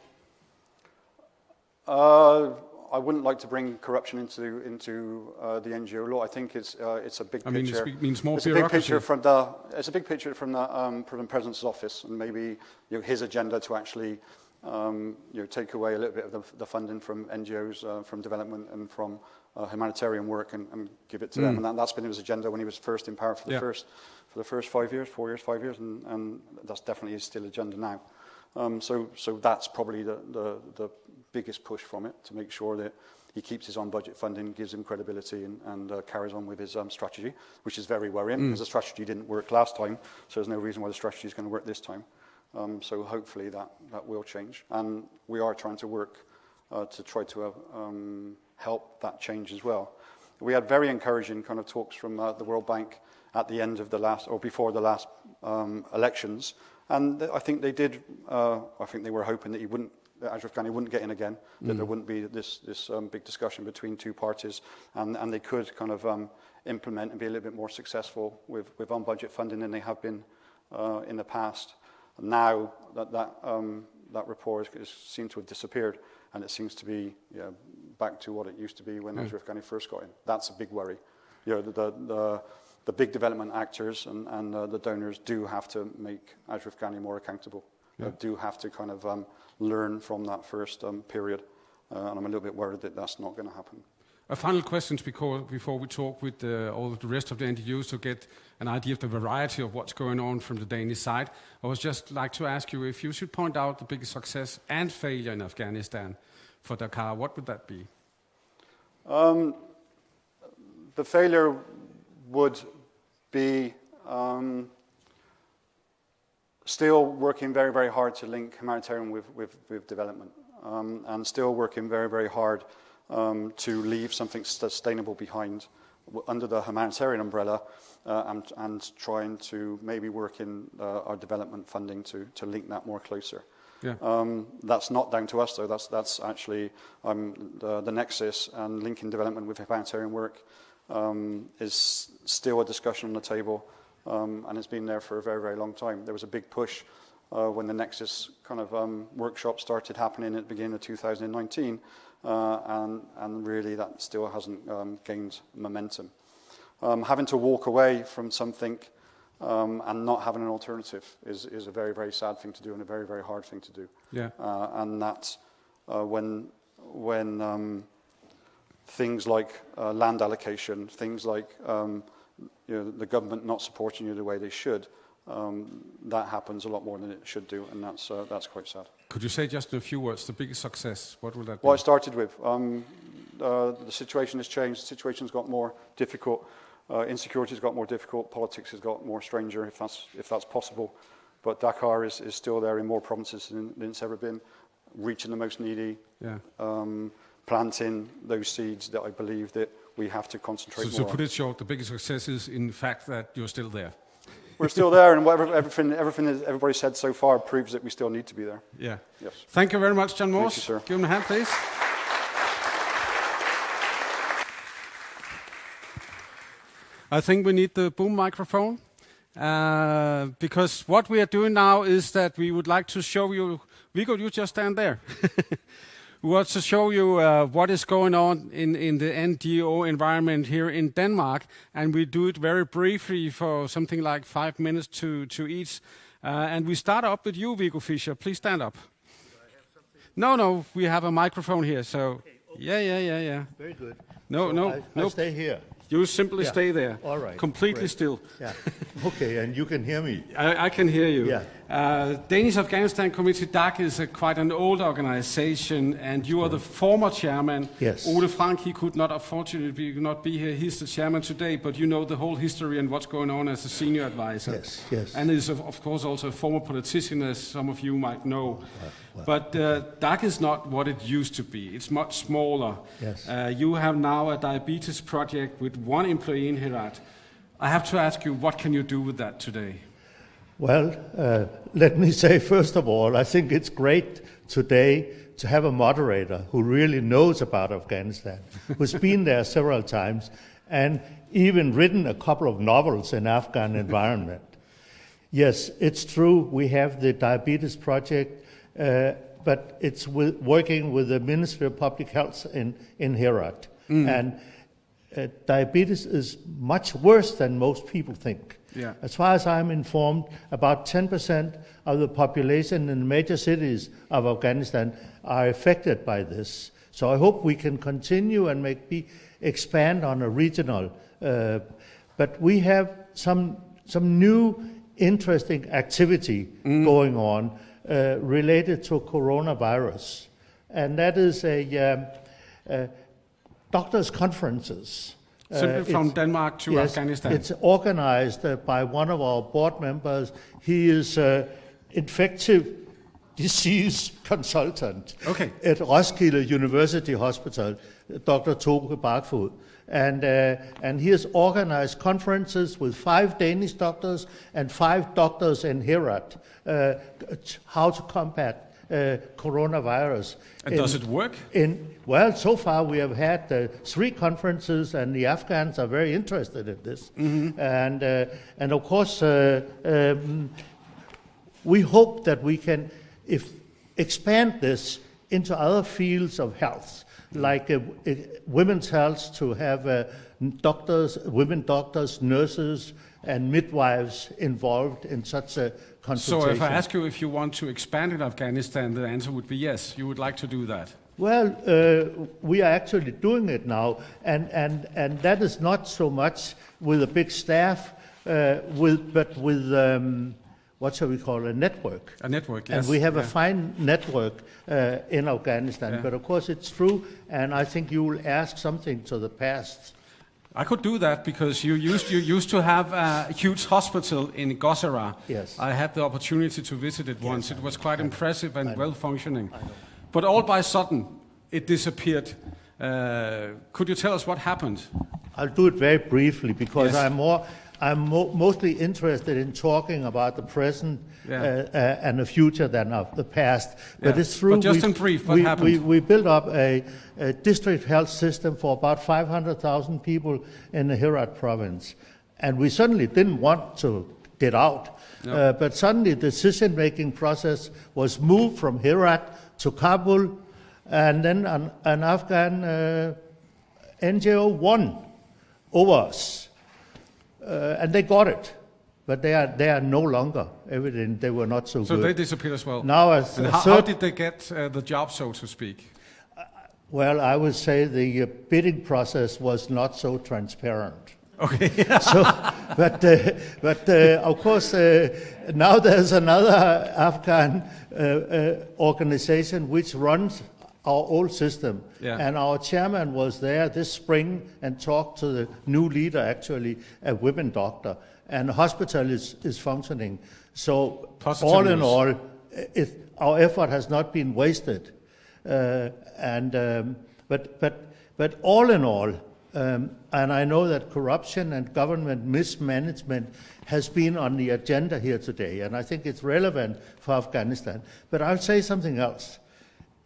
I wouldn't like to bring corruption into the NGO law. I think it's a big picture. It means more it's bureaucracy. It's a big picture from the President's office, and maybe his agenda to actually take away a little bit of the funding from NGOs, from development and from humanitarian work, and give it to them. And that's been his agenda when he was first in power for the first 5 years, 4 years, 5 years, and that's definitely his still agenda now. So that's probably the biggest push from it, to make sure that he keeps his on-budget funding, gives him credibility, and carries on with his strategy, which is very worrying, because the strategy didn't work last time, so there's no reason why the strategy is going to work this time. So hopefully that will change. And we are trying to work to try to help that change as well. We had very encouraging kind of talks from the World Bank at the end of the last, or before the last elections, and I think they did. I think they were hoping that Ashraf Ghani wouldn't get in again, that there wouldn't be this big discussion between two parties, and they could kind of implement and be a little bit more successful with on-budget funding than they have been in the past. Now that rapport seems to have disappeared, and it seems to be back to what it used to be when Ashraf Ghani first got in. That's a big worry. The big development actors and the donors do have to make Ashraf Ghani more accountable. Do have to kind of learn from that first period, and I'm a little bit worried that that's not going to happen. A final question before we talk with all the rest of the NGOs to get an idea of the variety of what's going on from the Danish side. I was just like to ask you, if you should point out the biggest success and failure in Afghanistan for DACAAR, what would that be? The failure would be still working very, very hard to link humanitarian with development, and still working very, very hard to leave something sustainable behind under the humanitarian umbrella, and trying to maybe work in our development funding to link that more closer. That's not down to us, though. That's actually the nexus, and linking development with humanitarian work is still a discussion on the table. And it's been there for a very, very long time. There was a big push when the Nexus kind of workshop started happening at the beginning of 2019, and really that still hasn't gained momentum. Having to walk away from something and not having an alternative is a very, very sad thing to do, and a very, very hard thing to do. And that when things like land allocation, things like the government not supporting you the way they should, that happens a lot more than it should do, and that's quite sad. Could you say just in a few words the biggest success? What would that be? Well, I started with the situation has changed. The situation's got more difficult. Insecurity's got more difficult. Politics has got more stranger, if that's possible. But DACAAR is still there in more provinces than it's ever been, reaching the most needy, planting those seeds that I believe that we have to concentrate more on. So put it short, the biggest success is in fact that you're still there. we're still there, and everything that everybody said so far proves that we still need to be there. Yeah. Yes. Thank you very much, John Morse. Thank you, sir. Give him a hand, please. I think we need the boom microphone, because what we are doing now is that we would like to show you, Viggo, you just stand there. We want to show you what is going on in the NGO environment here in Denmark, and we do it very briefly for something like 5 minutes to each. And we start up with you, Viggo Fischer. Please stand up. No, we have a microphone here, so... Okay. Yeah. Very good. No. I stay here. You simply stay there. All right. Completely Great. still. Yeah. Okay, and you can hear me. I can hear you. Yeah. Danish Afghanistan Committee, DACAAR, is quite an old organization, and you are the former chairman. Yes. Ole Frank, he could not, unfortunately, not be here. He's the chairman today, but you know the whole history and what's going on as a senior advisor. Yes. And is, of course, also a former politician, as some of you might know. But DACAAR is not what it used to be. It's much smaller. Yes. You have now a diabetes project with one employee in Herat. I have to ask you, what can you do with that today? Well, let me say, first of all, I think it's great today to have a moderator who really knows about Afghanistan, who's been there several times, and even written a couple of novels in Afghan environment. Yes, it's true, we have the diabetes project, but it's working with the Ministry of Public Health in Herat. And diabetes is much worse than most people think. Yeah. As far as I'm informed, about 10% of the population in the major cities of Afghanistan are affected by this. So I hope we can continue and expand on a regional. But we have some new interesting activity going on related to coronavirus, and that is a doctors' conferences. Simply from Denmark to Afghanistan. It's organized by one of our board members. He is infective disease consultant at Roskilde University Hospital, Dr. Toge Barkfod. And he has organized conferences with 5 Danish doctors and 5 doctors in Herat, how to combat coronavirus. And does it work? Well, so far we have had 3 conferences, and the Afghans are very interested in this. And of course, we hope that we can expand this into other fields of health, like women's health, to have women doctors, nurses, and midwives involved in such a consultation. So if I ask you if you want to expand in Afghanistan, the answer would be yes, you would like to do that. Well, we are actually doing it now, and that is not so much with a big staff, but with what shall we call a network? A network, yes. And we have a fine network in Afghanistan. Yeah. But of course it's true, and I think you will ask something to the past. I could do that because you used to have a huge hospital in Gosera. Yes. I had the opportunity to visit it once. It was quite impressive and well functioning. I know. But all by sudden, it disappeared. Could you tell us what happened? I'll do it very briefly because I'm mostly interested in talking about the present and the future than of the past. But it's true. But just in brief, what happened? We built up a district health system for about 500,000 people in the Herat province. And we certainly didn't want to get out. No. But suddenly the decision-making process was moved from Herat to Kabul, and then an Afghan NGO won over us. And they got it, but they are no longer. Evidently, they were not so good. So they disappeared as well. Now, how did they get the job, so to speak? Well, I would say the bidding process was not so transparent. Okay. So, but of course, now there's another Afghan organization which runs our old system. Yeah. And our chairman was there this spring and talked to the new leader, actually, a women doctor. And the hospital is functioning. So all in all, our effort has not been wasted. But all in all, And I know that corruption and government mismanagement has been on the agenda here today, and I think it's relevant for Afghanistan. But I'll say something else.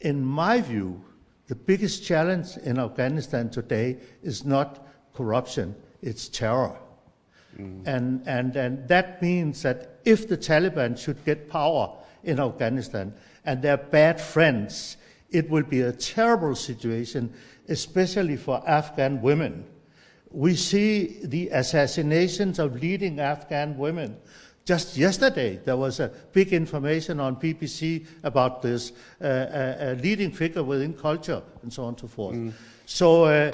In my view, the biggest challenge in Afghanistan today is not corruption, it's terror. And that means that if the Taliban should get power in Afghanistan and they're bad friends, it will be a terrible situation, especially for Afghan women. We see the assassinations of leading Afghan women. Just yesterday, there was a big information on BBC about this, a leading figure within culture and so on and so forth. So,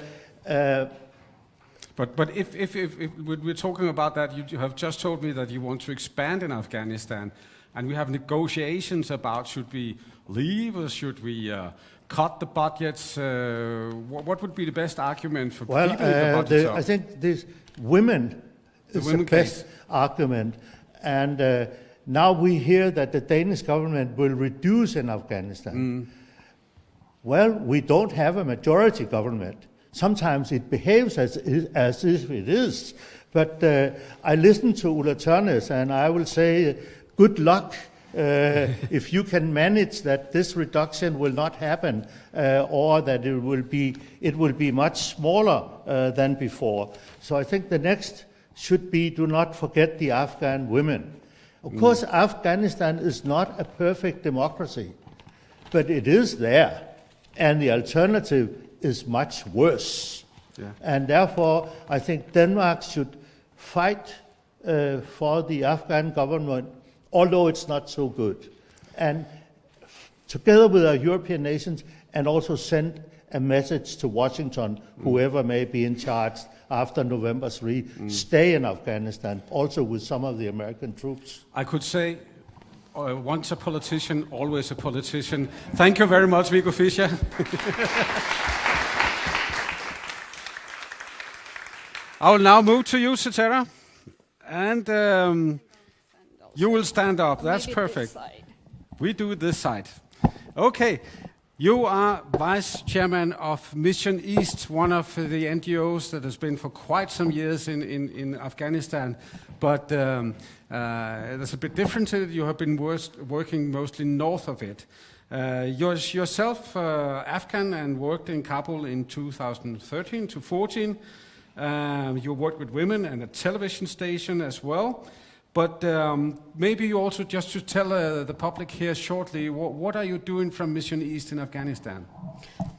But if we're talking about that, you have just told me that you want to expand in Afghanistan, and we have negotiations about should we leave or should we cut the budgets. What would be the best argument for keeping the budgets up? I think this women is the best argument. And now we hear that the Danish government will reduce in Afghanistan. Well, we don't have a majority government. Sometimes it behaves as if it is. But I listened to Ulla Tørnæs, and I will say good luck if you can manage that this reduction will not happen, or that it will be much smaller than before. So I think the next should be do not forget the Afghan women. Of course, Afghanistan is not a perfect democracy, but it is there, and the alternative is much worse. And therefore, I think Denmark should fight for the Afghan government, although it's not so good. And together with our European nations, and also send a message to Washington, whoever may be in charge after November 3, stay in Afghanistan, also with some of the American troops. I could say, once a politician, always a politician. Thank you very much, Viggo Fischer. I will now move to you, Cetera. And you will stand up. That's perfect. We do this side. Okay. You are Vice Chairman of Mission East, one of the NGOs that has been for quite some years in Afghanistan. But there's a bit different to it. You have been working mostly north of it. You're yourself Afghan and worked in Kabul in 2013 to 14. You worked with women and a television station as well. But maybe you also just to tell the public here shortly, what are you doing from Mission East in Afghanistan?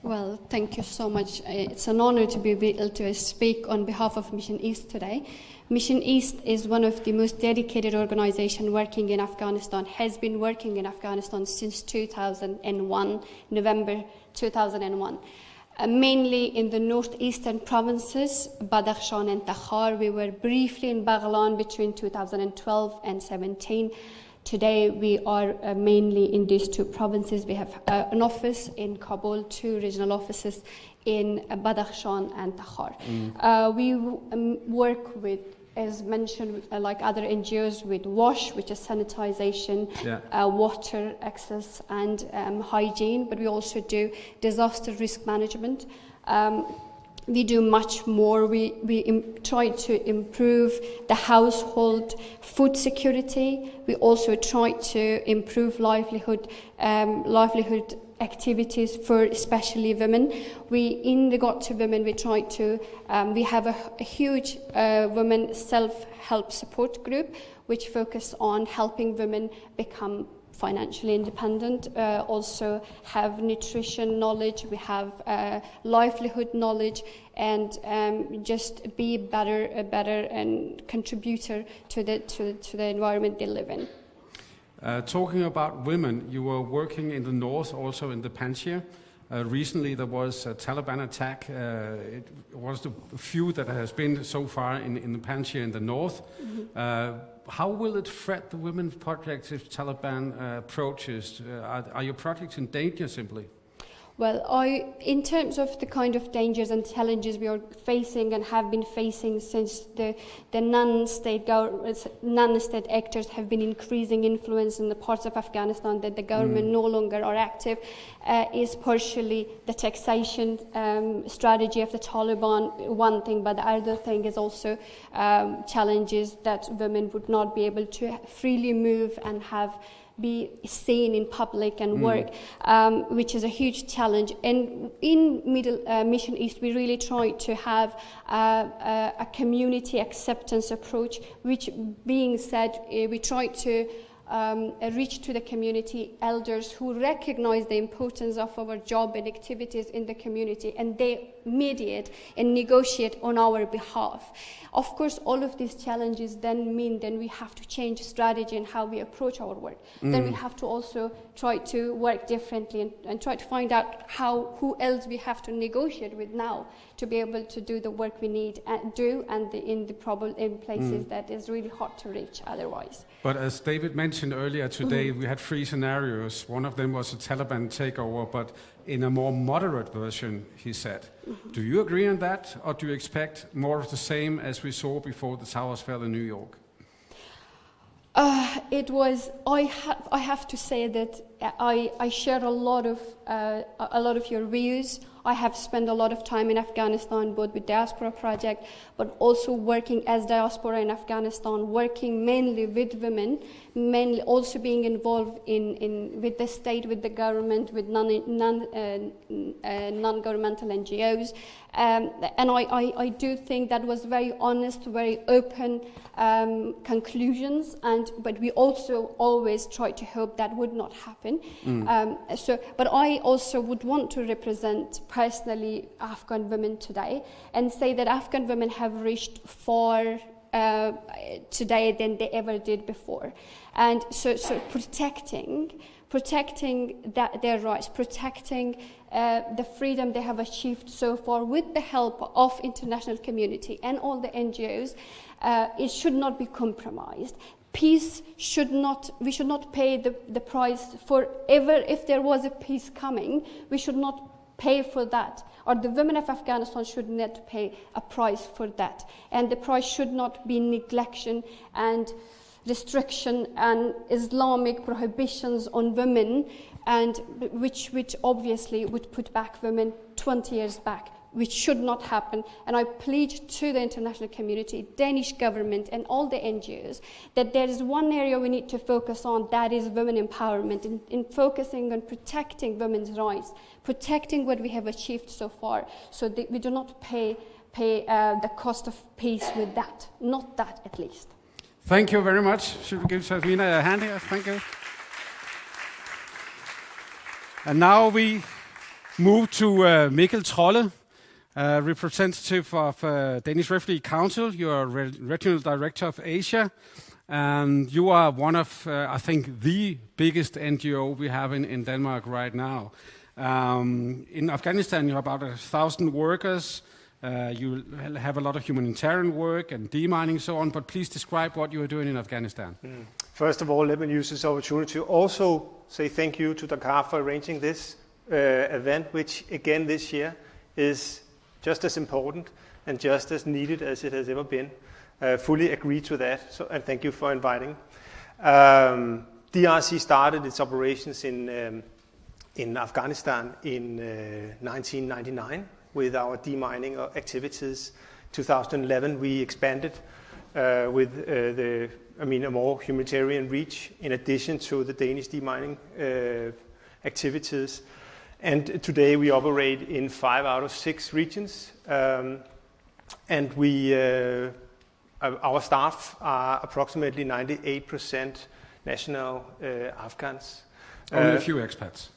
Well, thank you so much. It's an honor to be able to speak on behalf of Mission East today. Mission East is one of the most dedicated organizations working in Afghanistan, has been working in Afghanistan since 2001, November 2001. Mainly in the northeastern provinces, Badakhshan and DACAAR. We were briefly in Baghlan between 2012 and 17. Today we are mainly in these two provinces. We have an office in Kabul, two regional offices in Badakhshan and DACAAR. We work with, as mentioned, like other NGOs, with WASH, which is sanitization, water access and hygiene, but we also do disaster risk management. We do much more. We try to improve the household food security. We also try to improve livelihood activities for especially women. In regard to women, we try to, we have a huge women self-help support group which focus on helping women become financially independent, also have nutrition knowledge, we have livelihood knowledge, and just be a better and contributor to the environment they live in. Talking about women, you were working in the north, also in the Panjshir. Recently there was a Taliban attack. It was the few that has been so far in the Panjshir in the north. How will it threat the women's projects if Taliban approaches? Are your projects in danger simply? Well, in terms of the kind of dangers and challenges we are facing and have been facing since the non-state actors have been increasing influence in the parts of Afghanistan that the government no longer are active, is partially the taxation strategy of the Taliban, one thing, but the other thing is also challenges that women would not be able to freely move and be seen in public and work, which is a huge challenge. And in Mission East, we really try to have a community acceptance approach, which being said, we try to reach to the community elders who recognize the importance of our job and activities in the community, and they mediate and negotiate on our behalf. Of course, all of these challenges then mean we have to change strategy and how we approach our work. Then we have to also try to work differently and try to find out who else we have to negotiate with now to be able to do the work we need and do, and in places that is really hard to reach otherwise. But as David mentioned earlier today, we had 3 scenarios. One of them was a Taliban takeover, but in a more moderate version, he said. Do you agree on that, or do you expect more of the same as we saw before the towers fell in New York? I have to say that I share a lot of your views. I have spent a lot of time in Afghanistan, both with Diaspora Project, but also working as diaspora in Afghanistan, working mainly with women, mainly also being involved with the state, with the government, with non-governmental NGOs. And I do think that was very honest, very open conclusions, but we also always try to hope that would not happen. But I also would want to represent personally Afghan women today and say that Afghan women have reached far today than they ever did before. And so protecting their rights, protecting the freedom they have achieved so far with the help of international community and all the NGOs, it should not be compromised. Peace we should not pay the price forever. If there was a peace coming, we should not pay for that, or the women of Afghanistan should not pay a price for that. And the price should not be neglection and restriction and Islamic prohibitions on women, and which obviously would put back women 20 years back, which should not happen. And I plead to the international community, Danish government and all the NGOs, that there is one area we need to focus on, that is women empowerment, in focusing on protecting women's rights, protecting what we have achieved so far, so that we do not pay the cost of peace with that, not that at least. Thank you very much. Should we give Tahmina a hand here? Thank you. And now we move to Mikkel Trolle, representative of Danish Refugee Council. You are Regional Director of Asia, and you are one of, I think, the biggest NGO we have in Denmark right now. In Afghanistan, you have about 1,000 workers. You have a lot of humanitarian work and demining and so on, but please describe what you are doing in Afghanistan. First of all, let me use this opportunity to also say thank you to DACAAR for arranging this event, which again this year is just as important and just as needed as it has ever been. Fully agree to that, and thank you for inviting. DRC started its operations in Afghanistan in 1999 with our demining activities. 2011 we expanded with a more humanitarian reach in addition to the Danish demining activities. And today we operate in 5 out of 6 regions, and our staff are approximately 98% national Afghans. Only a few expats.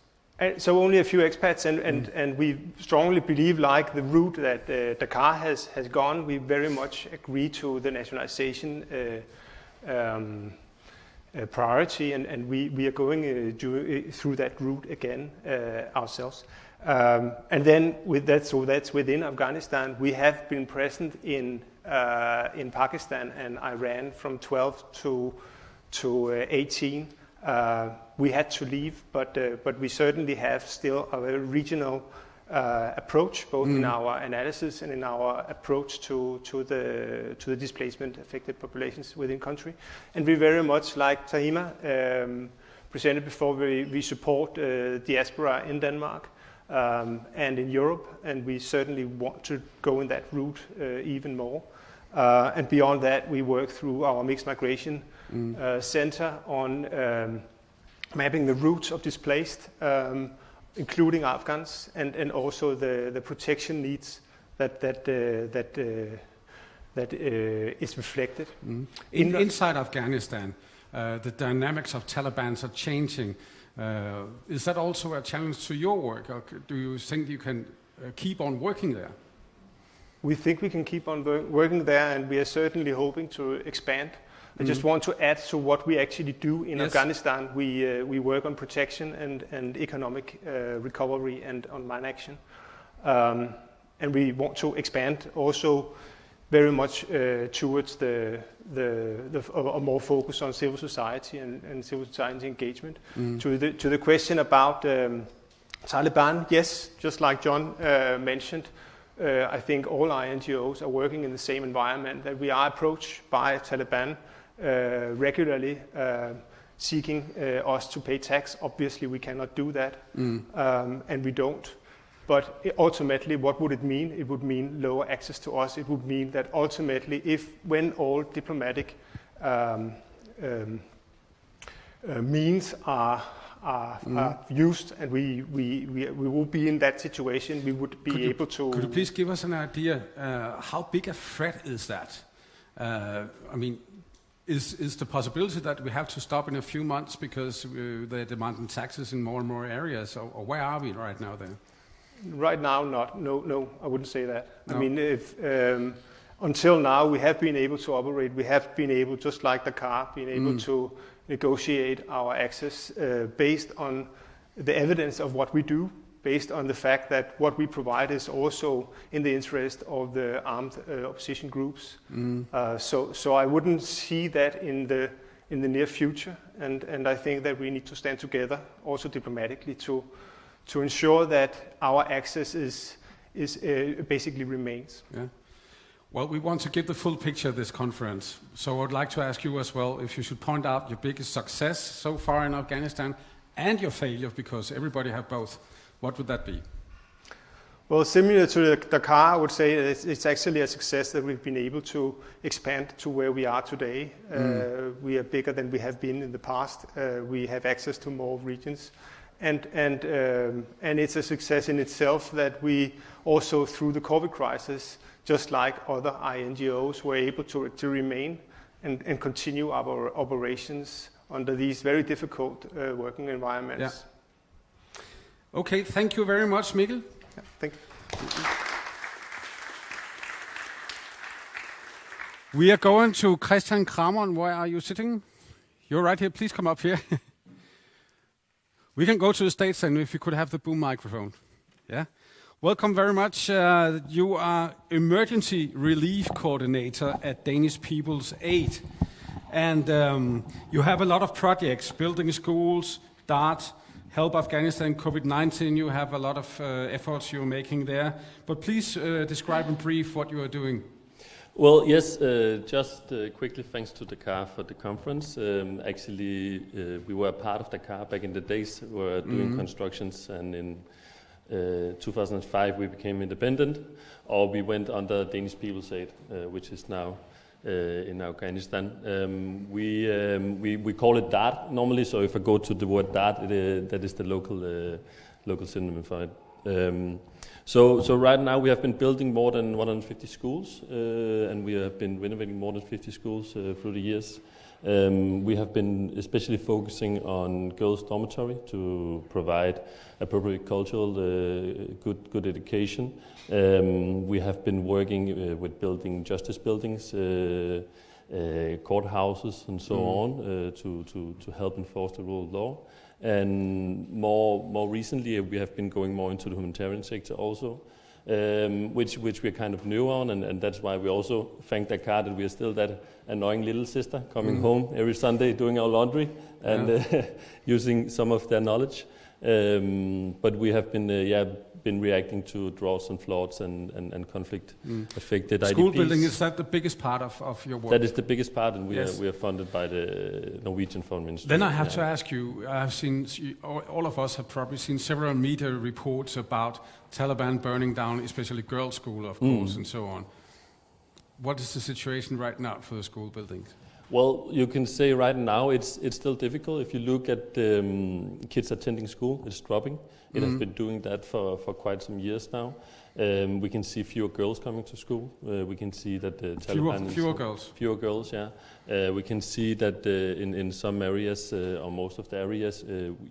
So only a few expats, and we strongly believe, like the route that DACAAR has gone, we very much agree to the nationalization priority, and we are going through that route again ourselves. And then with that, so that's within Afghanistan. We have been present in Pakistan and Iran from 12 to 18. we had to leave, but we certainly have still a very regional approach, both in our analysis and in our approach to the displacement affected populations within country. And we very much, like Tahmina presented before, we support diaspora in Denmark and in Europe, and we certainly want to go in that route even more. And beyond that, we work through our mixed migration center on mapping the routes of displaced, including Afghans, and also the protection needs that is reflected. Inside Afghanistan, the dynamics of Taliban are changing. Is that also a challenge to your work, or do you think you can keep on working there? We think we can keep on working there, and we are certainly hoping to expand. I just want to add to what we actually do in Afghanistan. We work on protection and economic recovery and on mine action. And we want to expand also very much towards a more focus on civil society and civil society engagement. To the question about Taliban, yes, just like John mentioned, I think all our NGOs are working in the same environment, that we are approached by Taliban regularly, seeking us to pay tax. Obviously, we cannot do that, and we don't. But ultimately, what would it mean? It would mean lower access to us. It would mean that ultimately, when all diplomatic means are used, and we will be in that situation, we would be able to... Could you please give us an idea, how big a threat is that? I mean, is the possibility that we have to stop in a few months because they're demanding taxes in more and more areas, or where are we right now then? Right now, not. No, I wouldn't say that. No. I mean, if until now we have been able to operate, we have been able, just like DACAAR, been able to negotiate our access based on the evidence of what we do, based on the fact that what we provide is also in the interest of the armed opposition groups. So I wouldn't see that in the near future, and I think that we need to stand together, also diplomatically, to ensure that our access is basically remains. Yeah. Well, we want to give the full picture of this conference, so I'd like to ask you as well if you should point out your biggest success so far in Afghanistan and your failure, because everybody have both. What would that be? Well, similar to the DACAAR, I would say it's actually a success that we've been able to expand to where we are today. We are bigger than we have been in the past. We have access to more regions. And it's a success in itself that we also, through the COVID crisis, just like other INGOs, were able to remain and continue our operations under these very difficult working environments. Yeah. Okay, thank you very much, Mikkel. Yeah, thank you. We are going to Christian Kramer. Where are you sitting? You're right here. Please come up here. We can go to the stage, and if you could have the boom microphone. Yeah. Welcome very much. You are Emergency Relief Coordinator at Danish People's Aid. And you have a lot of projects, building schools, DART, Help Afghanistan, COVID-19. You have a lot of efforts you're making there. But please describe in brief what you are doing. Well, yes, just quickly, thanks to DACAAR for the conference. Actually, we were a part of DACAAR back in the days. We were doing constructions, and in 2005 we became independent, or we went under Danish People's Aid, which is now in Afghanistan. We call it DART normally, so if I go to the word DART, that is the local synonym for it. So right now we have been building more than 150 schools, and we have been renovating more than 50 schools through the years. We have been especially focusing on girls' dormitory to provide appropriate cultural, good education. We have been working with building justice buildings, courthouses, and so on to help enforce the rule of law. And more recently, we have been going more into the humanitarian sector also. which we're kind of new on, and that's why we also thank DACAAR that we are still that annoying little sister coming home every Sunday doing our laundry and using some of their knowledge. But we have been reacting to droughts and floods and conflict-affected IDPs. School building, is that the biggest part of your work? That is the biggest part, and we are funded by the Norwegian Foreign Ministry. Then I have to ask you, I've seen, all of us have probably seen several media reports about Taliban burning down, especially girls' school, of course, and so on. What is the situation right now for the school buildings? Well, you can say right now it's still difficult. If you look at kids attending school, it's dropping. It has been doing that for quite some years now. We can see fewer girls coming to school. We can see that the Taliban... Fewer girls, yeah. We can see that in some areas, or most of the areas,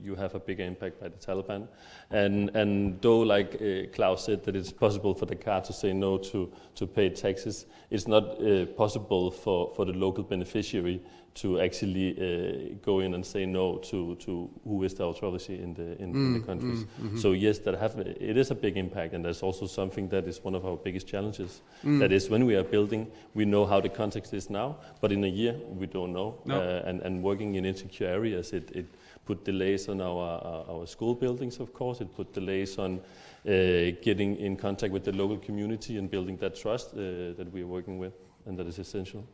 you have a bigger impact by the Taliban. And though, like Klaus said, that it's possible for DACAAR to say no to pay taxes, it's not possible for the local beneficiary to actually go in and say no to who is the authority in the countries. So yes, it is a big impact, and that's also something that is one of our biggest challenges. That is, when we are building, we know how the context is now, but in a year we don't know. No. And working in insecure areas, it put delays on our school buildings, of course. It put delays on getting in contact with the local community and building that trust that we are working with, and that is essential.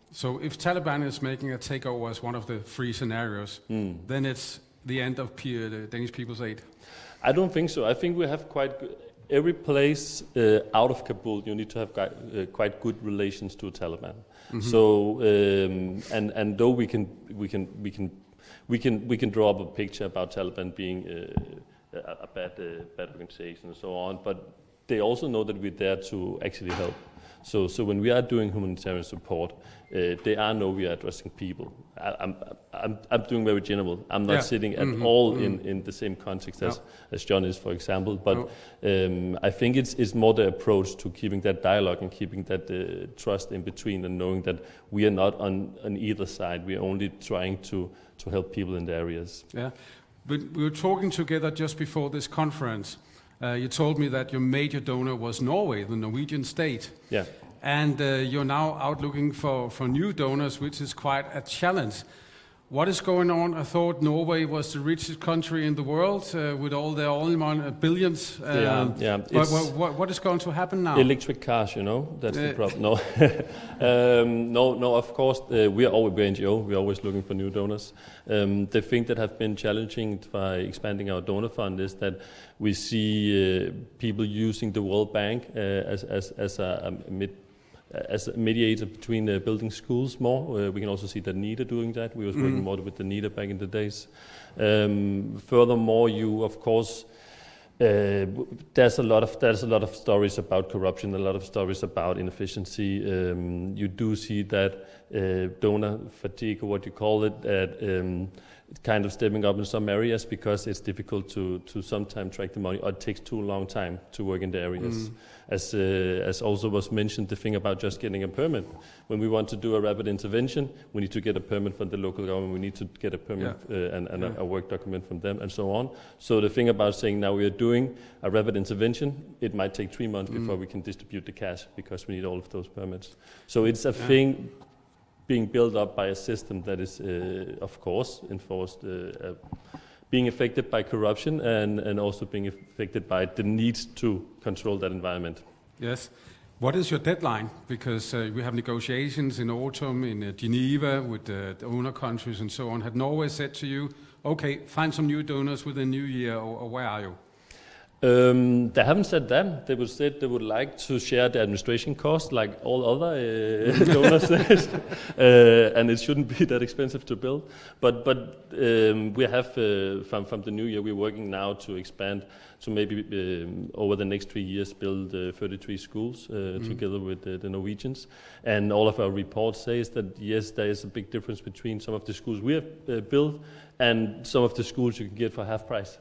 So if Taliban is making a takeover as one of the three scenarios, then it's the end of the Danish People's Aid? I don't think so. I think we have every place out of Kabul, you need to have quite good relations to Taliban. So and though we can draw up a picture about Taliban being a bad organization and so on, but they also know that we're there to actually help. So when we are doing humanitarian support, they know we are addressing people. I'm doing very general. I'm not sitting at all in the same context as John is, for example. But I think it's more the approach to keeping that dialogue and keeping that trust in between, and knowing that we are not on either side. We are only trying to help people in the areas. Yeah, but we were talking together just before this conference. You told me that your major donor was Norway, the Norwegian state. Yeah. And you're now out looking for new donors, which is quite a challenge. What is going on? I thought Norway was the richest country in the world with all their oil billions. But what is going to happen now? Electric cars, that's the problem. No, of course, we're NGO. We're always looking for new donors. The thing that have been challenging by expanding our donor fund is that we see people using the World Bank as a mediator between building schools more. We can also see that NIDA doing that. We was working more with the NIDA back in the days. Furthermore, you of course there's a lot of stories about corruption, a lot of stories about inefficiency. You do see that donor fatigue, or what you call it, that kind of stepping up in some areas because it's difficult to sometimes track the money, or it takes too long time to work in the areas. As also was mentioned, the thing about just getting a permit. When we want to do a rapid intervention, we need to get a permit from the local government, we need to get a permit and a work document from them, and so on. So the thing about saying now we are doing a rapid intervention, it might take 3 months before we can distribute the cash, because we need all of those permits. So it's a thing being built up by a system that is, of course, enforced, being affected by corruption and also being affected by the need to control that environment. Yes. What is your deadline? Because we have negotiations in autumn in Geneva with the donor countries and so on. Had Norway said to you, okay, find some new donors within New Year, or where are you? They haven't said that. They would say they would like to share the administration cost like all other donors, and it shouldn't be that expensive to build. But we have from the new year, we're working now to expand to maybe over the next 3 years build 33 schools together with the Norwegians. And all of our reports says that yes, there is a big difference between some of the schools we have built and some of the schools you can get for half price,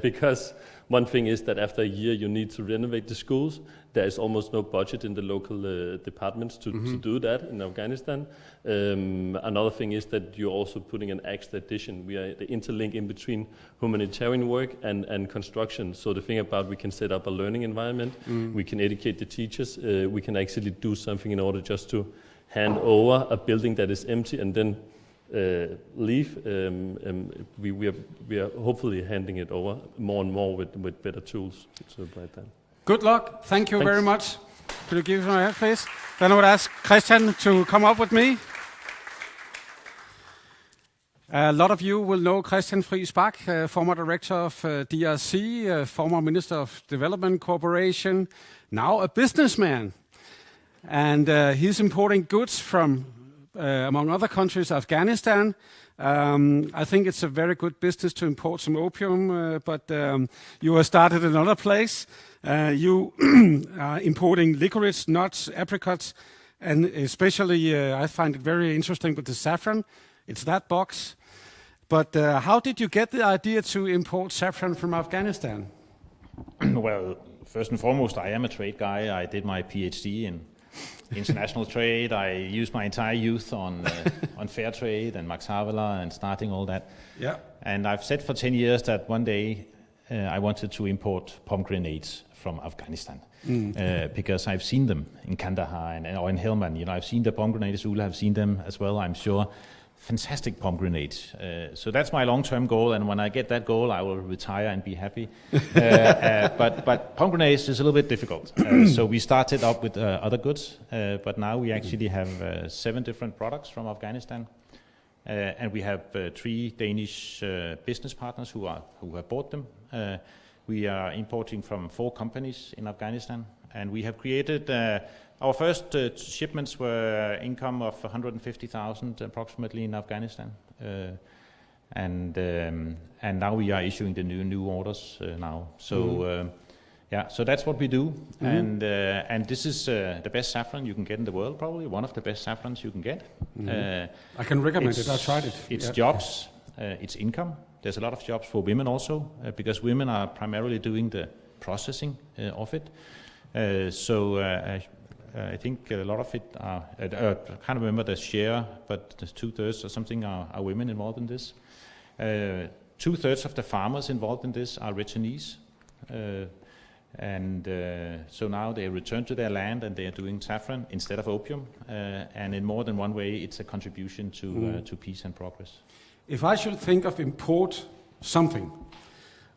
because One thing is that after a year you need to renovate the schools. There is almost no budget in the local departments to do that in Afghanistan. Another thing is that you're also putting an extra addition. We are the interlink in between humanitarian work and construction. So the thing about we can set up a learning environment, we can educate the teachers, we can actually do something in order just to hand over a building that is empty and then leave. We are hopefully handing it over more and more with better tools to like that. Good luck. Thank you very much. Could you give me a hand, please? Then I would ask Christian to come up with me. A lot of you will know Christian Friis-Bach, former director of DRC, former Minister of Development Cooperation, now a businessman. And he's importing goods from, among other countries, Afghanistan. I think it's a very good business to import some opium, but you have started another place. You are importing licorice, nuts, apricots, and especially I find it very interesting with the saffron. It's that box. But how did you get the idea to import saffron from Afghanistan? Well, first and foremost, I am a trade guy. I did my PhD in international trade. I used my entire youth on fair trade and Max Havelaar and starting all that. Yeah. And I've said for 10 years that one day I wanted to import pomegranates from Afghanistan because I've seen them in Kandahar or in Helmand. You know, I've seen the pomegranates. Ulla have seen them as well, I'm sure. Fantastic pomegranates. So that's my long-term goal, and when I get that goal, I will retire and be happy. But pomegranates is a little bit difficult. So we started up with other goods, but now we actually have 7 different products from Afghanistan, and we have 3 Danish business partners who have bought them. We are importing from 4 companies in Afghanistan, and we have created. Our first shipments were income of 150,000 approximately in Afghanistan, and now we are issuing the new orders now. So so that's what we do, and this is the best saffron you can get in the world, probably one of the best saffrons you can get. I can recommend it. I tried it. It's jobs, it's income. There's a lot of jobs for women also, because women are primarily doing the processing of it. I think a lot of it are, I can't remember the share, but 2/3 or something are women involved in this. 2/3 of the farmers involved in this are returnees. So now they return to their land and they are doing saffron instead of opium. And in more than one way, it's a contribution to peace and progress. If I should think of import something,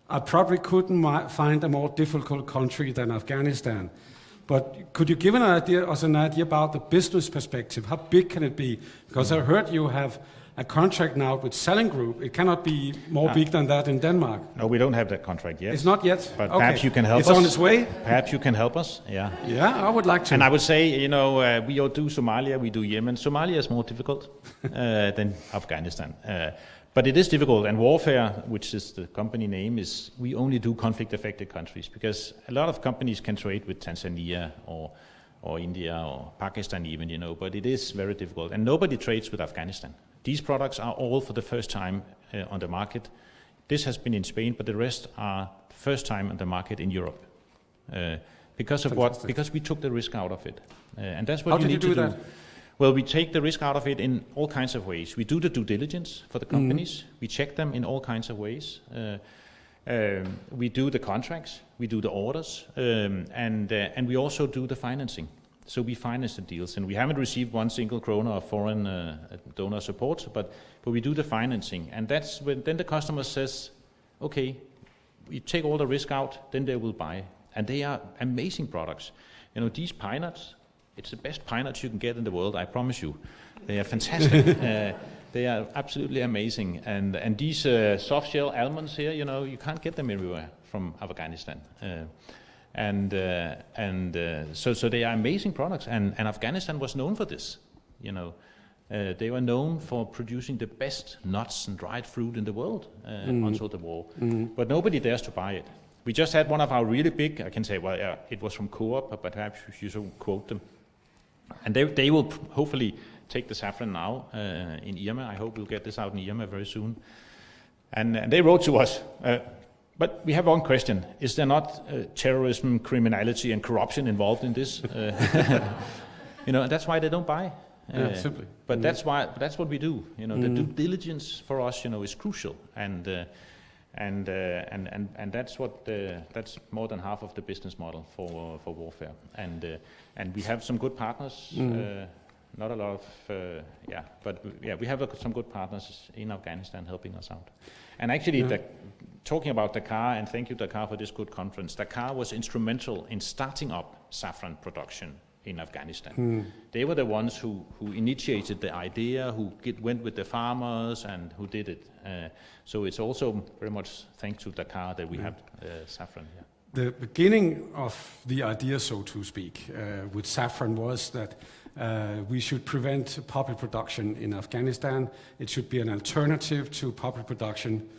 I probably couldn't find a more difficult country than Afghanistan. But could you give an idea about the business perspective? How big can it be? Because I heard you have a contract now with Selling Group. It cannot be more big than that in Denmark. No, we don't have that contract yet. It's not yet? But perhaps you can help us. It's on its way? Perhaps you can help us, yeah. Yeah, I would like to. And I would say, you know, we all do Somalia, we do Yemen. Somalia is more difficult than Afghanistan. But it is difficult, and Warfare, which is the company name, is we only do conflict-affected countries, because a lot of companies can trade with Tanzania or India or Pakistan even, you know, but it is very difficult. And nobody trades with Afghanistan. These products are all for the first time on the market. This has been in Spain, but the rest are first time on the market in Europe. Because of what? Because we took the risk out of it. And that's what you need to do. How did you do that? Well, we take the risk out of it in all kinds of ways. We do the due diligence for the companies. We check them in all kinds of ways. We do the contracts. We do the orders. And we also do the financing. So we finance the deals. And we haven't received 1 single kroner of foreign donor support, but we do the financing. And that's when then the customer says, okay, we take all the risk out, then they will buy. And they are amazing products. You know, these pine nuts, it's the best pine nuts you can get in the world, I promise you. They are fantastic. They are absolutely amazing. And these soft shell almonds here, you know, you can't get them everywhere from Afghanistan. So they are amazing products. And Afghanistan was known for this. You know, they were known for producing the best nuts and dried fruit in the world until the war. But nobody dares to buy it. We just had one of our really big, I can say, well, yeah, it was from Coop, but perhaps you should quote them. And they will hopefully take the saffron now in Irma. I hope we'll get this out in Irma very soon. And they wrote to us, But we have one question: is there not terrorism, criminality, and corruption involved in this? And that's why they don't buy. Simply. But that's what we do. The due diligence for us, is crucial, and that's that's more than half of the business model for warfare. And we have some good partners. Not a lot of, we have some good partners in Afghanistan helping us out. And actually, talking about DACAAR, and thank you DACAAR for this good conference. DACAAR was instrumental in starting up saffron production in Afghanistan. They were the ones who initiated the idea, who went with the farmers, and who did it. So it's also very much thanks to DACAAR that we have saffron here. The beginning of the idea, so to speak, with saffron was that we should prevent poppy production in Afghanistan. It should be an alternative to poppy production.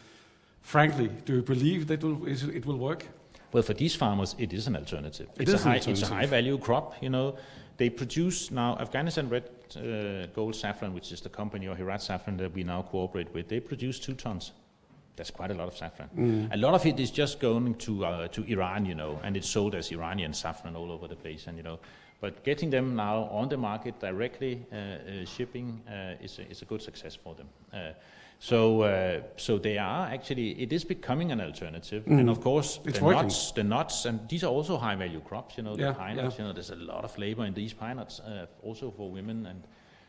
Frankly, do you believe that it will work? Well, for these farmers, it is an alternative. It's a high-value crop. They produce now Afghanistan Red Gold Saffron, which is the company, or Herat Saffron, that we now cooperate with. They produce 2 tons. That's quite a lot of saffron. A lot of it is just going to Iran, and it's sold as Iranian saffron all over the place. But getting them now on the market directly, shipping, is a good success for them. So they are actually, it is becoming an alternative. And of course, the nuts, and these are also high value crops, the pine nuts, there's a lot of labor in these pine nuts, also for women. And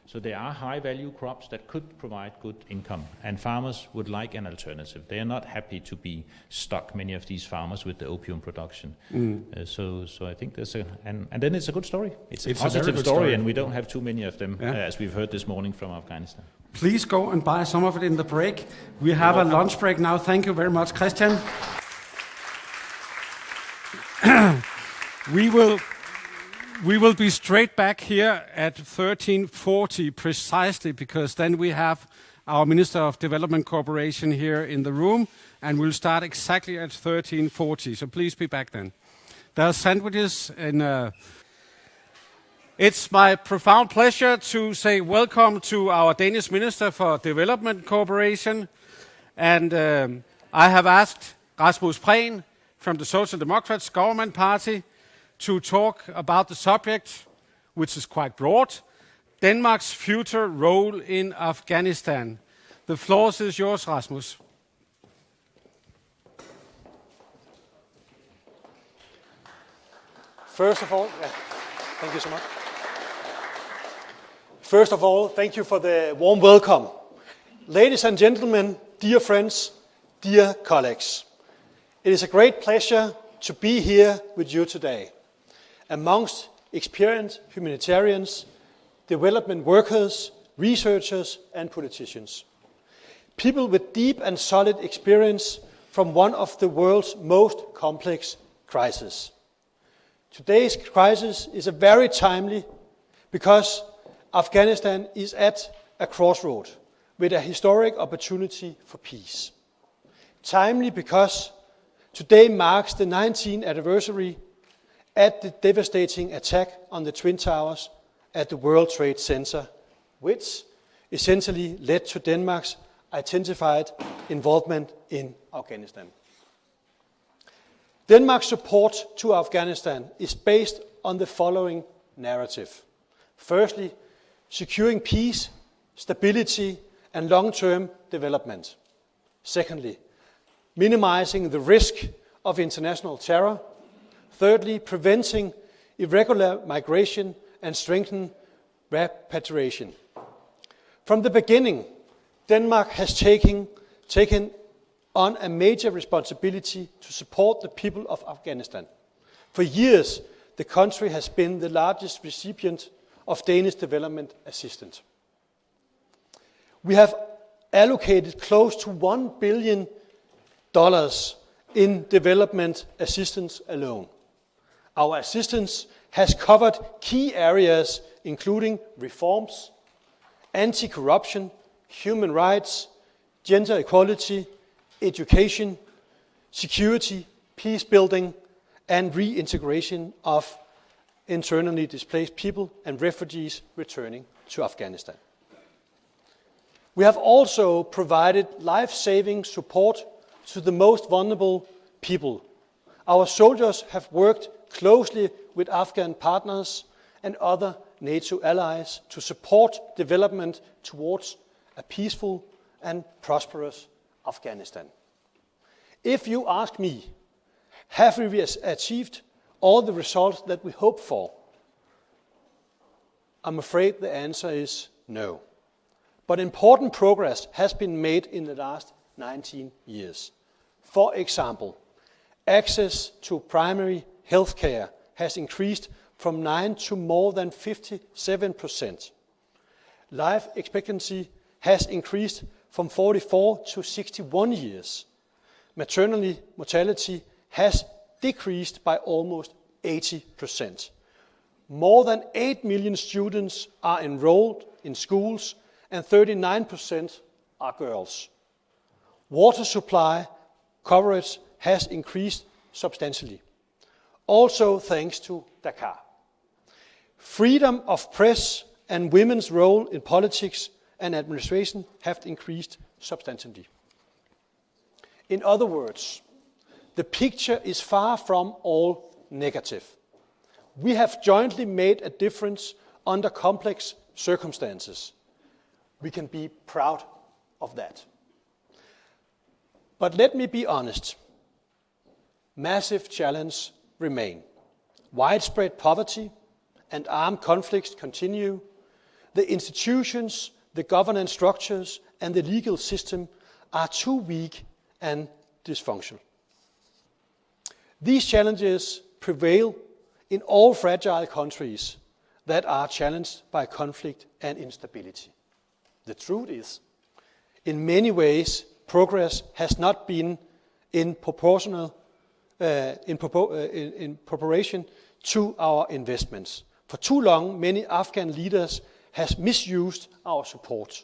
so they are high value crops that could provide good income. And farmers would like an alternative. They are not happy to be stuck, many of these farmers, with the opium production. So I think and then it's a good story. It's a positive story, and we don't have too many of them, as we've heard this morning from Afghanistan. Please go and buy some of it in the break. We have a lunch break now. Thank you very much, Christian. We will be straight back here at 13:40 precisely, because then we have our Minister of Development Cooperation here in the room, and we'll start exactly at 13:40. So please be back then. There are sandwiches and it's my profound pleasure to say welcome to our Danish Minister for Development Cooperation. And I have asked Rasmus Prehn from the Social Democrats Government Party to talk about the subject, which is quite broad, Denmark's future role in Afghanistan. The floor is yours, Rasmus. First of all, thank you so much. First of all, thank you for the warm welcome. Ladies and gentlemen, dear friends, dear colleagues, it is a great pleasure to be here with you today. Amongst experienced humanitarians, development workers, researchers, and politicians. People with deep and solid experience from one of the world's most complex crises. Today's crisis is very timely because Afghanistan is at a crossroad with a historic opportunity for peace. Timely because today marks the 19th anniversary at the devastating attack on the Twin Towers at the World Trade Center, which essentially led to Denmark's identified involvement in Afghanistan. Denmark's support to Afghanistan is based on the following narrative. Firstly, securing peace, stability, and long-term development. Secondly, minimizing the risk of international terror. Thirdly, preventing irregular migration and strengthening repatriation. From the beginning, Denmark has taken on a major responsibility to support the people of Afghanistan. For years, the country has been the largest recipient of Danish development assistance. We have allocated close to $1 billion in development assistance alone. Our assistance has covered key areas including reforms, anti-corruption, human rights, gender equality, education, security, peace building, and reintegration of internally displaced people and refugees returning to Afghanistan. We have also provided life-saving support to the most vulnerable people. Our soldiers have worked closely with Afghan partners and other NATO allies to support development towards a peaceful and prosperous Afghanistan. If you ask me, have we achieved all the results that we hoped for? I'm afraid the answer is no. But important progress has been made in the last 19 years. For example, access to primary health care has increased from 9 to more than 57%. Life expectancy has increased from 44 to 61 years. Maternal mortality has decreased by almost 80%. More than 8 million students are enrolled in schools and 39% are girls. Water supply coverage has increased substantially, also thanks to DACAAR. Freedom of press and women's role in politics and administration have increased substantially. In other words, the picture is far from all negative. We have jointly made a difference under complex circumstances. We can be proud of that. But let me be honest. Massive challenges remain. Widespread poverty and armed conflicts continue. The institutions, the governance structures, and the legal system are too weak and dysfunctional. These challenges prevail in all fragile countries that are challenged by conflict and instability. The truth is, in many ways, progress has not been in proportion to our investments. For too long, many Afghan leaders have misused our support.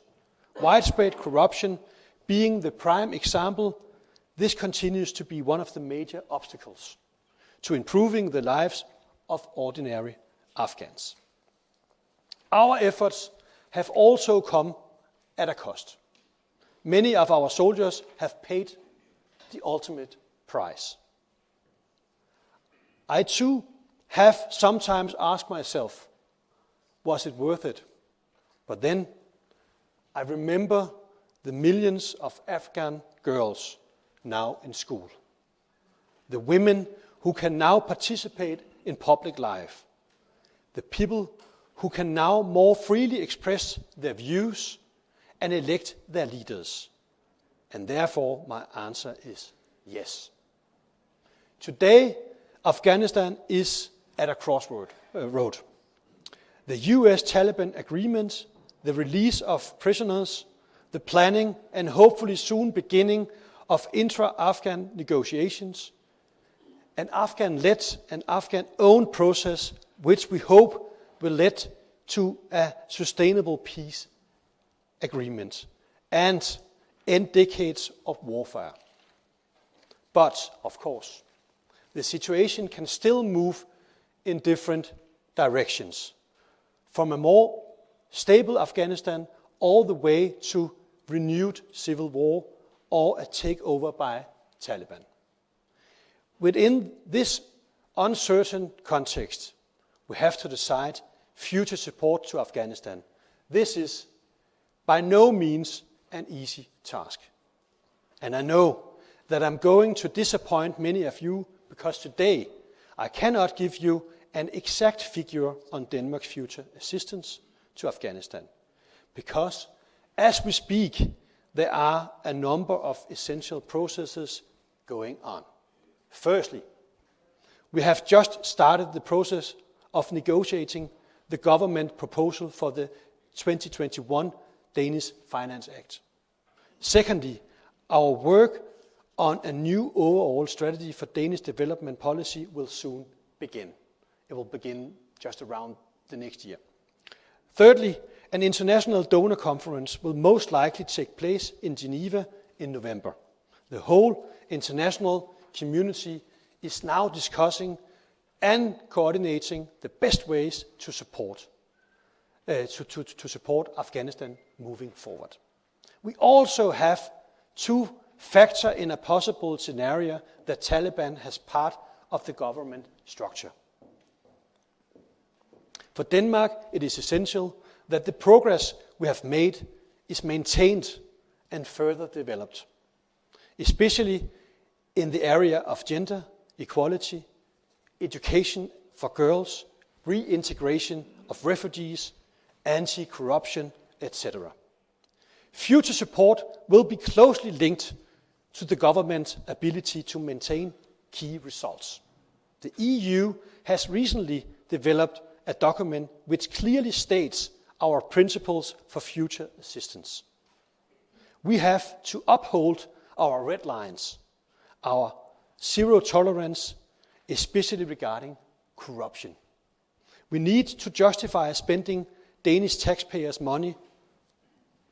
Widespread corruption being the prime example, this continues to be one of the major obstacles to improving the lives of ordinary Afghans. Our efforts have also come at a cost. Many of our soldiers have paid the ultimate price. I too have sometimes asked myself, was it worth it? But then I remember the millions of Afghan girls now in school. The women who can now participate in public life. The people who can now more freely express their views and elect their leaders. And therefore, my answer is yes. Today, Afghanistan is at a crossroad. The US-Taliban agreement, the release of prisoners, the planning and hopefully soon beginning of intra-Afghan negotiations, an Afghan-led and Afghan-owned process which we hope will lead to a sustainable peace agreement and end decades of warfare. But, of course, the situation can still move in different directions, from a more stable Afghanistan all the way to renewed civil war or a takeover by Taliban. Within this uncertain context, we have to decide future support to Afghanistan. This is by no means an easy task. And I know that I'm going to disappoint many of you because today I cannot give you an exact figure on Denmark's future assistance to Afghanistan. Because as we speak, there are a number of essential processes going on. Firstly, we have just started the process of negotiating the government proposal for the 2021 Danish Finance Act. Secondly, our work on a new overall strategy for Danish development policy will soon begin. It will begin just around the next year. Thirdly, an international donor conference will most likely take place in Geneva in November. The whole international community is now discussing and coordinating the best ways to support Afghanistan moving forward. We also have two factor in a possible scenario that Taliban has part of the government structure. For Denmark, it is essential that the progress we have made is maintained and further developed, especially in the area of gender equality, education for girls, reintegration of refugees, anti-corruption, etc. Future support will be closely linked to the government's ability to maintain key results. The EU has recently developed a document which clearly states our principles for future assistance. We have to uphold our red lines, our zero tolerance, especially regarding corruption. We need to justify spending Danish taxpayers' money.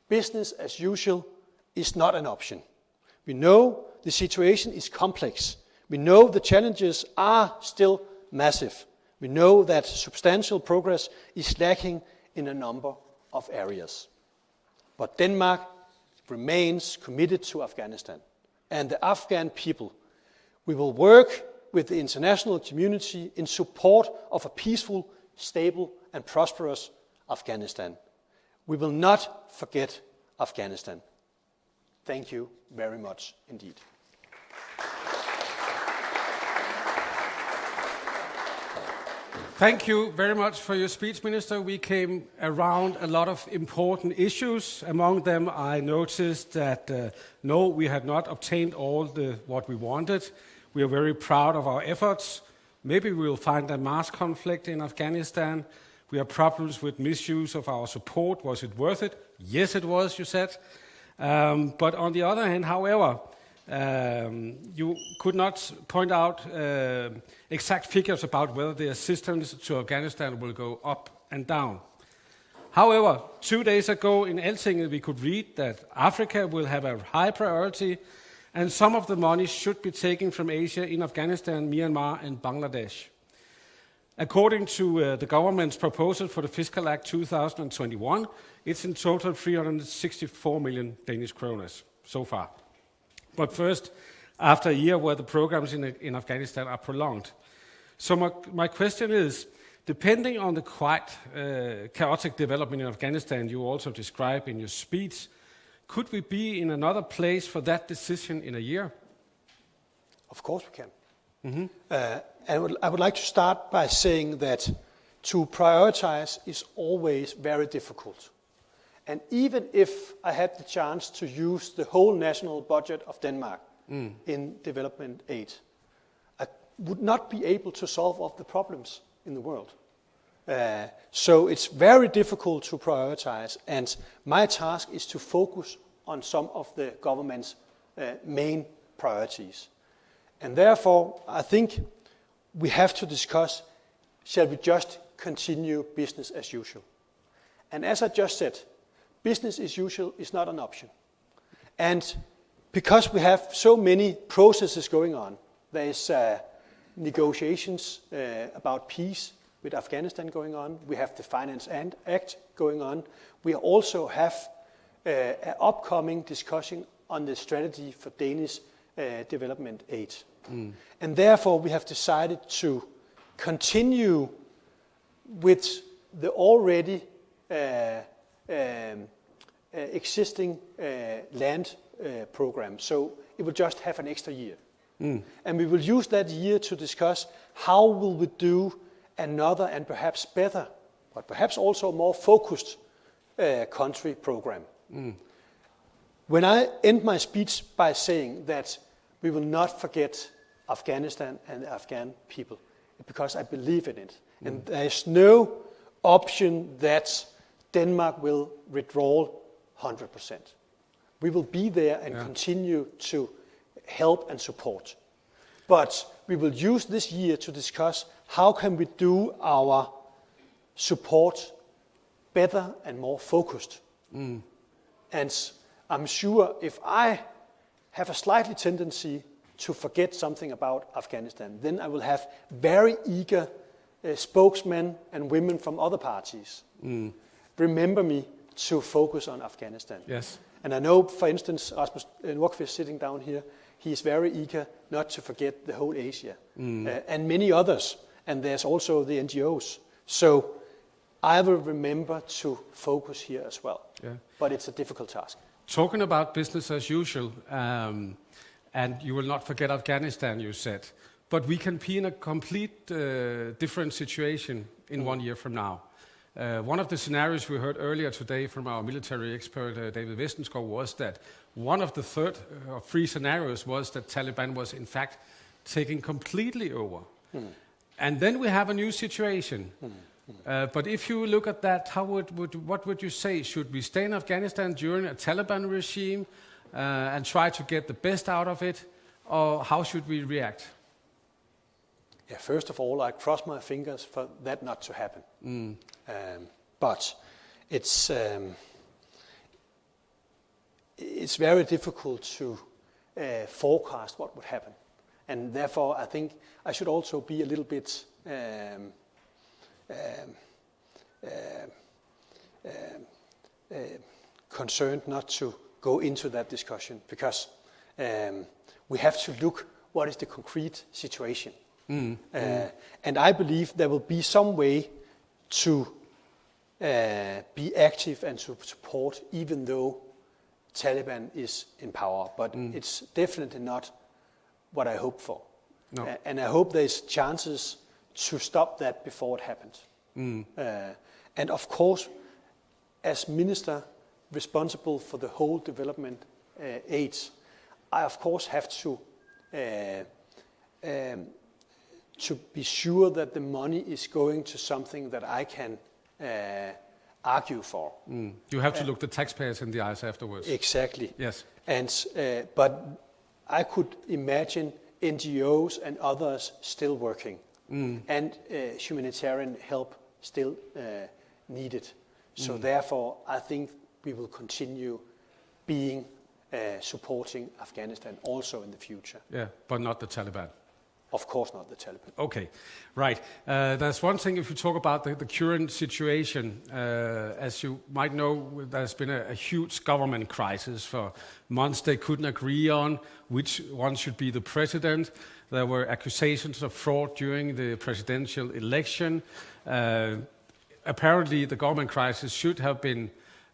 Business as usual is not an option. We know the situation is complex. We know the challenges are still massive. We know that substantial progress is lacking in a number of areas. But Denmark remains committed to Afghanistan and the Afghan people. We will work with the international community in support of a peaceful, stable and prosperous Afghanistan. We will not forget Afghanistan. Thank you very much indeed. Thank you very much for your speech, Minister. We came around a lot of important issues. Among them, I noticed that no, we had not obtained all what we wanted. We are very proud of our efforts. Maybe we will find a mass conflict in Afghanistan. We have problems with misuse of our support. Was it worth it? Yes, it was, you said. But on the other hand, however, you could not point out exact figures about whether the assistance to Afghanistan will go up and down. However, 2 days ago in Altinget we could read that Africa will have a high priority and some of the money should be taken from Asia in Afghanistan, Myanmar and Bangladesh. According to the government's proposal for the Fiscal Act 2021, it's in total 364 million Danish kroner so far. But first, after a year where the programs in Afghanistan are prolonged. So my question is, depending on the quite chaotic development in Afghanistan you also describe in your speech, could we be in another place for that decision in a year? Of course we can. I would like to start by saying that to prioritize is always very difficult. And even if I had the chance to use the whole national budget of Denmark in development aid, I would not be able to solve all the problems in the world. So it's very difficult to prioritize, and my task is to focus on some of the government's main priorities. And therefore, I think we have to discuss, shall we just continue business as usual? And as I just said, business as usual is not an option. And because we have so many processes going on, there is negotiations about peace with Afghanistan going on. We have the Finance Act going on. We also have an upcoming discussion on the strategy for Danish development aid. And therefore we have decided to continue with the already existing land program. So it will just have an extra year. And we will use that year to discuss how will we do another and perhaps better, but perhaps also more focused country program. When I end my speech by saying that we will not forget Afghanistan and the Afghan people, because I believe in it. And there is no option that Denmark will withdraw 100%. We will be there and continue to help and support. But we will use this year to discuss how can we do our support better and more focused. And I'm sure if I have a slightly tendency to forget something about Afghanistan, then I will have very eager spokesmen and women from other parties remember me to focus on Afghanistan. Yes. And I know, for instance, Rasmus Prehn sitting down here, he is very eager not to forget the whole Asia and many others. And there's also the NGOs. So I will remember to focus here as well. Yeah. But it's a difficult task. Talking about business as usual, and you will not forget Afghanistan, you said. But we can be in a complete different situation in 1 year from now. One of the scenarios we heard earlier today from our military expert, David Vestenskov, was that one of the three scenarios was that Taliban was in fact taking completely over. And then we have a new situation. But if you look at that, what would you say? Should we stay in Afghanistan during a Taliban regime and try to get the best out of it? Or how should we react? Yeah, first of all, I cross my fingers for that not to happen. But it's very difficult to forecast what would happen. And therefore, I think I should also be a little bit concerned not to go into that discussion, because we have to look what is the concrete situation. And I believe there will be some way to be active and to support, even though Taliban is in power. But it's definitely not what I hope for. No. And I hope there's chances to stop that before it happens. And of course, as minister responsible for the whole development aid, I of course have to be sure that the money is going to something that I can argue for. You have to look the taxpayers in the eyes afterwards. Exactly. Yes. And but I could imagine NGOs and others still working, and humanitarian help still needed. So therefore, I think we will continue being supporting Afghanistan also in the future. Yeah, but not the Taliban. Of course not the Taliban. Okay, right. There's one thing if you talk about the current situation. As you might know, there's been a huge government crisis for months. They couldn't agree on which one should be the president. There were accusations of fraud during the presidential election. Apparently, the government crisis should have been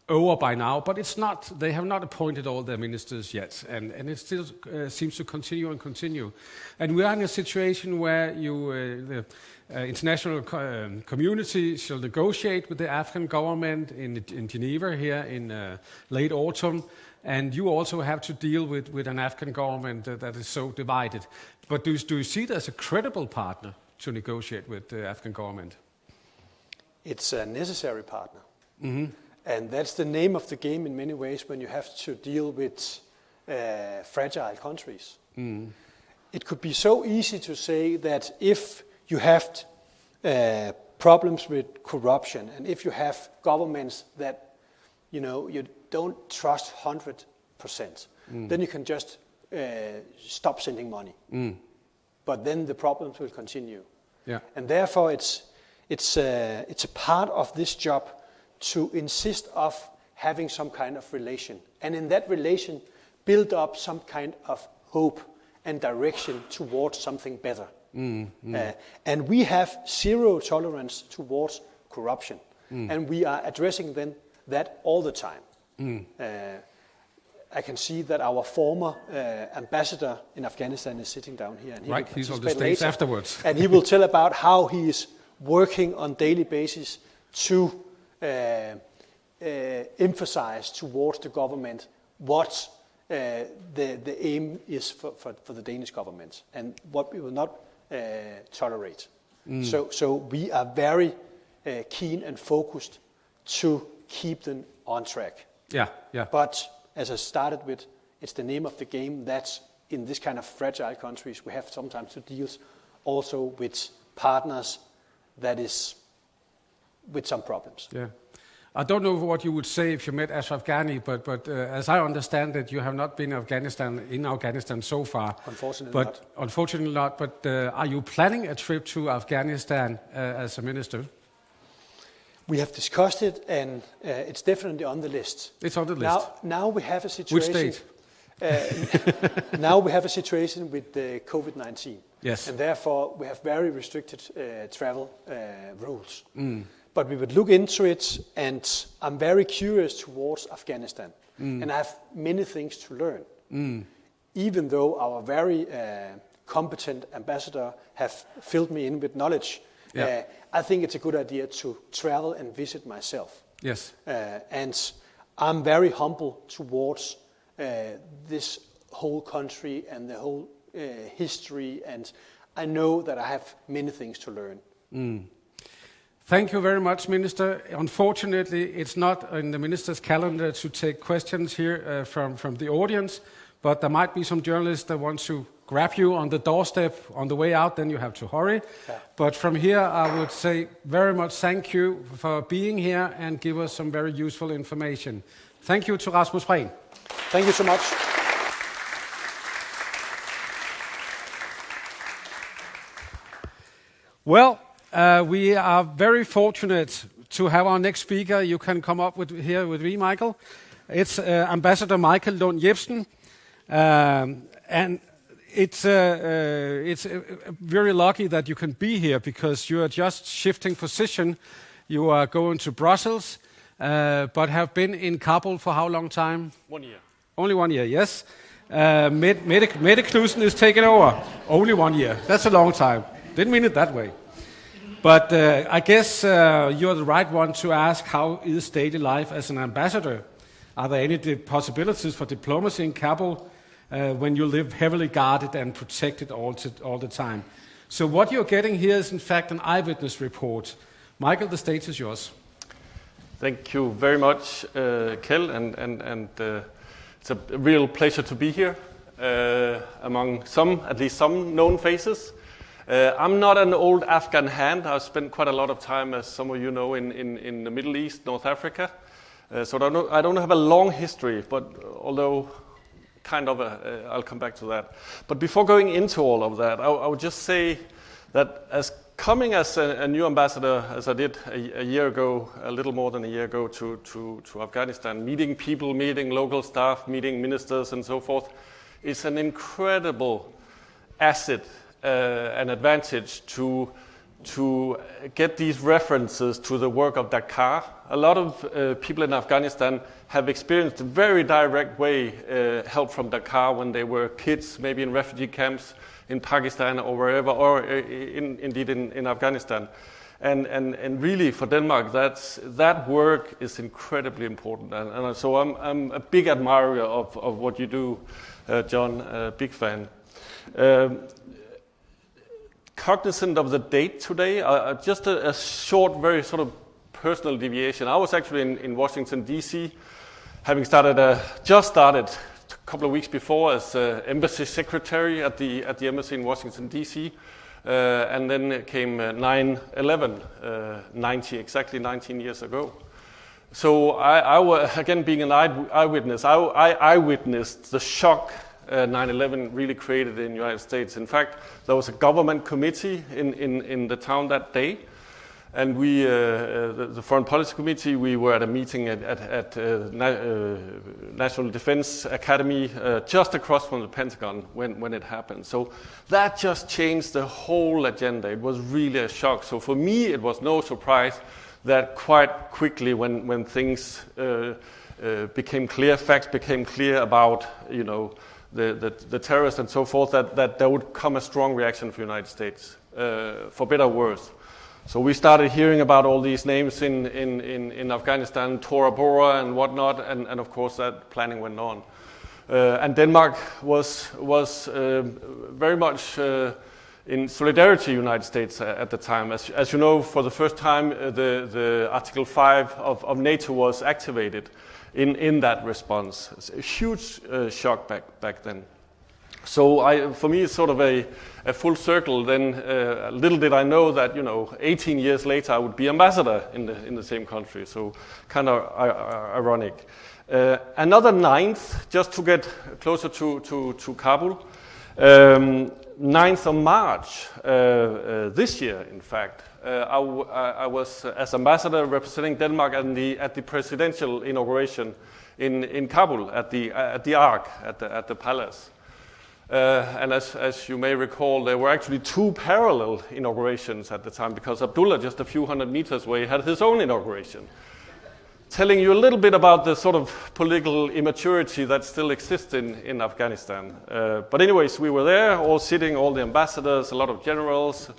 over by now, but it's not. They have not appointed all their ministers yet, and it still seems to continue and continue. And we are in a situation where the international community shall negotiate with the Afghan government in Geneva here in late autumn, and you also have to deal with an Afghan government that is so divided. But do you see it as a credible partner to negotiate with the Afghan government? It's a necessary partner. And that's the name of the game in many ways when you have to deal with fragile countries. It could be so easy to say that if you have problems with corruption, and if you have governments that you don't trust 100%, then you can just stop sending money. But then the problems will continue. Yeah. And therefore, it's a part of this job to insist of having some kind of relation. And in that relation, build up some kind of hope and direction towards something better. And we have zero tolerance towards corruption. And we are addressing that all the time. I can see that our former ambassador in Afghanistan is sitting down here. And he's on the stage afterwards. And he will tell about how he is working on daily basis to emphasize towards the government what the aim is for the Danish government and what we will not tolerate. So we are very keen and focused to keep them on track. Yeah. But as I started with, it's the name of the game that in this kind of fragile countries we have sometimes to deal also with partners that is with some problems. Yeah. I don't know what you would say if you met Ashraf Ghani, but as I understand it, you have not been in Afghanistan so far. Unfortunately not. But are you planning a trip to Afghanistan as a minister? we have discussed it, and it's definitely on the list. It's on the list. Now we have a situation. Which state? Now we have a situation with COVID-19. Yes. And therefore we have very restricted travel rules. But we would look into it, and I'm very curious towards Afghanistan. And I have many things to learn. Even though our very competent ambassador have filled me in with knowledge, I think it's a good idea to travel and visit myself. Yes. And I'm very humble towards this whole country and the whole history, and I know that I have many things to learn. Thank you very much, Minister. Unfortunately, it's not in the Minister's calendar to take questions here from the audience, but there might be some journalists that want to grab you on the doorstep on the way out, then you have to hurry. Yeah. But from here, I would say very much thank you for being here and give us some very useful information. Thank you to Rasmus Prehn. Thank you so much. Well, we are very fortunate to have our next speaker. You can come up here with me, Michael. It's Ambassador Michael Lund Jebsen. And it's very lucky that you can be here because you are just shifting position. You are going to Brussels, but have been in Kabul for how long time? 1 year. Only 1 year, yes. Mette Knudsen is taking over. Only 1 year. That's a long time. Didn't mean it that way. But I guess you're the right one to ask, how is daily life as an ambassador? Are there any possibilities for diplomacy in Kabul when you live heavily guarded and protected all the time? So what you're getting here is in fact an eyewitness report. Michael, the stage is yours. Thank you very much, Keld, and it's a real pleasure to be here among at least some known faces. I'm not an old Afghan hand. I've spent quite a lot of time, as some of you know, in the Middle East, North Africa. So I don't have a long history, but although kind of I'll come back to that. But before going into all of that, I would just say that coming as a new ambassador, as I did a year ago, a little more than a year ago, to Afghanistan, meeting people, meeting local staff, meeting ministers and so forth, is an incredible asset, an advantage to get these references to the work of DACAAR. A lot of people in Afghanistan have experienced a very direct way help from DACAAR when they were kids, maybe in refugee camps in Pakistan or wherever, or indeed in Afghanistan. And really for Denmark, that work is incredibly important. And so I'm a big admirer of what you do, John, a big fan. Cognizant of the date today, just a short, very sort of personal deviation. I was actually in Washington, D.C., having just started a couple of weeks before as embassy secretary at the embassy in Washington, D.C., and then came 9/11, exactly 19 years ago. So again, being an eyewitness, I witnessed the shock 9/11 really created in the United States. In fact, there was a government committee in the town that day, and we, the Foreign Policy Committee, we were at a meeting at National Defense Academy just across from the Pentagon when it happened. So that just changed the whole agenda. It was really a shock. So for me, it was no surprise that quite quickly when things became clear, facts became clear about, the terrorists and so forth, that there would come a strong reaction from the United States, for better or worse. So we started hearing about all these names in Afghanistan, Tora Bora and whatnot, and of course that planning went on. And Denmark was very much in solidarity with the United States at the time. As you know, for the first time, the Article 5 of NATO was activated in that response. It's a huge shock back then. So for me, it's sort of a full circle. Then little did I know that 18 years later I would be ambassador in the same country. So kind of ironic. Another 9th, just to get closer to Kabul. 9th of March this year, in fact, I was as ambassador representing Denmark at the presidential inauguration in Kabul at the Ark at the palace. And as you may recall, there were actually two parallel inaugurations at the time, because Abdullah, just a few hundred meters away, had his own inauguration. Telling you a little bit about the sort of political immaturity that still exists in Afghanistan. But anyways, we were there, all sitting, all the ambassadors, a lot of generals,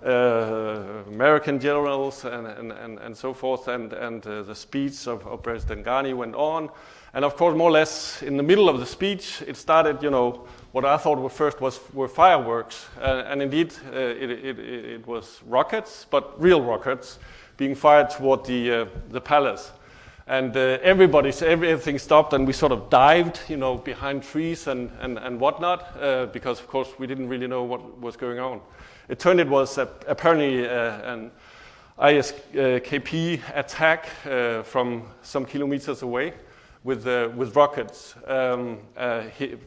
American generals, and so forth, and the speech of President Ghani went on. And of course, more or less, in the middle of the speech, it started, what I thought were fireworks. And indeed, it was rockets, but real rockets, being fired toward the palace. And everything stopped, and we sort of dived, behind trees and whatnot, because of course we didn't really know what was going on. It turned it was apparently an ISKP attack from some kilometers away with rockets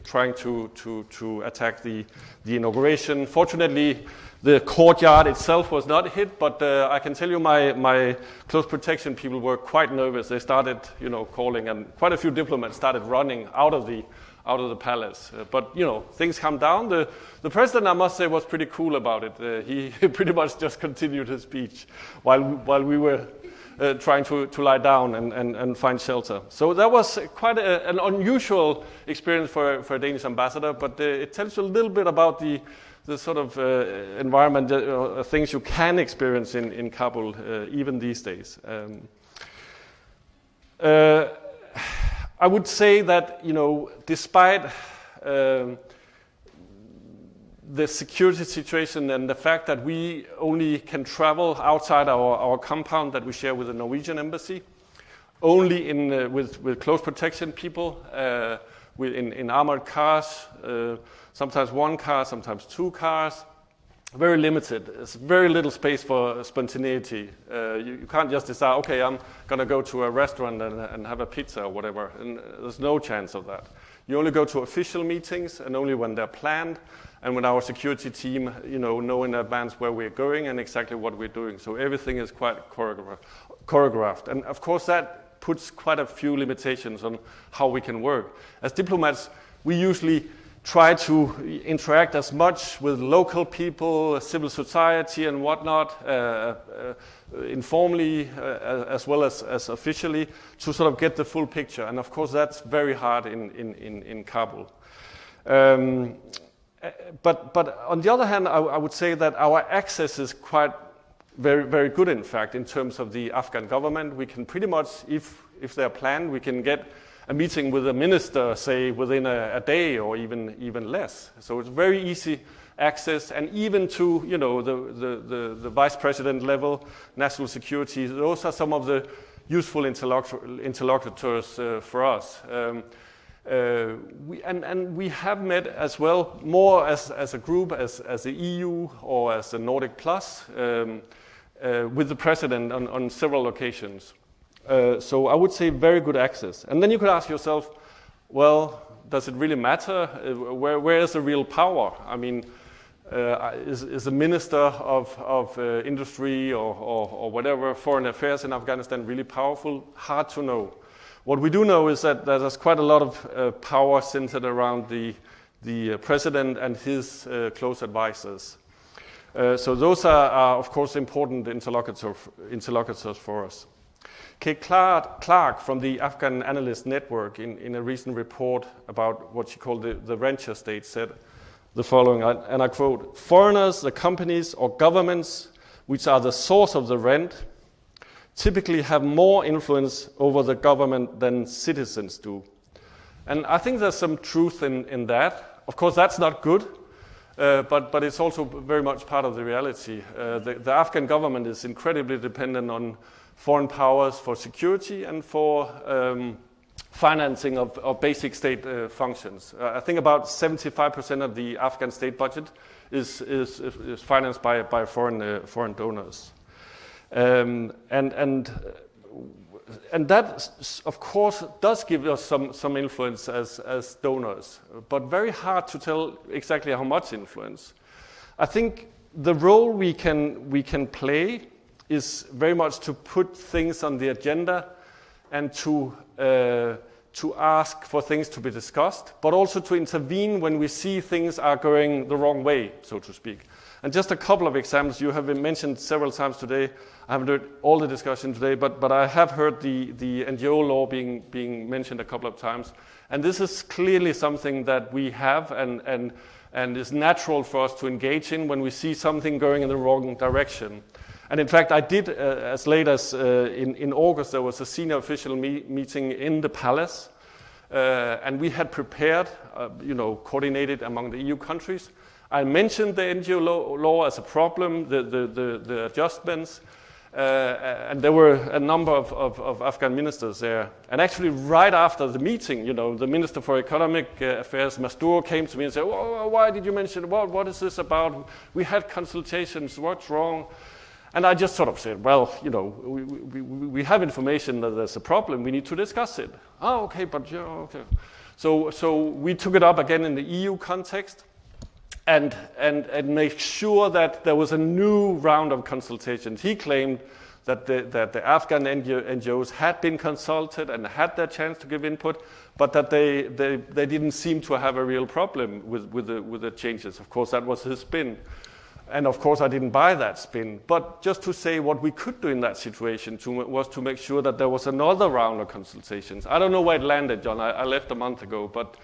trying to attack the inauguration. Fortunately, the courtyard itself was not hit, but I can tell you my close protection people were quite nervous. They started, calling, and quite a few diplomats started running out of the palace. But things calmed down. The president, I must say, was pretty cool about it. He pretty much just continued his speech while we were trying to lie down and find shelter. So that was quite an unusual experience for a Danish ambassador, but it tells you a little bit about the sort of environment, things you can experience in Kabul, even these days. I would say that, despite the security situation and the fact that we only can travel outside our compound that we share with the Norwegian embassy, only with close protection people, in armored cars, sometimes one car, sometimes two cars, very limited. There's very little space for spontaneity. You can't just decide, okay, I'm going to go to a restaurant and have a pizza or whatever, and there's no chance of that. You only go to official meetings, and only when they're planned, and when our security team, know in advance where we're going and exactly what we're doing. So everything is quite choreographed. And of course that puts quite a few limitations on how we can work. As diplomats, we usually try to interact as much with local people, civil society and whatnot, informally as well as officially, to sort of get the full picture. And of course that's very hard in Kabul. But on the other hand, I would say that our access is quite very, very good, in fact, in terms of the Afghan government. We can pretty much, if they're planned, we can get a meeting with a minister, say, within a day or even less. So it's very easy access, and even to the vice president level, national security. Those are some of the useful interlocutors for us. We have met as well, more as a group, as the EU or as the Nordic Plus, with the president on several occasions. So I would say very good access. And then you could ask yourself, well, does it really matter? Where is the real power? I mean, is a minister of industry or whatever, foreign affairs in Afghanistan really powerful? Hard to know. What we do know is that there's quite a lot of power centered around the president and his close advisors. So those are of course, important interlocutors for us. Kay Clark from the Afghan Analyst Network in a recent report about what she called the renter state said the following, and I quote, "Foreigners, the companies or governments which are the source of the rent typically have more influence over the government than citizens do." And I think there's some truth in that. Of course, that's not good, but it's also very much part of the reality. The Afghan government is incredibly dependent on foreign powers for security and for financing of basic state functions. I think about 75% of the Afghan state budget is financed by foreign donors. And that, of course, does give us some influence as donors, but very hard to tell exactly how much influence. I think the role we can play is very much to put things on the agenda and to ask for things to be discussed, but also to intervene when we see things are going the wrong way, so to speak. And just a couple of examples, you have been mentioned several times today. I haven't heard all the discussion today, but I have heard the NGO law being mentioned a couple of times. And this is clearly something that we have and is natural for us to engage in when we see something going in the wrong direction. And in fact, I did, as late as in August, there was a senior official meeting in the palace, and we had prepared, coordinated among the EU countries. I mentioned the NGO law as a problem, the adjustments, and there were a number of Afghan ministers there. And actually, right after the meeting, the Minister for Economic Affairs, Mastur, came to me and said, "Oh, why did you mention it? What is this about? We had consultations. What's wrong?" And I just sort of said, well, we have information that there's a problem. We need to discuss it. Oh, okay, but okay. So we took it up again in the EU context and make sure that there was a new round of consultations. He claimed that the Afghan NGOs had been consulted and had their chance to give input, but that they didn't seem to have a real problem with the changes. Of course, that was his spin. And of course, I didn't buy that spin. But just to say what we could do in that situation was to make sure that there was another round of consultations. I don't know where it landed, John. I left a month ago. But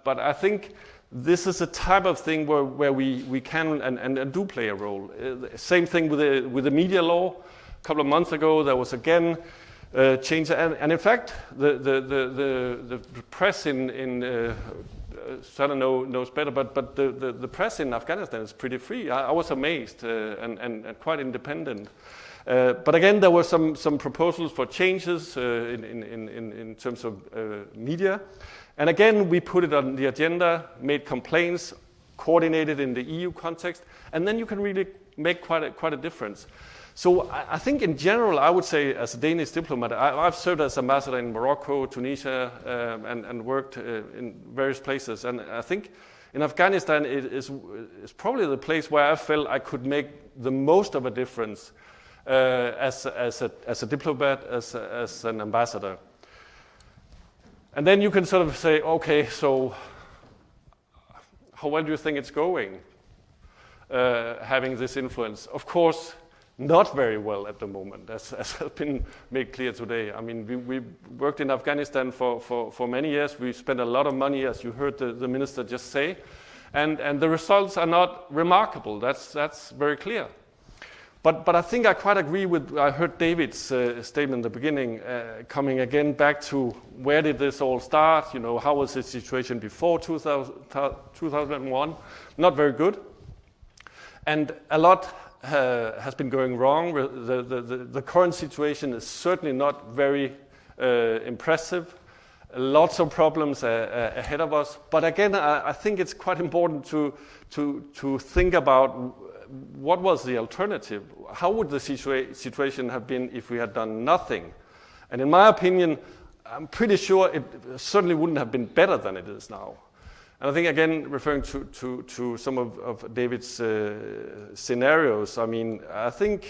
I think this is a type of thing where we can and do play a role. Same thing with the media law. A couple of months ago, there was again change. And in fact, the press in Sana knows better, but the press in Afghanistan is pretty free. I was amazed and quite independent. But again, there were some proposals for changes in terms of media. And again, we put it on the agenda, made complaints, coordinated in the EU context, and then you can really make quite a difference. So I think in general, I would say as a Danish diplomat, I've served as ambassador in Morocco, Tunisia, and worked in various places. And I think in Afghanistan it is probably the place where I felt I could make the most of a difference as a diplomat, as an ambassador. And then you can sort of say, okay, so how well do you think it's going, having this influence? Of course, not very well at the moment, as has been made clear today. I mean, we worked in Afghanistan for many years. We spent a lot of money, as you heard the minister just say, and the results are not remarkable. That's very clear. But I think I quite agree with, I heard David's statement in the beginning, coming again back to where did this all start? How was the situation before 2001? Not very good. And a lot has been going wrong. The current situation is certainly not very impressive. Lots of problems ahead of us. But again, I think it's quite important to think about what was the alternative. How would the situation have been if we had done nothing? And in my opinion, I'm pretty sure it certainly wouldn't have been better than it is now. And I think, again, referring to some of David's scenarios, I mean, I think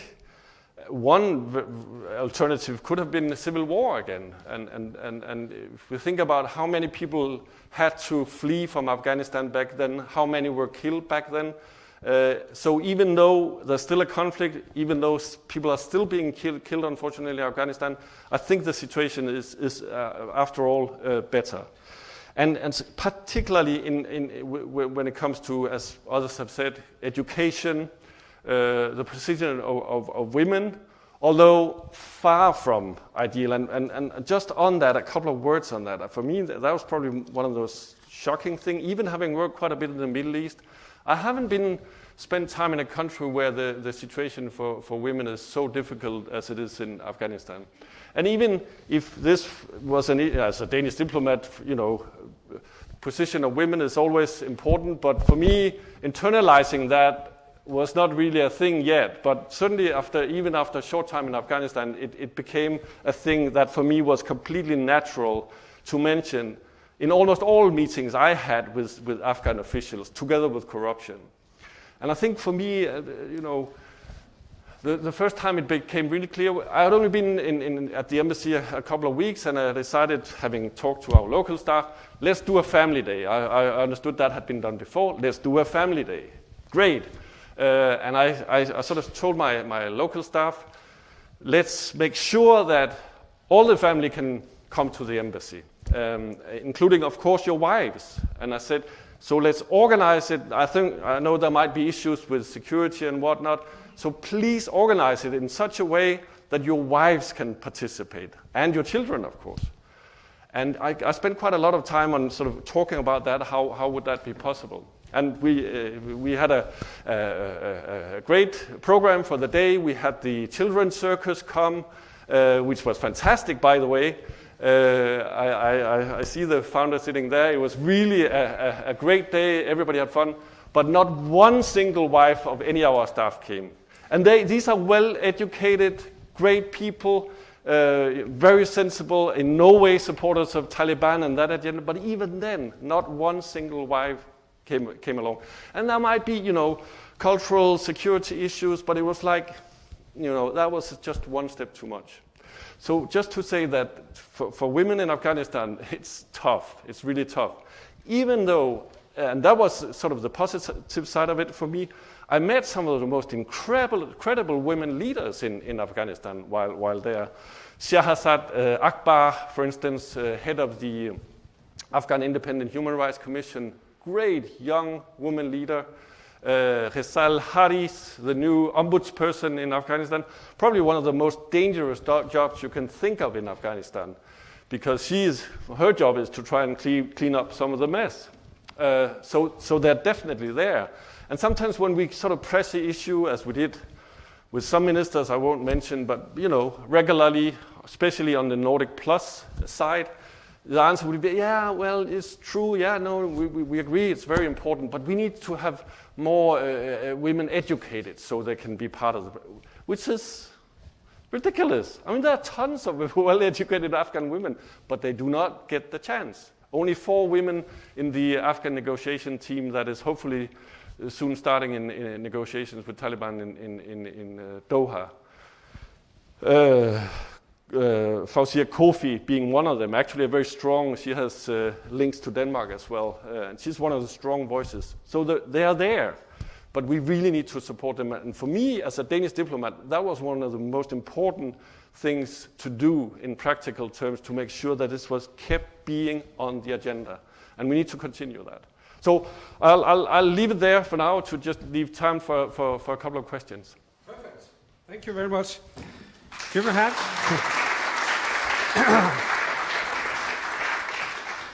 one alternative could have been a civil war again. And if we think about how many people had to flee from Afghanistan back then, how many were killed back then, so even though there's still a conflict, even though people are still being killed unfortunately in Afghanistan, I think the situation is after all, better. And particularly when it comes to, as others have said, education, the position of women, although far from ideal. And just on that, a couple of words on that. For me, that was probably one of those shocking things. Even having worked quite a bit in the Middle East, I haven't spent time in a country where the situation for women is so difficult as it is in Afghanistan. And even if this was as a Danish diplomat, position of women is always important, but for me, internalizing that was not really a thing yet. But certainly even after a short time in Afghanistan, it became a thing that for me was completely natural to mention in almost all meetings I had with Afghan officials, together with corruption. And I think for me, you know, the first time it became really clear, I had only been at the embassy a couple of weeks, and I decided, having talked to our local staff, let's do a family day. I understood that had been done before. Let's do a family day. Great. And I sort of told my local staff, let's make sure that all the family can come to the embassy, including, of course, your wives. And I said, so let's organize it. I know there might be issues with security and whatnot, so please organize it in such a way that your wives can participate, and your children, of course. And I spent quite a lot of time on sort of talking about that, how would that be possible. And we had a great program for the day. We had the children's circus come, which was fantastic, by the way. I see the founder sitting there. It was really a great day. Everybody had fun. But not one single wife of any of our staff came. And these are well-educated, great people, very sensible, in no way supporters of Taliban and that agenda. But even then, not one single wife came along. And there might be, you know, cultural security issues, but it was like, you know, that was just one step too much. So just to say that for women in Afghanistan, it's tough. It's really tough. Even though, and that was sort of the positive side of it for me, I met some of the most incredible women leaders in Afghanistan while there. Shahzad Akbar, for instance, head of the Afghan Independent Human Rights Commission, great young woman leader. Rizal Haris, the new ombudsperson in Afghanistan, probably one of the most dangerous jobs you can think of in Afghanistan, because her job is to try and clean up some of the mess. So they're definitely there. And sometimes when we sort of press the issue, as we did with some ministers I won't mention, but you know, regularly, especially on the Nordic Plus side, the answer would be, yeah, well, it's true, yeah, no, we agree, it's very important, but we need to have more women educated so they can be part of which is ridiculous. I mean, there are tons of well-educated Afghan women, but they do not get the chance. Only 4 women in the Afghan negotiation team that is hopefully soon starting in negotiations with Taliban in Doha. Fawzia Kofi being one of them, actually she has links to Denmark as well, and she's one of the strong voices. So they are there, but we really need to support them. And for me, as a Danish diplomat, that was one of the most important things to do in practical terms to make sure that this was kept being on the agenda. And we need to continue that. So I'll leave it there for now to just leave time for a couple of questions. Perfect. Thank you very much. Give a hand.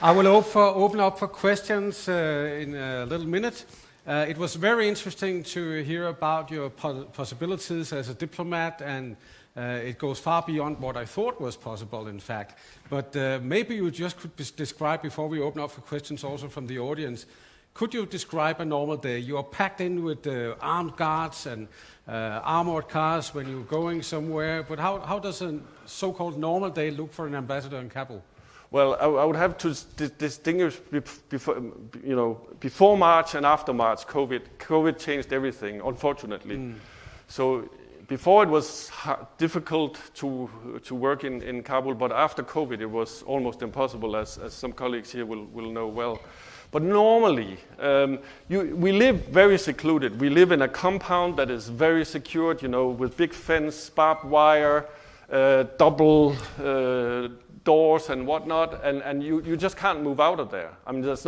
I will open up for questions in a little minute. It was very interesting to hear about your possibilities as a diplomat, and it goes far beyond what I thought was possible, in fact. But maybe you just could describe, before we open up for questions also from the audience, could you describe a normal day? You are packed in with armed guards and armored cars when you're going somewhere, but how does a so-called normal day look for an ambassador in Kabul? Well, I would have to distinguish before March and after March. COVID changed everything, unfortunately. So before it was difficult to work in Kabul, but after COVID it was almost impossible, as some colleagues here will know well. But normally, we live very secluded. We live in a compound that is very secured, with big fence, barbed wire, double doors and whatnot, and you just can't move out of there. I mean, it's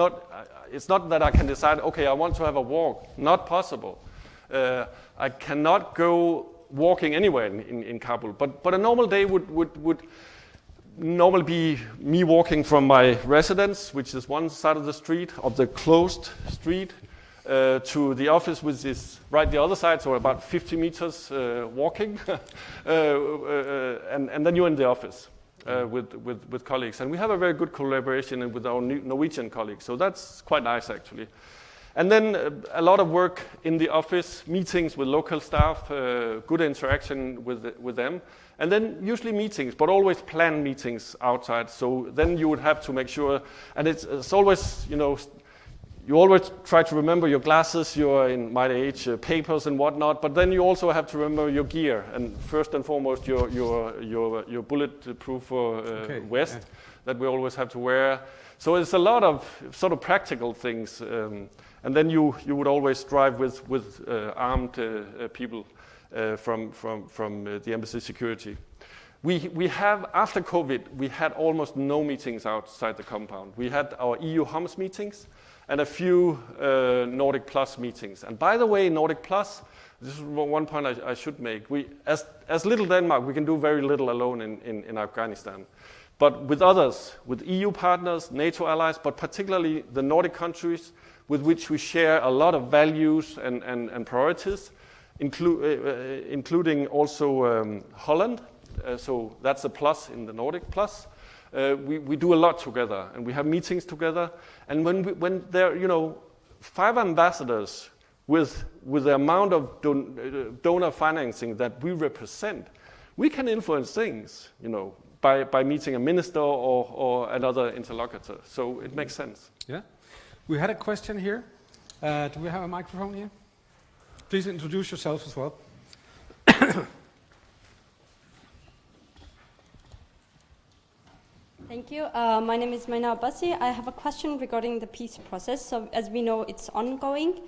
not that I can decide, okay, I want to have a walk. Not possible. I cannot go walking anywhere in Kabul. But a normal day would normally be me walking from my residence, which is one side of the street, of the closed street, to the office, which is right the other side, so about 50 meters walking, and then you're in the office with colleagues. And we have a very good collaboration with our Norwegian colleagues, so that's quite nice actually. And then a lot of work in the office, meetings with local staff, good interaction with them. And then usually meetings, but always planned meetings outside. So then you would have to make sure, and it's always, you always try to remember your glasses, your, in my age, papers and whatnot, but then you also have to remember your gear, and first and foremost your bulletproof vest that we always have to wear. So it's a lot of sort of practical things, and then you would always drive with armed people from the embassy security. We have, after COVID, we had almost no meetings outside the compound. We had our EU HOMS meetings and a few Nordic Plus meetings. And by the way, Nordic Plus, this is one point I should make. As little Denmark, we can do very little alone in Afghanistan. But with others, with EU partners, NATO allies, but particularly the Nordic countries with which we share a lot of values and priorities, including also Holland. So that's a plus in the Nordic Plus. We do a lot together, and we have meetings together. And when there are, 5 ambassadors with the amount of donor financing that we represent, we can influence things, by meeting a minister or another interlocutor. So it makes sense. Yeah. We had a question here. Do we have a microphone here? Please introduce yourself as well. Thank you. My name is Maina Abbasi. I have a question regarding the peace process. So as we know, it's ongoing,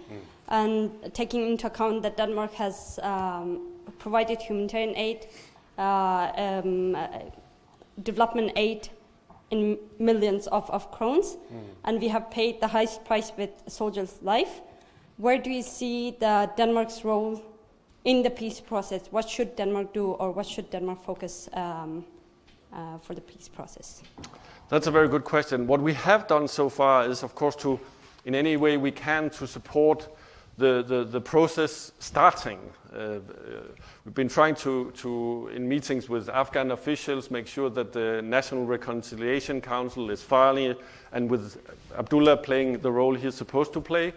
and taking into account that Denmark has provided humanitarian aid, development aid in millions of crowns, and we have paid the highest price with soldiers' life. Where do you see Denmark's role in the peace process? What should Denmark do, or what should Denmark focus for the peace process? That's a very good question. What we have done so far is, of course, to, in any way we can, to support the process starting. We've been trying to, in meetings with Afghan officials, make sure that the National Reconciliation Council is finally, and with Abdullah playing the role he's supposed to play,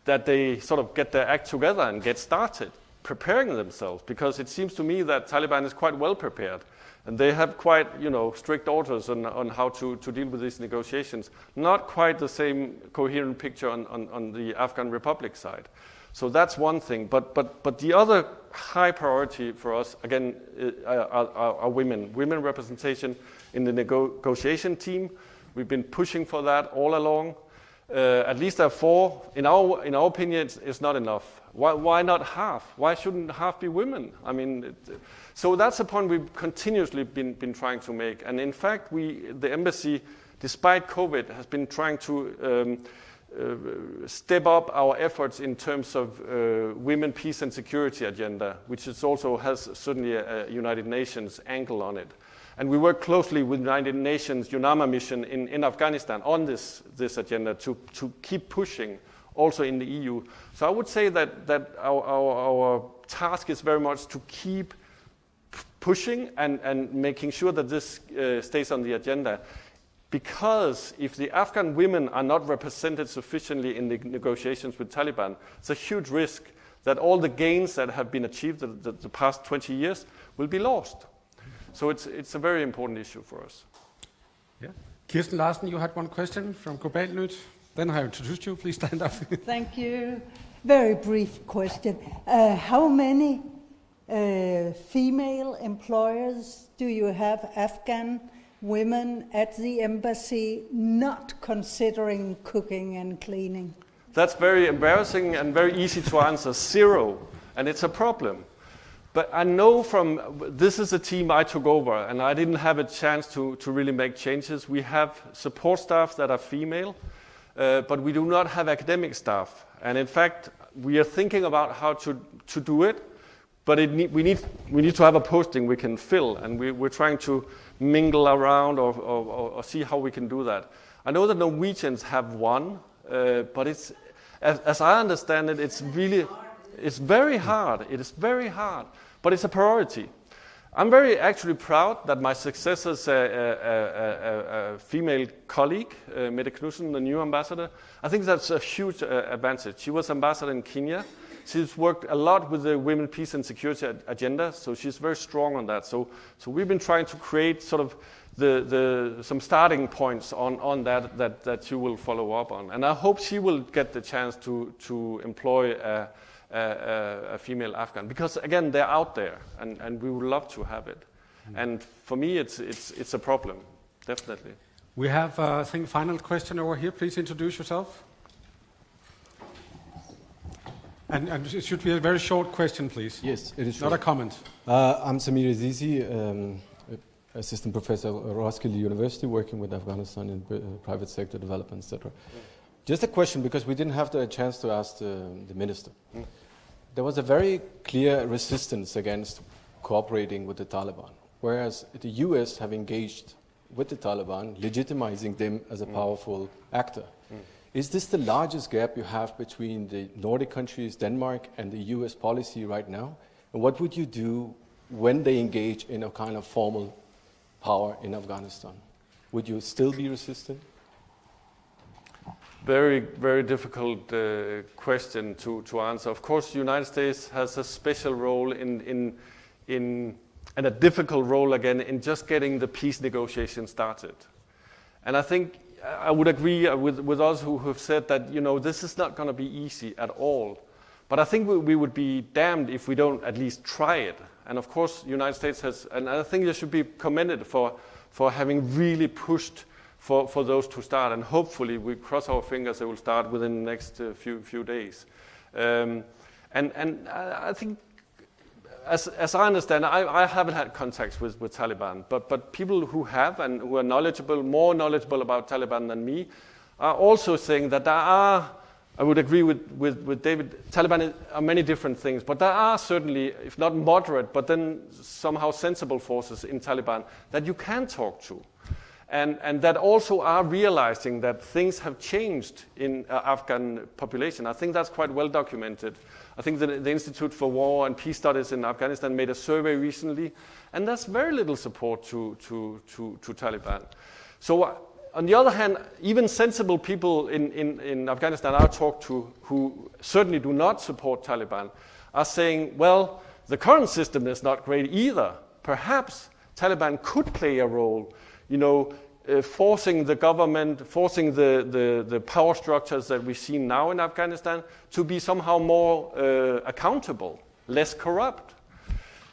that they sort of get their act together and get started, preparing themselves, because it seems to me that Taliban is quite well prepared. And they have quite, strict orders on how to deal with these negotiations. Not quite the same coherent picture on the Afghan Republic side. So that's one thing. But the other high priority for us, again, are women. Women representation in the negotiation team. We've been pushing for that all along. At least there are 4. In our opinion, it's not enough. Why not half? Why shouldn't half be women? I mean, so that's a point we've continuously been trying to make. And in fact, the embassy, despite COVID, has been trying to step up our efforts in terms of women, peace and security agenda, which also has certainly a United Nations angle on it. And we work closely with United Nations UNAMA mission in Afghanistan on this agenda to keep pushing also in the EU. So I would say that our task is very much to keep pushing and making sure that this stays on the agenda. Because if the Afghan women are not represented sufficiently in the negotiations with Taliban, it's a huge risk that all the gains that have been achieved the past 20 years will be lost. So it's a very important issue for us. Yeah. Kirsten Larsen, you had one question from Globalnyt. Then I introduced you. Please stand up. Thank you. Very brief question. How many female employers do you have, Afghan women at the embassy, not considering cooking and cleaning? That's very embarrassing and very easy to answer. 0. And it's a problem. But I know this is a team I took over, and I didn't have a chance to really make changes. We have support staff that are female, but we do not have academic staff. And in fact, we are thinking about how to do it, but we need to have a posting we can fill, and we're trying to mingle around or see how we can do that. I know that Norwegians have one, but it's, as I understand it, it's very hard. It is very hard. But it's a priority. I'm very actually proud that my successor is a female colleague, Mette Knudsen, the new ambassador. I think that's a huge advantage. She was ambassador in Kenya. she's worked a lot with the women, peace and security agenda, so she's very strong on that. So we've been trying to create sort of some starting points on that she will follow up on. And I hope she will get the chance to employ a female Afghan, because again, they're out there, and we would love to have it. And for me, it's a problem, definitely. We have, I think, final question over here. Please introduce yourself. And it should be a very short question, please. Yes, it is not short. a comment. I'm Samir Azizi, assistant professor at Roskilde University, working with Afghanistan in private sector development, etc. Just a question, because we didn't have the chance to ask the minister. There was a very clear resistance against cooperating with the Taliban, whereas the US have engaged with the Taliban, legitimizing them as a powerful actor. Is this the largest gap you have between the Nordic countries, Denmark, and the US policy right now? And what would you do when they engage in a kind of formal power in Afghanistan? Would you still be resistant? Very, very difficult question to answer. Of course, the United States has a special role and a difficult role again in just getting the peace negotiations started. And I think I would agree with us who have said that, this is not going to be easy at all. But I think we would be damned if we don't at least try it. And of course, the United States has, and I think they should be commended for having really pushed for those to start. And hopefully, we cross our fingers, they will start within the next few days. And I think, as I understand, I haven't had contacts with Taliban, but people who have and who are more knowledgeable about Taliban than me, are also saying that there are, I would agree with David, Taliban are many different things, but there are certainly, if not moderate, but then somehow sensible forces in Taliban that you can talk to. And that also are realizing that things have changed in Afghan population. I think that's quite well documented. I think the Institute for War and Peace Studies in Afghanistan made a survey recently, and there's very little support to Taliban. So on the other hand, even sensible people in Afghanistan I talk to who certainly do not support Taliban are saying, well, the current system is not great either. Perhaps Taliban could play a role, forcing the government, forcing the power structures that we see now in Afghanistan to be somehow more accountable, less corrupt.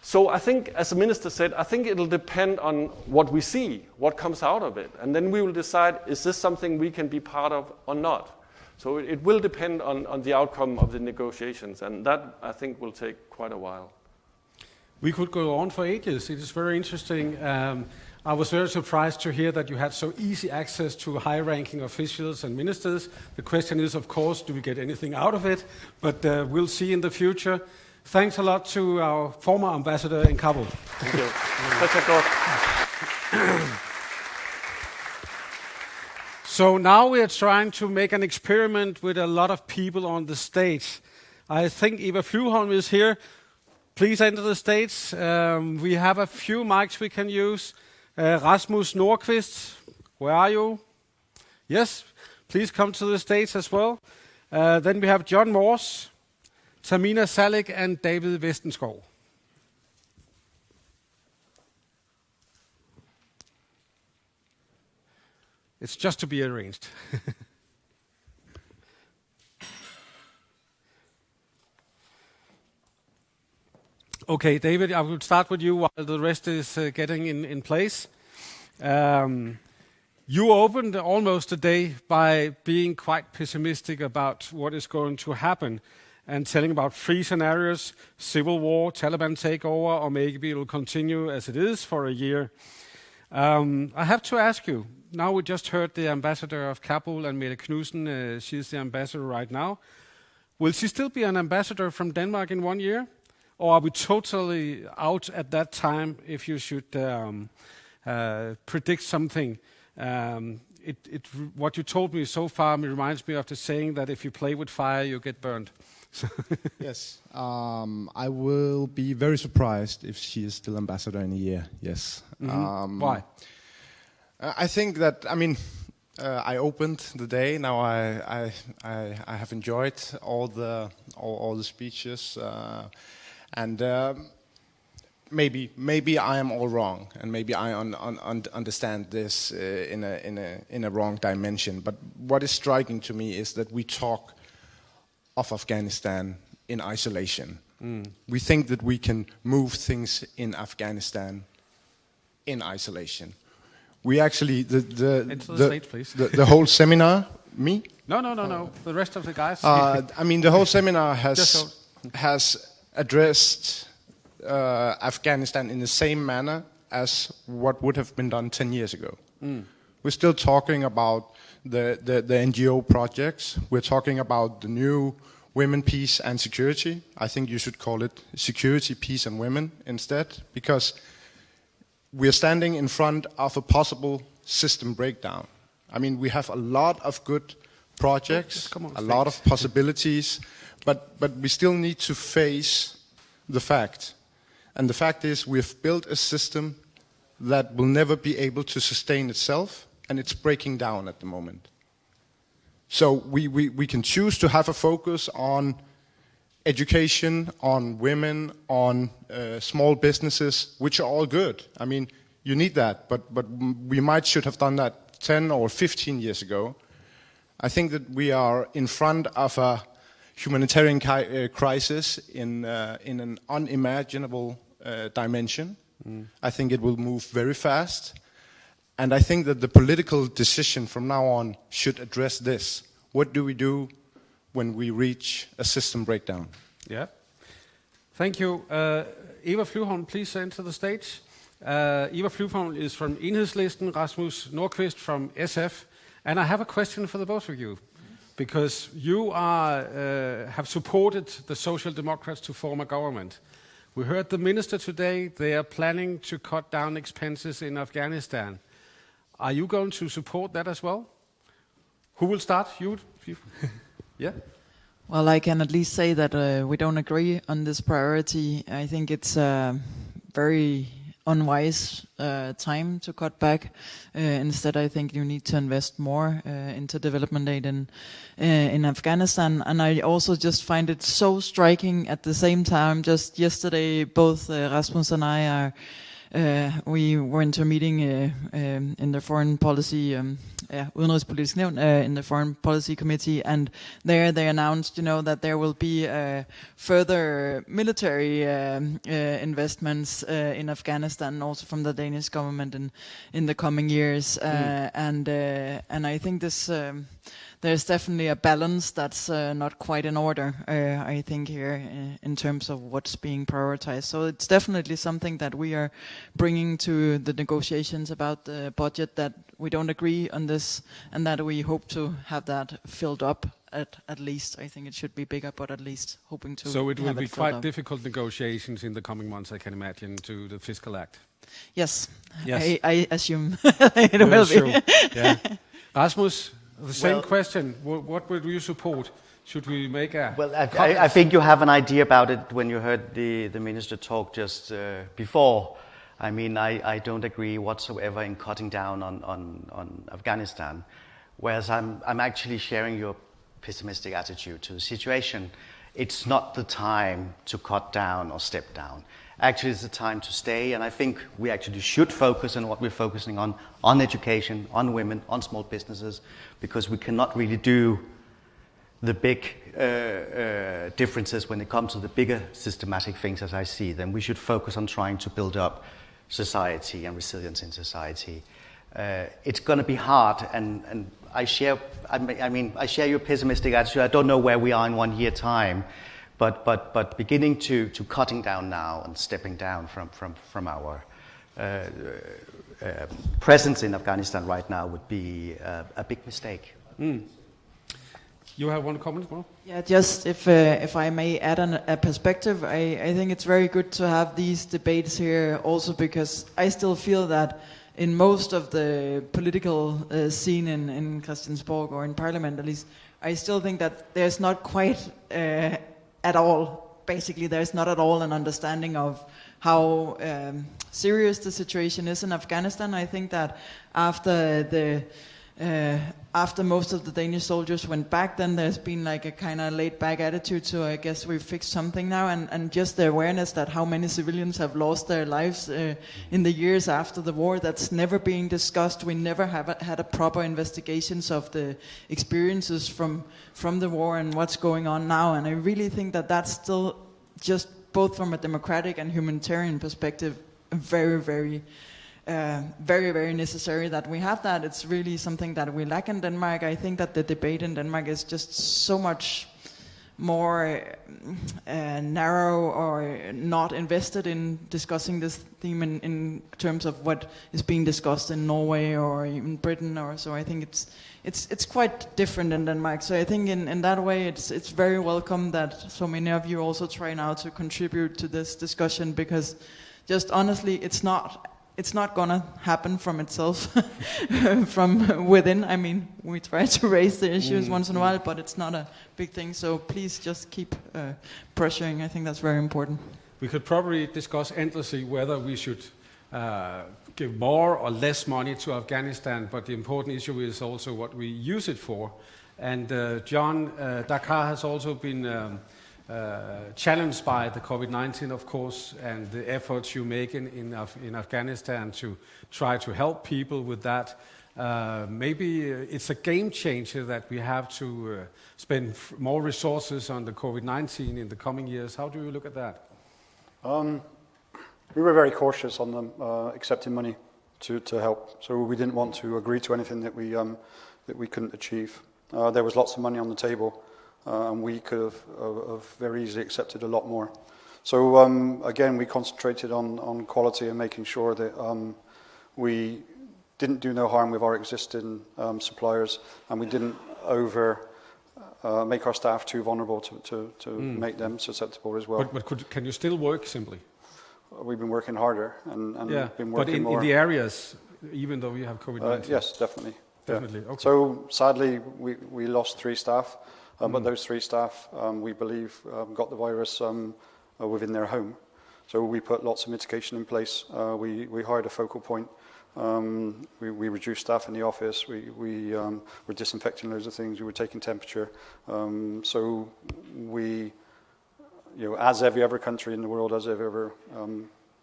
So I think, as the minister said, I think it'll depend on what we see, what comes out of it. And then we will decide, is this something we can be part of or not? So it will depend on the outcome of the negotiations. And that, I think, will take quite a while. We could go on for ages. It is very interesting. I was very surprised to hear that you had so easy access to high-ranking officials and ministers. The question is, of course, do we get anything out of it? But we'll see in the future. Thanks a lot to our former ambassador in Kabul. Thank you. So now we are trying to make an experiment with a lot of people on the stage. I think Eva Fluholm is here. Please enter the stage. We have a few mics we can use. Rasmus Nordqvist, where are you? Yes, please come to the stage as well. Then we have John Morse, Tahmina Salik, and David Vestenskov. It's just to be arranged. Okay, David, I will start with you while the rest is getting in place. You opened almost the day by being quite pessimistic about what is going to happen and telling about 3 scenarios: civil war, Taliban takeover, or maybe it will continue as it is for a year. I have to ask you, now we just heard the ambassador of Kabul, and Mette Knudsen, she's the ambassador right now. Will she still be an ambassador from Denmark in 1 year? Or are we totally out at that time if you should predict something? What you told me so far reminds me of the saying that if you play with fire, you get burned. Yes. I will be very surprised if she is still ambassador in a year, yes. Mm-hmm. Why? I think that, I opened the day. Now I have enjoyed all the speeches, and maybe I am all wrong, and maybe I understand this in a wrong dimension. But what is striking to me is that we talk of Afghanistan in isolation. We think that we can move things in Afghanistan in isolation. We actually Into the stage, please. the whole seminar. Me? No. The rest of the guys. I mean, the whole seminar has addressed Afghanistan in the same manner as what would have been done 10 years ago. We're still talking about the NGO projects. We're talking about the new Women, Peace and Security. I think you should call it Security, Peace and Women instead, because we are standing in front of a possible system breakdown. I mean, we have a lot of good projects, a lot of possibilities, but we still need to face the fact. And the fact is we've built a system that will never be able to sustain itself, and it's breaking down at the moment. So we can choose to have a focus on education, on women, on small businesses, which are all good. I mean, you need that, but we should have done that 10 or 15 years ago. I think that we are in front of a humanitarian crisis in an unimaginable dimension. I think it will move very fast. And I think that the political decision from now on should address this. What do we do when we reach a system breakdown? Yeah. Thank you. Eva Flyvholm, please enter the stage. Eva Flyvholm is from Enhedslisten, Rasmus Nordqvist from SF. And I have a question for the both of you. Because you have supported the Social Democrats to form a government. We heard the minister today, they are planning to cut down expenses in Afghanistan. Are you going to support that as well? Who will start? You? Yeah? Well, I can at least say that we don't agree on this priority. I think it's a very unwise time to cut back. Instead, I think you need to invest more into development aid in Afghanistan. And I also just find it so striking at the same time. Just yesterday, both Rasmus and I we went to a meeting in the foreign policy, Udenrigspolitisk Nævn, in the foreign policy committee, and there they announced, that there will be further military investments in Afghanistan, also from the Danish government in the coming years, and I think this. There's definitely a balance that's not quite in order, I think, here in terms of what's being prioritized. So it's definitely something that we are bringing to the negotiations about the budget, that we don't agree on this and that we hope to have that filled up at least. I think it should be bigger, but at least hoping to. So it will be quite up. difficult negotiations in the coming months, I can imagine, to the Fiscal Act. Yes. I assume it will be. Yeah. Rasmus? The same question. What would you support? Should we make a... Well, I think you have an idea about it when you heard the minister talk just before. I mean, I don't agree whatsoever in cutting down on Afghanistan, whereas I'm actually sharing your pessimistic attitude to the situation. It's not the time to cut down or step down. Actually, it's the time to stay, and I think we actually should focus on what we're focusing on education, on women, on small businesses, because we cannot really do the big differences when it comes to the bigger systematic things as I see them. We should focus on trying to build up society and resilience in society. It's going to be hard, and I share your pessimistic attitude. I don't know where we are in 1 year time, but beginning to cutting down now and stepping down from our presence in Afghanistan right now would be a big mistake. You have one comment, Mo? Yeah, just if I may add a perspective, I think it's very good to have these debates here also, because I still feel that in most of the political scene in Christiansborg, or in Parliament at least, I still think that there's not quite at all, basically there's not at all an understanding of how serious the situation is in Afghanistan. I think that after the after most of the Danish soldiers went back, then there's been like a kind of laid back attitude, so I guess we've fixed something now, and just the awareness that how many civilians have lost their lives in the years after the war, that's never being discussed. We never have had a proper investigations of the experiences from the war and what's going on now, and I really think that that's still just both from a democratic and humanitarian perspective very, very very necessary that we have that. It's really something that we lack in Denmark. I think that the debate in Denmark is just so much more narrow or not invested in discussing this theme in terms of what is being discussed in Norway or even Britain or so. I think it's quite different in Denmark. So I think in that way it's very welcome that so many of you also try now to contribute to this discussion, because just honestly it's not gonna happen from itself, from within. I mean, we try to raise the issues once in a while, but it's not a big thing. So please just keep pressuring. I think that's very important. We could probably discuss endlessly whether we should give more or less money to Afghanistan, but the important issue is also what we use it for. And John, DACAAR has also been challenged by the COVID-19, of course, and the efforts you make in Afghanistan to try to help people with that. Maybe it's a game changer that we have to spend more resources on the COVID-19 in the coming years. How do you look at that? We were very cautious on them accepting money to help, so we didn't want to agree to anything that we couldn't achieve. There was lots of money on the table. And we could have very easily accepted a lot more. So again, we concentrated on quality and making sure that we didn't do no harm with our existing suppliers, and we didn't make our staff too vulnerable to make them susceptible as well. But can you still work simply? We've been working harder and been working more. But in the areas, even though you have COVID-19? Yes, definitely. Definitely. Yeah. Okay. So sadly, we lost 3 staff. But those 3 staff, we believe, got the virus within their home. So we put lots of mitigation in place. We hired a focal point. We reduced staff in the office. We were disinfecting loads of things. We were taking temperature. So we, as every other country in the world, as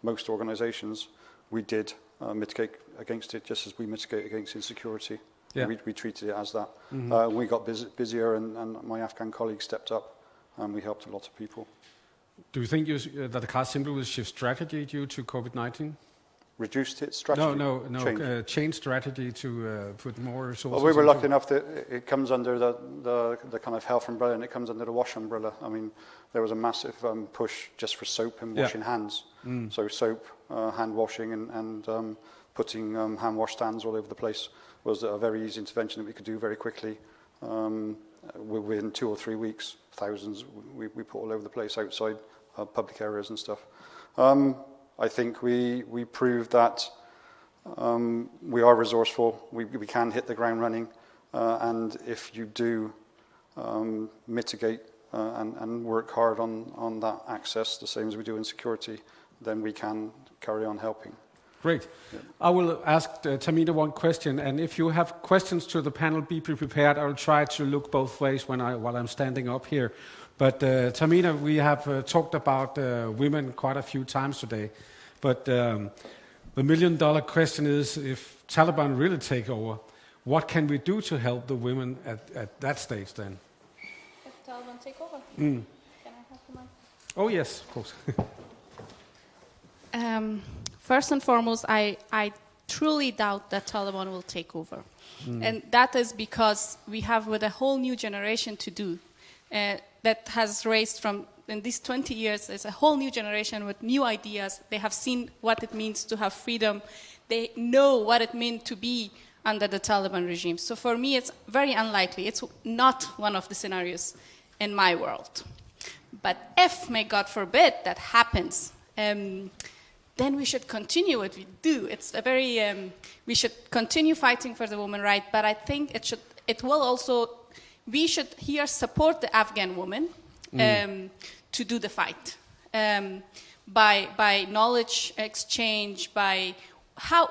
most organizations, we did mitigate against it just as we mitigate against insecurity. Yeah. We treated it as that. We got busier, and my Afghan colleagues stepped up, and we helped a lot of people. Do you think that the DACAAR simply will shift strategy due to COVID-19? Reduced its strategy? No. Change strategy to put more resources. Well, we were lucky enough that it comes under the kind of health umbrella, and it comes under the wash umbrella. I mean, there was a massive push just for soap and washing hands. So soap, hand washing, and putting hand wash stands all over the place was a very easy intervention that we could do very quickly. Within 2 or 3 weeks, thousands we put all over the place outside public areas and stuff. I think we proved that we are resourceful. We can hit the ground running, and if you do mitigate and work hard on that access, the same as we do in security, then we can carry on helping. Great. Yeah. I will ask Tahmina one question, and if you have questions to the panel, be prepared. I will try to look both ways while I'm standing up here. But Tahmina, we have talked about women quite a few times today. But the $1 million question is, if Taliban really take over, what can we do to help the women at that stage then? If Taliban take over? Can I have the mic? Oh yes, of course. First and foremost, I truly doubt that Taliban will take over. And that is because we have with a whole new generation to do that has raised from, in these 20 years, there's a whole new generation with new ideas. They have seen what it means to have freedom. They know what it means to be under the Taliban regime. So for me, it's very unlikely. It's not one of the scenarios in my world. But if, may God forbid, that happens, then we should continue what we do. It's a very, we should continue fighting for the woman right, but I think we should here support the Afghan women to do the fight by knowledge exchange, by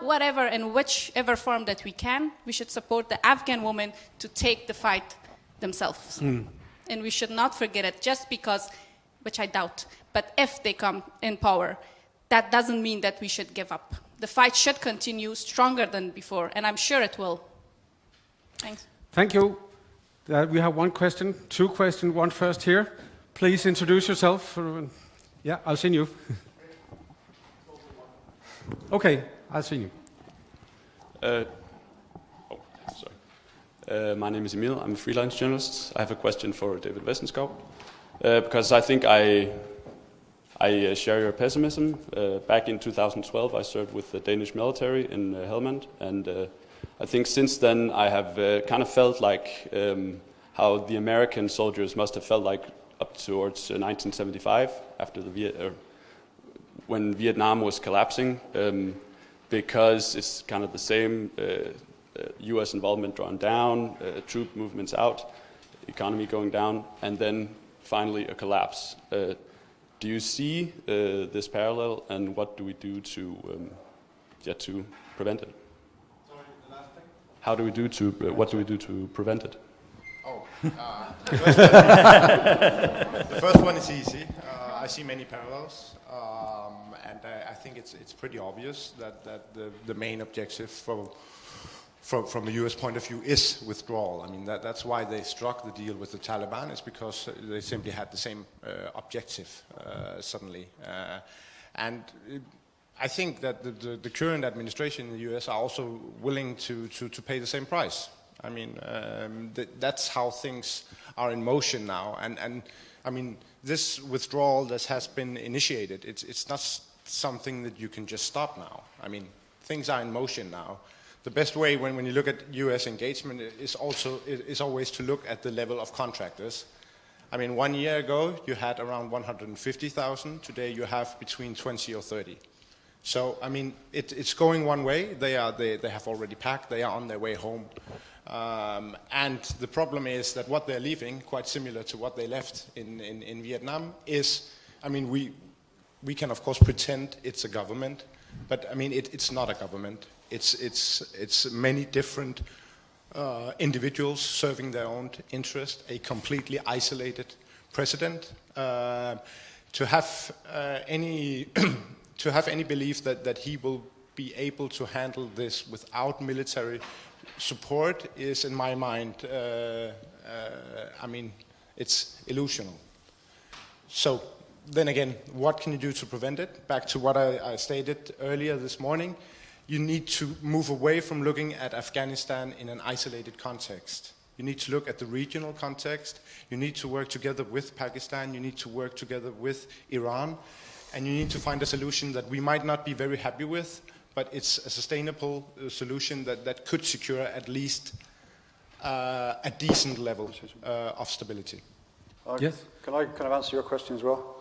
whatever and whichever form that we can, we should support the Afghan women to take the fight themselves. And we should not forget it just because, which I doubt, but if they come in power, that doesn't mean that we should give up. The fight should continue stronger than before, and I'm sure it will. Thanks. Thank you. We have one question, two questions, one first here. Please introduce yourself. Yeah, I'll see you. Okay, I'll see you. My name is Emil. I'm a freelance journalist. I have a question for David Vestenskov because I think I share your pessimism. Back in 2012, I served with the Danish military in Helmand, and I think since then I have kind of felt like how the American soldiers must have felt like up towards 1975, after when Vietnam was collapsing, because it's kind of the same. U.S. involvement drawn down, troop movements out, economy going down, and then finally a collapse. Do you see this parallel, and what do we do to prevent it? Sorry, the last thing? How do we do what do we do to prevent it? The first one is easy. I see many parallels, and I think it's pretty obvious that the main objective from the US point of view is withdrawal. I mean, that's why they struck the deal with the Taliban, is because they simply had the same objective suddenly. And I think that the current administration in the US are also willing to pay the same price. I mean, that's how things are in motion now. And I mean, this withdrawal that has been initiated, it's not something that you can just stop now. I mean, things are in motion now. The best way when you look at U.S. engagement is always to look at the level of contractors. I mean, 1 year ago you had around 150,000. Today you have between 20 or 30. So I mean, it's going one way. They have already packed. They are on their way home. And the problem is that what they're leaving, quite similar to what they left in Vietnam, is, I mean, we can of course pretend it's a government, but I mean it's not a government. It's many different individuals serving their own interest, a completely isolated president. To have any belief that he will be able to handle this without military support is, in my mind, I mean, it's illusional. So then again, what can you do to prevent it? Back to what I stated earlier this morning. You need to move away from looking at Afghanistan in an isolated context. You need to look at the regional context. You need to work together with Pakistan. You need to work together with Iran. And you need to find a solution that we might not be very happy with, but it's a sustainable solution that could secure at least a decent level of stability. Yes? Can I kind of answer your question as well?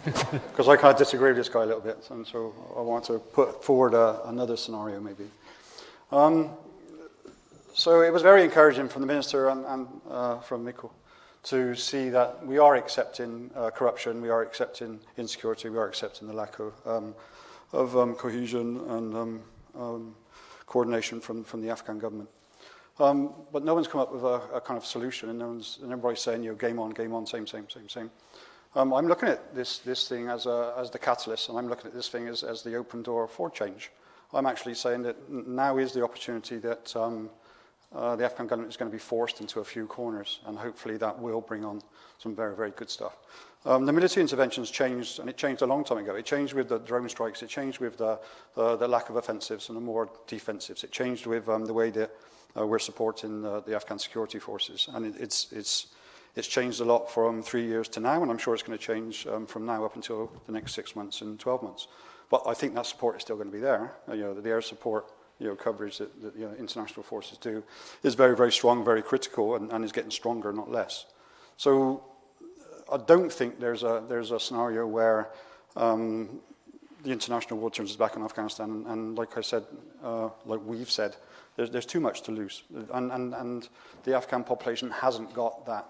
Because I kind of disagree with this guy a little bit, and so I want to put forward another scenario maybe. So it was very encouraging from the Minister and from Mikko to see that we are accepting corruption, we are accepting insecurity, we are accepting the lack of cohesion and coordination from the Afghan government. But no one's come up with a kind of solution, and everybody's saying, game on, same. I'm looking at this thing as the catalyst, and I'm looking at this thing as the open door for change. I'm actually saying that now is the opportunity that the Afghan government is going to be forced into a few corners, and hopefully that will bring on some very, very good stuff. The military interventions changed, and it changed a long time ago. It changed with the drone strikes, it changed with the lack of offensives and the more defensives. It changed with the way that we're supporting the Afghan security forces, and it's changed a lot from 3 years to now, and I'm sure it's going to change from now up until the next 6 months and 12 months. But I think that support is still going to be there. The air support coverage that the international forces do is very, very strong, very critical, and is getting stronger, not less. So I don't think there's a scenario where the international world turns its back on Afghanistan, and like I said, like we've said, there's too much to lose, and the Afghan population hasn't got that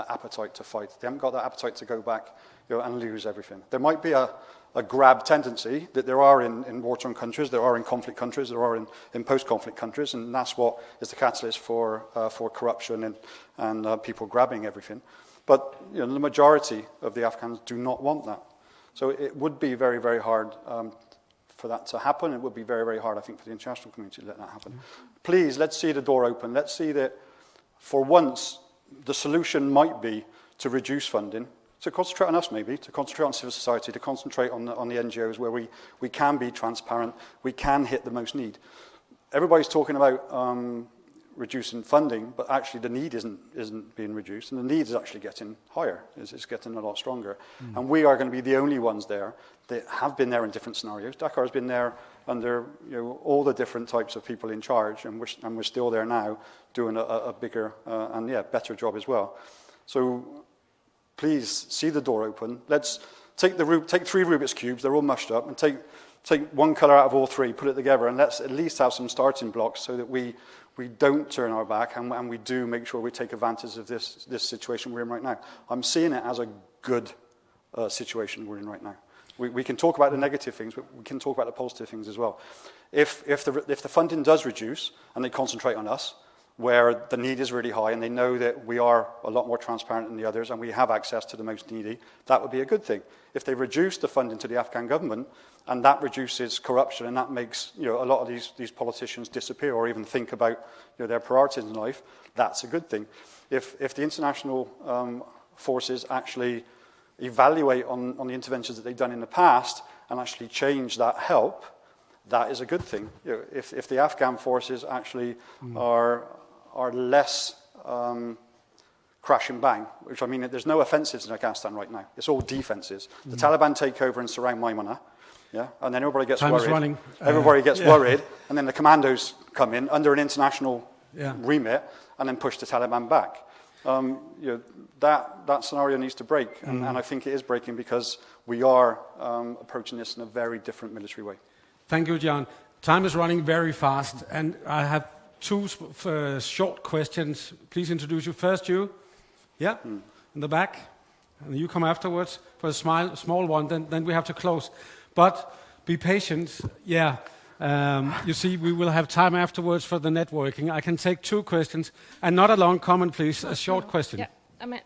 appetite to fight. They haven't got that appetite to go back and lose everything. There might be a a grab tendency that there are in war-torn countries, there are in conflict countries, there are in post-conflict countries, and that's what is the catalyst for corruption and people grabbing everything. But the majority of the Afghans do not want that. So it would be very, very hard for that to happen. It would be very, very hard, I think, for the international community to let that happen. Please, let's see the door open. Let's see that for once the solution might be to reduce funding, to concentrate on us maybe, to concentrate on civil society, to concentrate on the NGOs where we can be transparent, we can hit the most need. Everybody's talking about reducing funding, but actually the need isn't being reduced, and the need is actually getting higher. It's getting a lot stronger. And we are going to be the only ones there that have been there in different scenarios. DACAAR has been there under all the different types of people in charge, and we're still there now doing a bigger and better job as well. So please see the door open. Let's take 3 Rubik's cubes, they're all mushed up, and take one colour out of all 3, put it together, and let's at least have some starting blocks so that we don't turn our back and we do make sure we take advantage of this situation we're in right now. I'm seeing it as a good situation we're in right now. We can talk about the negative things, but we can talk about the positive things as well. If the funding does reduce and they concentrate on us, where the need is really high and they know that we are a lot more transparent than the others and we have access to the most needy, that would be a good thing. If they reduce the funding to the Afghan government and that reduces corruption and that makes a lot of these politicians disappear or even think about their priorities in life, that's a good thing. If the international forces actually evaluate on the interventions that they've done in the past and actually change that help, that is a good thing. If the Afghan forces actually are less crash and bang, which I mean, there's no offensives in Afghanistan right now. It's all defenses. The Taliban take over and surround Maimana, and then everybody gets worried. Everybody gets worried, and then the commandos come in under an international remit and then push the Taliban back. That scenario needs to break, and I think it is breaking because we are approaching this in a very different military way. Thank you, John. Time is running very fast, and I have 2 short questions. Please introduce you. First, you. Yeah, in the back. And you come afterwards for a small one, then we have to close. But be patient. Yeah. You see, we will have time afterwards for the networking. I can take 2 questions, and not a long comment, please, a short question. Yeah,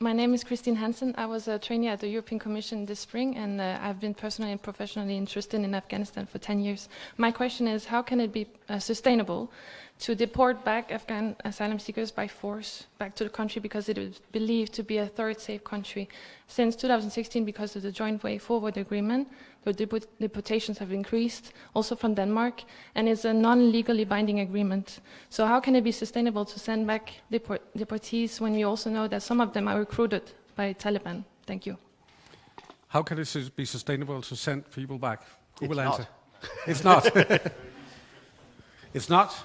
my name is Christine Hansen. I was a trainee at the European Commission this spring, and I've been personally and professionally interested in Afghanistan for 10 years. My question is, how can it be sustainable to deport back Afghan asylum seekers by force back to the country because it is believed to be a third safe country? Since 2016, because of the Joint Way Forward Agreement, the deportations have increased, also from Denmark, and it's a non-legally binding agreement. So how can it be sustainable to send back deportees when we also know that some of them are recruited by Taliban? Thank you. How can it be sustainable to send people back? Who will answer? It's not. It's not?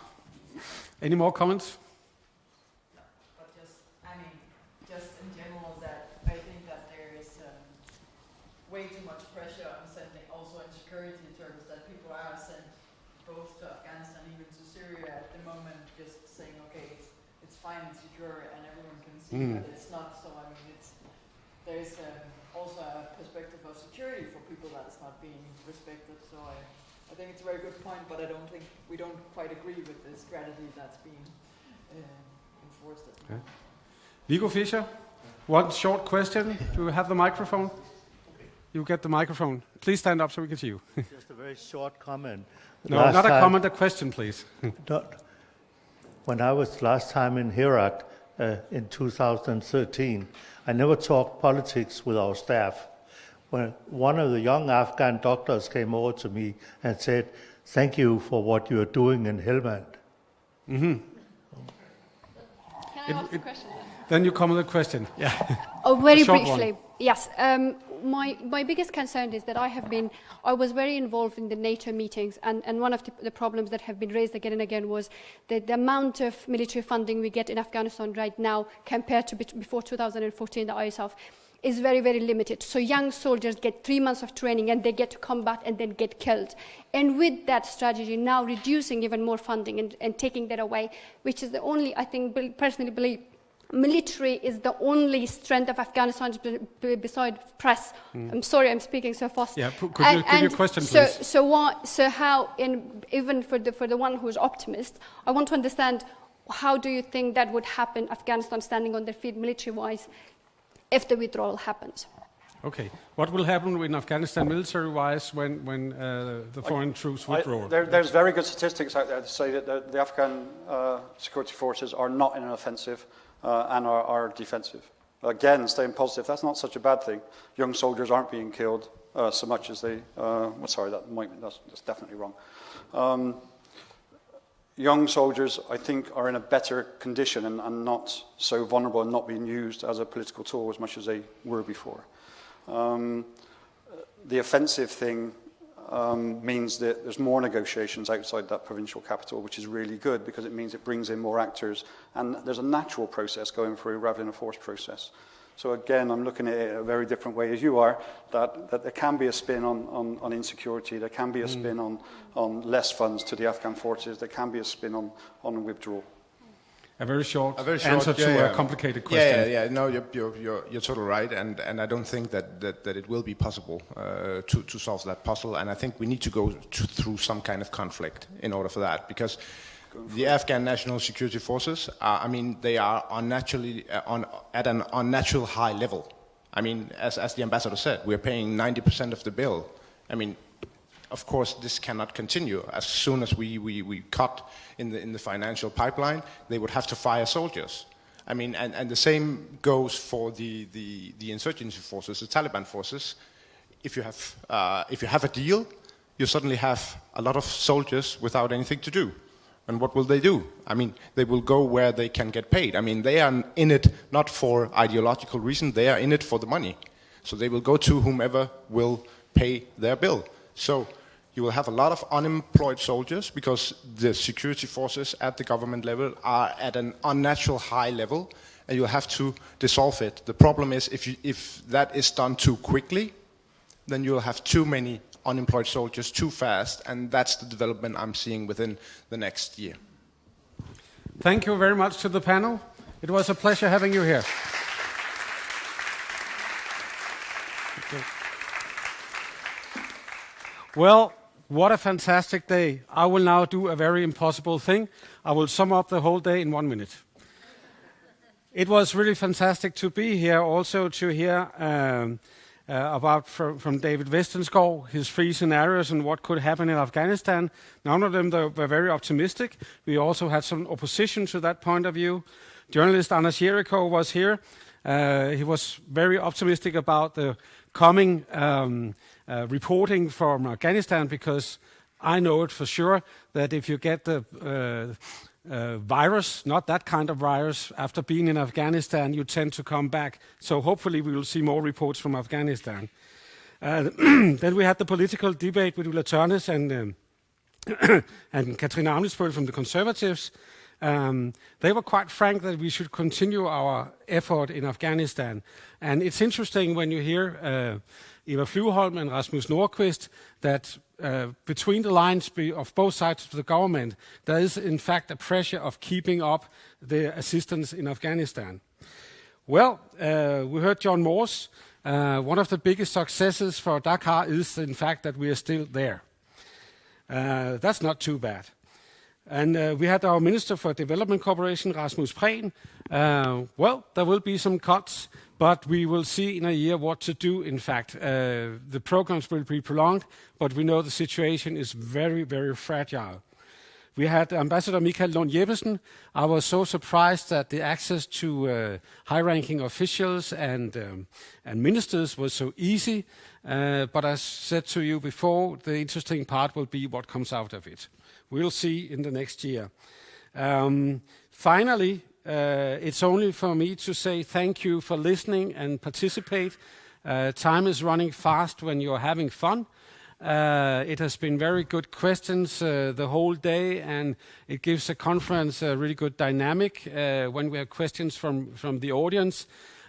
Any more comments? But just in general, that I think that there is way too much pressure on sending, also in security terms, that people are sent both to Afghanistan, even to Syria at the moment, just saying, okay, it's fine, it's secure, and everyone can see that it's not. So I mean, there's also a perspective of security for people that is not being respected. So I think it's a very good point, but I don't think we don't quite agree with the strategy that's being enforced. Okay. Viggo Fischer, one short question. Do you have the microphone? You get the microphone. Please stand up so we can see you. Just a very short comment. No, not a comment, a question, please. When I was last time in Herat in 2013, I never talked politics with our staff. When one of the young Afghan doctors came over to me and said, "Thank you for what you are doing in Helmand." Mm-hmm. Can I ask a question then? Then you come with a question. Yeah. Oh, very One. briefly. Yes. My biggest concern is that I was very involved in the NATO meetings, and one of the problems that have been raised again and again was that the amount of military funding we get in Afghanistan right now compared to before 2014, the ISAF, is very, very limited. So young soldiers get 3 months of training and they get to combat and then get killed. And with that strategy now reducing even more funding and taking that away, which is the only, I think, personally believe, military is the only strength of Afghanistan beside press. I'm sorry, I'm speaking so fast. Yeah, could you give your question, please? So how, even for the one who's optimist, I want to understand, how do you think that would happen, Afghanistan standing on their feet military-wise, if the withdrawal happens? Okay. What will happen in Afghanistan military-wise when the foreign troops withdraw? There's very good statistics out there to say that the Afghan security forces are not in an offensive and are defensive. Again, staying positive, that's not such a bad thing. Young soldiers aren't being killed so much as they... that's definitely wrong. Young soldiers, I think, are in a better condition and not so vulnerable and not being used as a political tool as much as they were before. The offensive thing means that there's more negotiations outside that provincial capital, which is really good because it means it brings in more actors, and there's a natural process going through rather than a forced process. So again, I'm looking at it a very different way as you are, that there can be a spin on insecurity, there can be a spin on less funds to the Afghan forces, there can be a spin on withdrawal. A very short answer to a complicated question. Yeah. No, you're totally right, and I don't think that it will be possible to solve that puzzle. And I think we need to go through some kind of conflict in order for that, because the Afghan National Security Forces, they are unnaturally at an unnatural high level. I mean, as the ambassador said, we're paying 90% of the bill. I mean, of course, this cannot continue. As soon as we cut in the financial pipeline, they would have to fire soldiers. I mean, and the same goes for the insurgency forces, the Taliban forces. If you have a deal, you suddenly have a lot of soldiers without anything to do. And what will they do? I mean, they will go where they can get paid. I mean, they are in it not for ideological reason, they are in it for the money. So they will go to whomever will pay their bill. So you will have a lot of unemployed soldiers because the security forces at the government level are at an unnatural high level, and you'll have to dissolve it. The problem is if that is done too quickly, then you'll have too many unemployed soldiers too fast, and that's the development I'm seeing within the next year. Thank you very much to the panel. It was a pleasure having you here. Okay. Well, what a fantastic day. I will now do a very impossible thing. I will sum up the whole day in 1 minute. It was really fantastic to be here, also to hear about from David Vestenskov, his 3 scenarios and what could happen in Afghanistan. None of them were very optimistic. We also had some opposition to that point of view. Journalist Anders Jericho was here. He was very optimistic about the coming reporting from Afghanistan, because I know it for sure that if you get the virus, not that kind of virus, after being in Afghanistan, you tend to come back. So hopefully we will see more reports from Afghanistan. Then we had the political debate with Ulla Tørnæs and Katrine Amnesbøl from the Conservatives. They were quite frank that we should continue our effort in Afghanistan. And it's interesting when you hear Eva Flyvholm and Rasmus Nordqvist that between the lines of both sides of the government, there is in fact a pressure of keeping up the assistance in Afghanistan. Well, we heard John Morse. One of the biggest successes for DACAAR is in fact that we are still there. That's not too bad. And we had our Minister for Development Cooperation, Rasmus Prehn. Well, there will be some cuts, but we will see in a year what to do, in fact. The programs will be prolonged, but we know the situation is very, very fragile. We had Ambassador Michael Lund Jeppesen. I was so surprised that the access to high-ranking officials and ministers was so easy. But as said to you before, the interesting part will be what comes out of it. We'll see in the next year. Finally, it's only for me to say thank you for listening and participate. Time is running fast when you're having fun. It has been very good questions the whole day, and it gives a conference a really good dynamic when we have questions from the audience.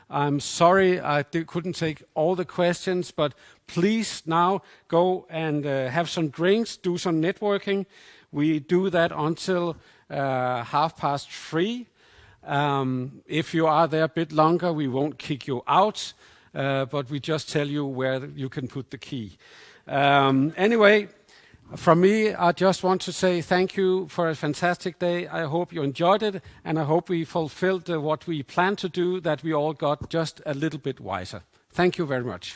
I'm sorry I couldn't take all the questions, but please now go and have some drinks, do some networking. We do that until 3:30. If you are there a bit longer, we won't kick you out, but we just tell you where you can put the key. Anyway, from me, I just want to say thank you for a fantastic day. I hope you enjoyed it, and I hope we fulfilled what we planned to do, that we all got just a little bit wiser. Thank you very much.